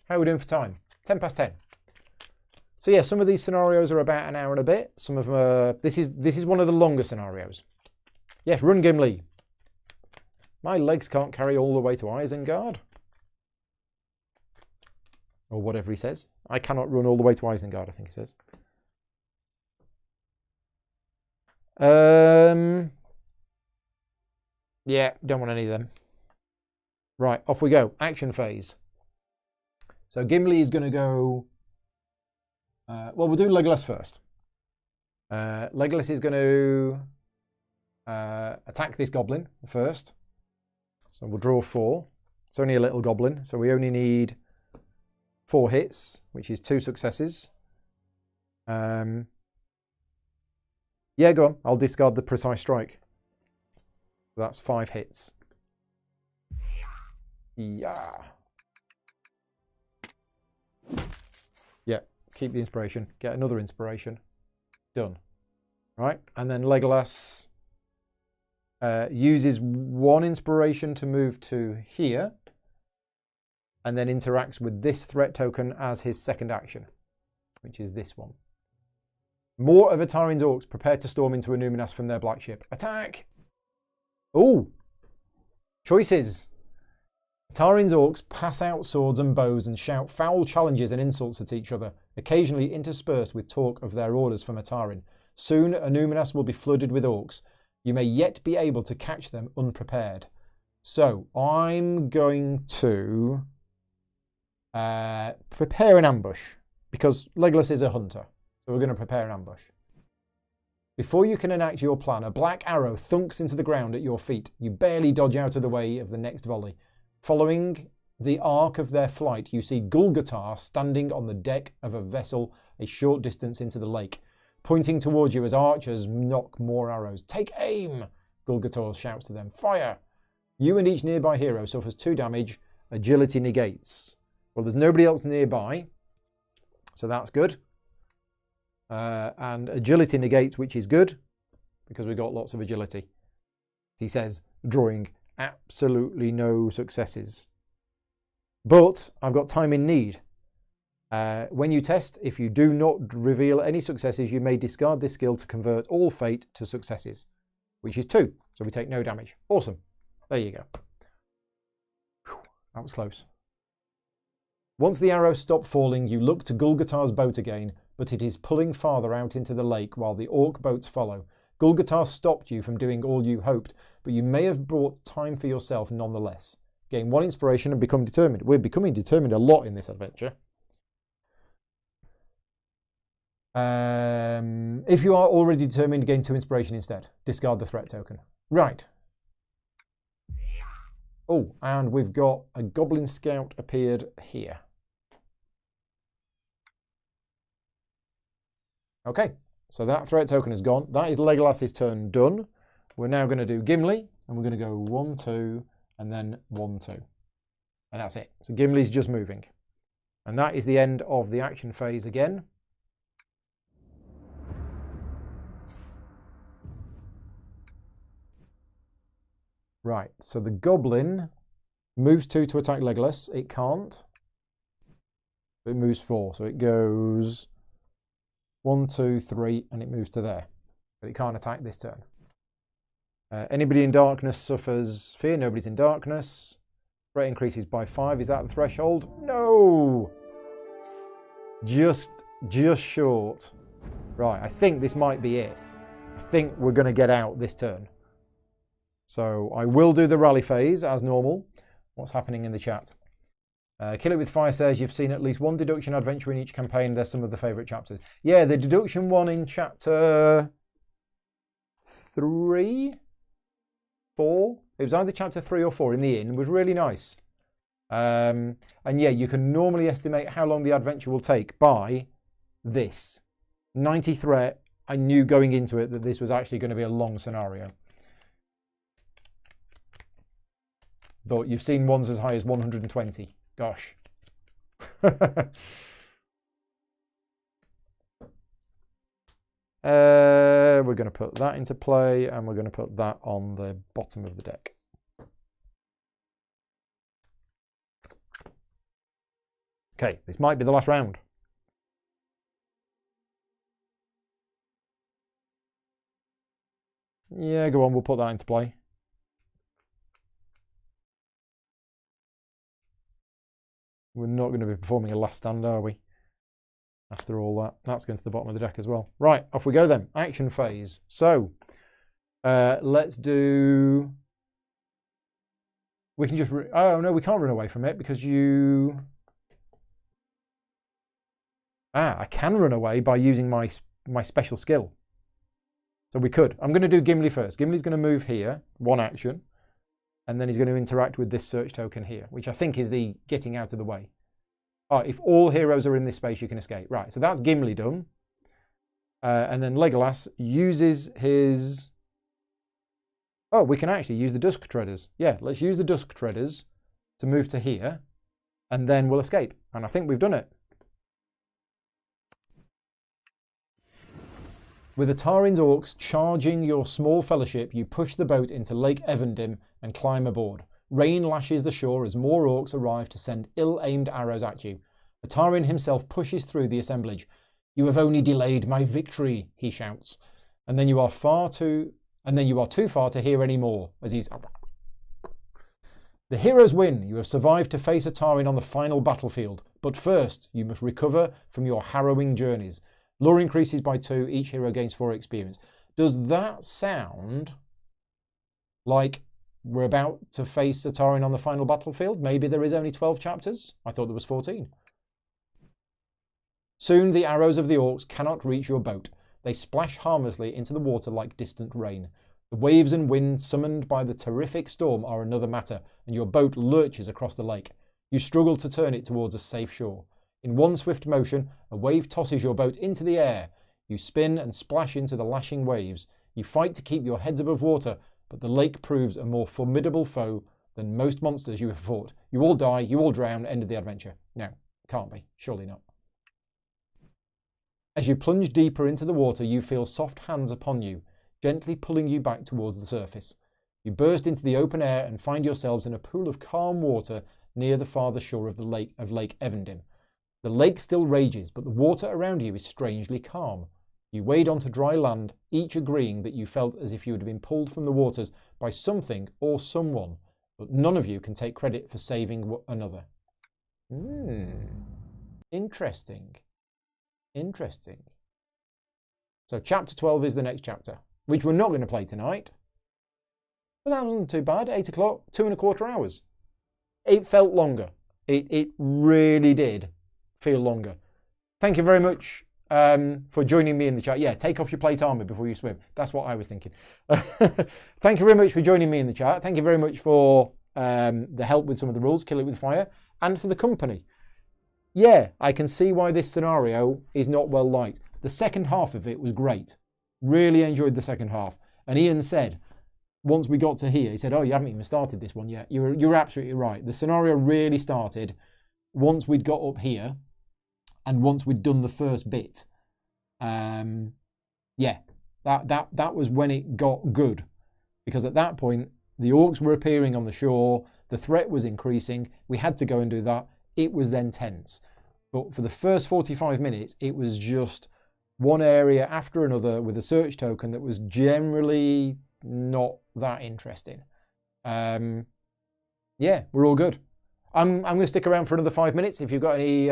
How are we doing for time? 10 past 10. So yeah, some of these scenarios are about an hour and a bit. Some of them are... This is one of the longer scenarios. Yes, run Gimli. My legs can't carry all the way to Isengard. Or whatever he says. I cannot run all the way to Isengard, I think he says. Yeah, don't want any of them. Right, off we go. Action phase. So Gimli is going to go... well, we'll do Legolas first. Legolas is going to attack this goblin first. So we'll draw 4. It's only a little goblin, so we only need 4 hits, which is 2 successes. Yeah, go on. I'll discard the Precise Strike. That's 5 hits. Yeah. Yeah, keep the inspiration. Get another inspiration. Done. Right, and then Legolas uses 1 inspiration to move to here, and then interacts with this threat token as his second action, which is this one. More of Atarin's orcs prepare to storm into Annúminas from their black ship. Attack! Oh! Choices! Atarin's orcs pass out swords and bows and shout foul challenges and insults at each other, occasionally interspersed with talk of their orders from Atarin. Soon Annúminas will be flooded with orcs. You may yet be able to catch them unprepared. So, I'm going to prepare an ambush, because Legolas is a hunter. So we're going to prepare an ambush. Before you can enact your plan, a black arrow thunks into the ground at your feet. You barely dodge out of the way of the next volley. Following the arc of their flight, you see Gulgatar standing on the deck of a vessel a short distance into the lake, pointing towards you as archers knock more arrows. Take aim! Gulgatar shouts to them. Fire! You and each nearby hero suffers 2 damage. Agility negates. Well, there's nobody else nearby, so that's good. And agility negates, which is good, because we got lots of agility. He says, drawing absolutely no successes. But I've got time in need. When you test, if you do not reveal any successes, you may discard this skill to convert all fate to successes, which is 2. So we take no damage. Awesome. There you go. Whew, that was close. Once the arrows stop falling, you look to Gulgatar's boat again, but it is pulling farther out into the lake while the orc boats follow. Gulgatar stopped you from doing all you hoped, but you may have brought time for yourself nonetheless. Gain 1 inspiration and become determined. We're becoming determined a lot in this adventure. If you are already determined, gain 2 inspiration instead. Discard the threat token. Right. Oh, and we've got a goblin scout appeared here. Okay, so that threat token is gone. That is Legolas's turn done. We're now going to do Gimli, and we're going to go 1, 2, and then 1, 2. And that's it. So Gimli's just moving. And that is the end of the action phase again. Right, so the goblin Moves 2 to attack Legolas. It can't. It moves 4. So it goes 1, 2, 3, and it moves to there. But it can't attack this turn. Anybody in darkness suffers fear. Nobody's in darkness. Threat increases by 5. Is that the threshold? No! Just short. Right, I think this might be it. I think we're going to get out this turn. So I will do the rally phase as normal. What's happening in the chat? Kill It With Fire says you've seen at least one deduction adventure in each campaign. They're some of the favourite chapters. Yeah, the deduction one in chapter 3, 4. It was either chapter 3 or 4 in the inn. It was really nice. And yeah, you can normally estimate how long the adventure will take by this. 90 threat. I knew going into it that this was actually going to be a long scenario. But you've seen ones as high as 120. Gosh. We're going to put that into play, and we're going to put that on the bottom of the deck. Okay, this might be the last round. Yeah, go on, we'll put that into play. We're not going to be performing a last stand, are we? After all that. That's going to the bottom of the deck as well. Right, off we go then. Action phase. So, let's do... We can just... Oh, no, we can't run away from it because you... I can run away by using my special skill. So we could. I'm going to do Gimli first. Gimli's going to move here, one action. And then he's going to interact with this search token here, which I think is the getting out of the way. Oh, if all heroes are in this space, you can escape. Right, so that's Gimli done. And then Legolas uses his... Oh, we can actually use the Dusk Treaders. Yeah, let's use the Dusk Treaders to move to here. And then we'll escape. And I think we've done it. With the Tarin's orcs charging your small fellowship, you push the boat into Lake Evendim and climb aboard. Rain lashes the shore as more orcs arrive to send ill-aimed arrows at you. The Tarin himself pushes through the assemblage. "You have only delayed my victory," he shouts. And then you are too far to hear any more, as he's... The heroes win. You have survived to face a Tarin on the final battlefield. But first, you must recover from your harrowing journeys. Lore increases by 2. Each hero gains 4 experience. Does that sound like we're about to face a Tarin on the final battlefield? Maybe there is only 12 chapters. I thought there was 14. Soon the arrows of the orcs cannot reach your boat. They splash harmlessly into the water like distant rain. The waves and wind summoned by the terrific storm are another matter, and your boat lurches across the lake. You struggle to turn it towards a safe shore. In one swift motion, a wave tosses your boat into the air. You spin and splash into the lashing waves. You fight to keep your heads above water, but the lake proves a more formidable foe than most monsters you have fought. You all die, you all drown, end of the adventure. No, can't be. Surely not. As you plunge deeper into the water, you feel soft hands upon you, gently pulling you back towards the surface. You burst into the open air and find yourselves in a pool of calm water near the farther shore of Lake Evendim. The lake still rages, but the water around you is strangely calm. You wade onto dry land, each agreeing that you felt as if you had been pulled from the waters by something or someone, but none of you can take credit for saving another. Interesting. Interesting. So chapter 12 is the next chapter, which we're not going to play tonight. But that wasn't too bad. 8 o'clock, 2.25 hours. It felt longer. It really did feel longer. Thank you very much for joining me in the chat. Yeah, take off your plate armor before you swim. That's what I was thinking. Thank you very much for joining me in the chat. Thank you very much for the help with some of the rules, Kill It With Fire, and for the company. Yeah, I can see why this scenario is not well liked. The second half of it was great. Really enjoyed the second half. And Ian said, once we got to here, he said, "Oh, you haven't even started this one yet." You're absolutely right. The scenario really started once we'd got up here and once we'd done the first bit. Yeah, that was when it got good. Because at that point, the orcs were appearing on the shore. The threat was increasing. We had to go and do that. It was then tense. But for the first 45 minutes, it was just one area after another with a search token that was generally not that interesting. Yeah, we're all good. I'm going to stick around for another 5 minutes if you've got any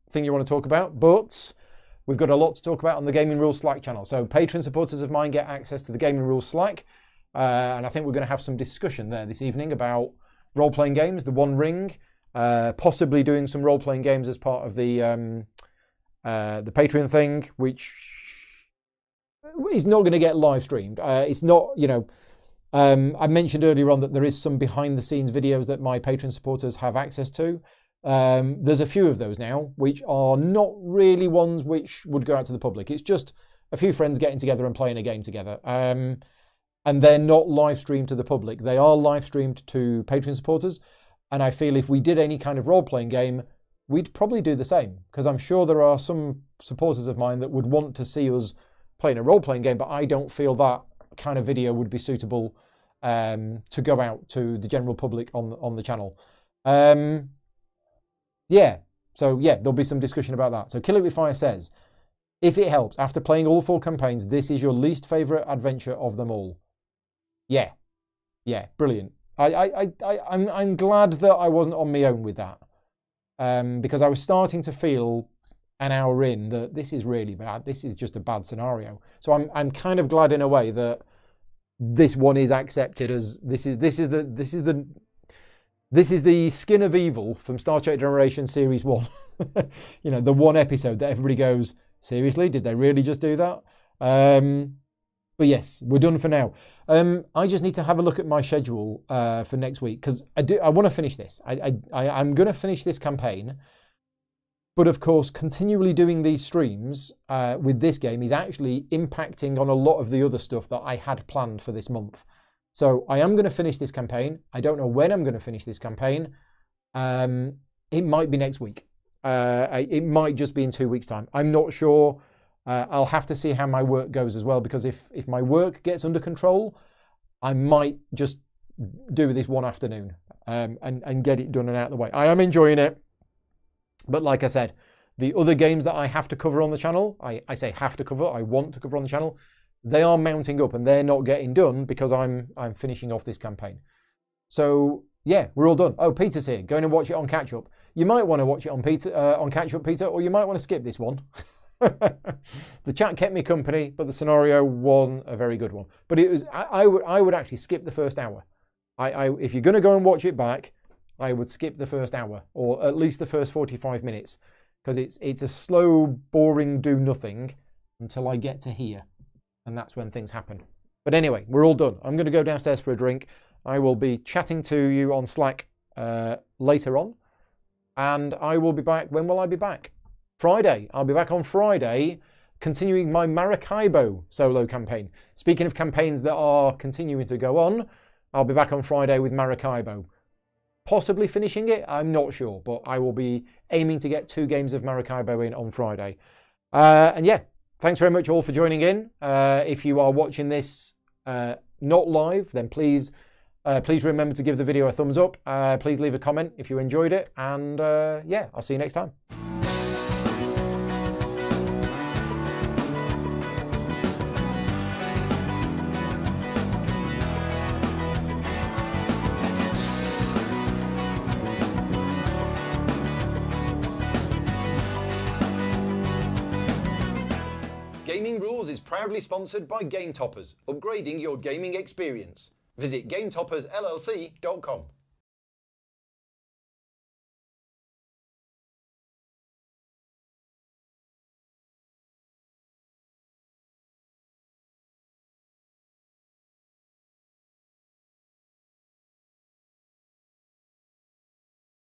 thing you want to talk about. But we've got a lot to talk about on the Gaming Rules Slack channel. So Patreon supporters of mine get access to the Gaming Rules Slack. And I think we're going to have some discussion there this evening about role-playing games, the One Ring, possibly doing some role-playing games as part of the Patreon thing, which is not going to get live streamed. It's not, I mentioned earlier on that there is some behind-the-scenes videos that my Patreon supporters have access to. There's a few of those now, which are not really ones which would go out to the public. It's just a few friends getting together and playing a game together. And they're not live streamed to the public. They are live streamed to Patreon supporters. And I feel if we did any kind of role-playing game, we'd probably do the same. Because I'm sure there are some supporters of mine that would want to see us playing a role-playing game, but I don't feel that kind of video would be suitable to go out to the general public on the channel. Yeah, so yeah, there'll be some discussion about that. So Kill It With Fire says, if it helps, after playing all 4 campaigns, this is your least favourite adventure of them all. Yeah, brilliant. I'm glad that I wasn't on my own with that, because I was starting to feel an hour in that this is really bad. This is just a bad scenario. So I'm kind of glad in a way that this one is accepted as this is the skin of evil from Star Trek Generation Series 1. The one episode that everybody goes, seriously, did they really just do that? But yes, we're done for now. I just need to have a look at my schedule for next week, because I want to finish this. I'm going to finish this campaign. But of course, continually doing these streams with this game is actually impacting on a lot of the other stuff that I had planned for this month. So I am going to finish this campaign. I don't know when I'm going to finish this campaign. It might be next week. It might just be in 2 weeks' time. I'm not sure. I'll have to see how my work goes as well, because if my work gets under control, I might just do this one afternoon and get it done and out of the way. I am enjoying it. But like I said, the other games that I have to cover on the channel, I say have to cover, I want to cover on the channel, they are mounting up and they're not getting done because I'm finishing off this campaign. So yeah, we're all done. Oh, Peter's here. Going to watch it on catch up. You might want to watch it on catch up, Peter, or you might want to skip this one. The chat kept me company, but the scenario wasn't a very good one. But it was. I would actually skip the first hour. If you're going to go and watch it back, I would skip the first hour, or at least the first 45 minutes, because it's a slow, boring do nothing until I get to here, and that's when things happen. But anyway, we're all done. I'm going to go downstairs for a drink. I will be chatting to you on Slack later on, and I will be back. When will I be back? Friday. I'll be back on Friday, continuing my Maracaibo solo campaign. Speaking of campaigns that are continuing to go on, I'll be back on Friday with Maracaibo. Possibly finishing it, I'm not sure, but I will be aiming to get 2 games of Maracaibo in on Friday. And yeah, thanks very much all for joining in. If you are watching this not live, then please remember to give the video a thumbs up. Please leave a comment if you enjoyed it, and yeah, I'll see you next time. Gaming Rules is proudly sponsored by Game Toppers, upgrading your gaming experience. Visit GameToppersLLC.com.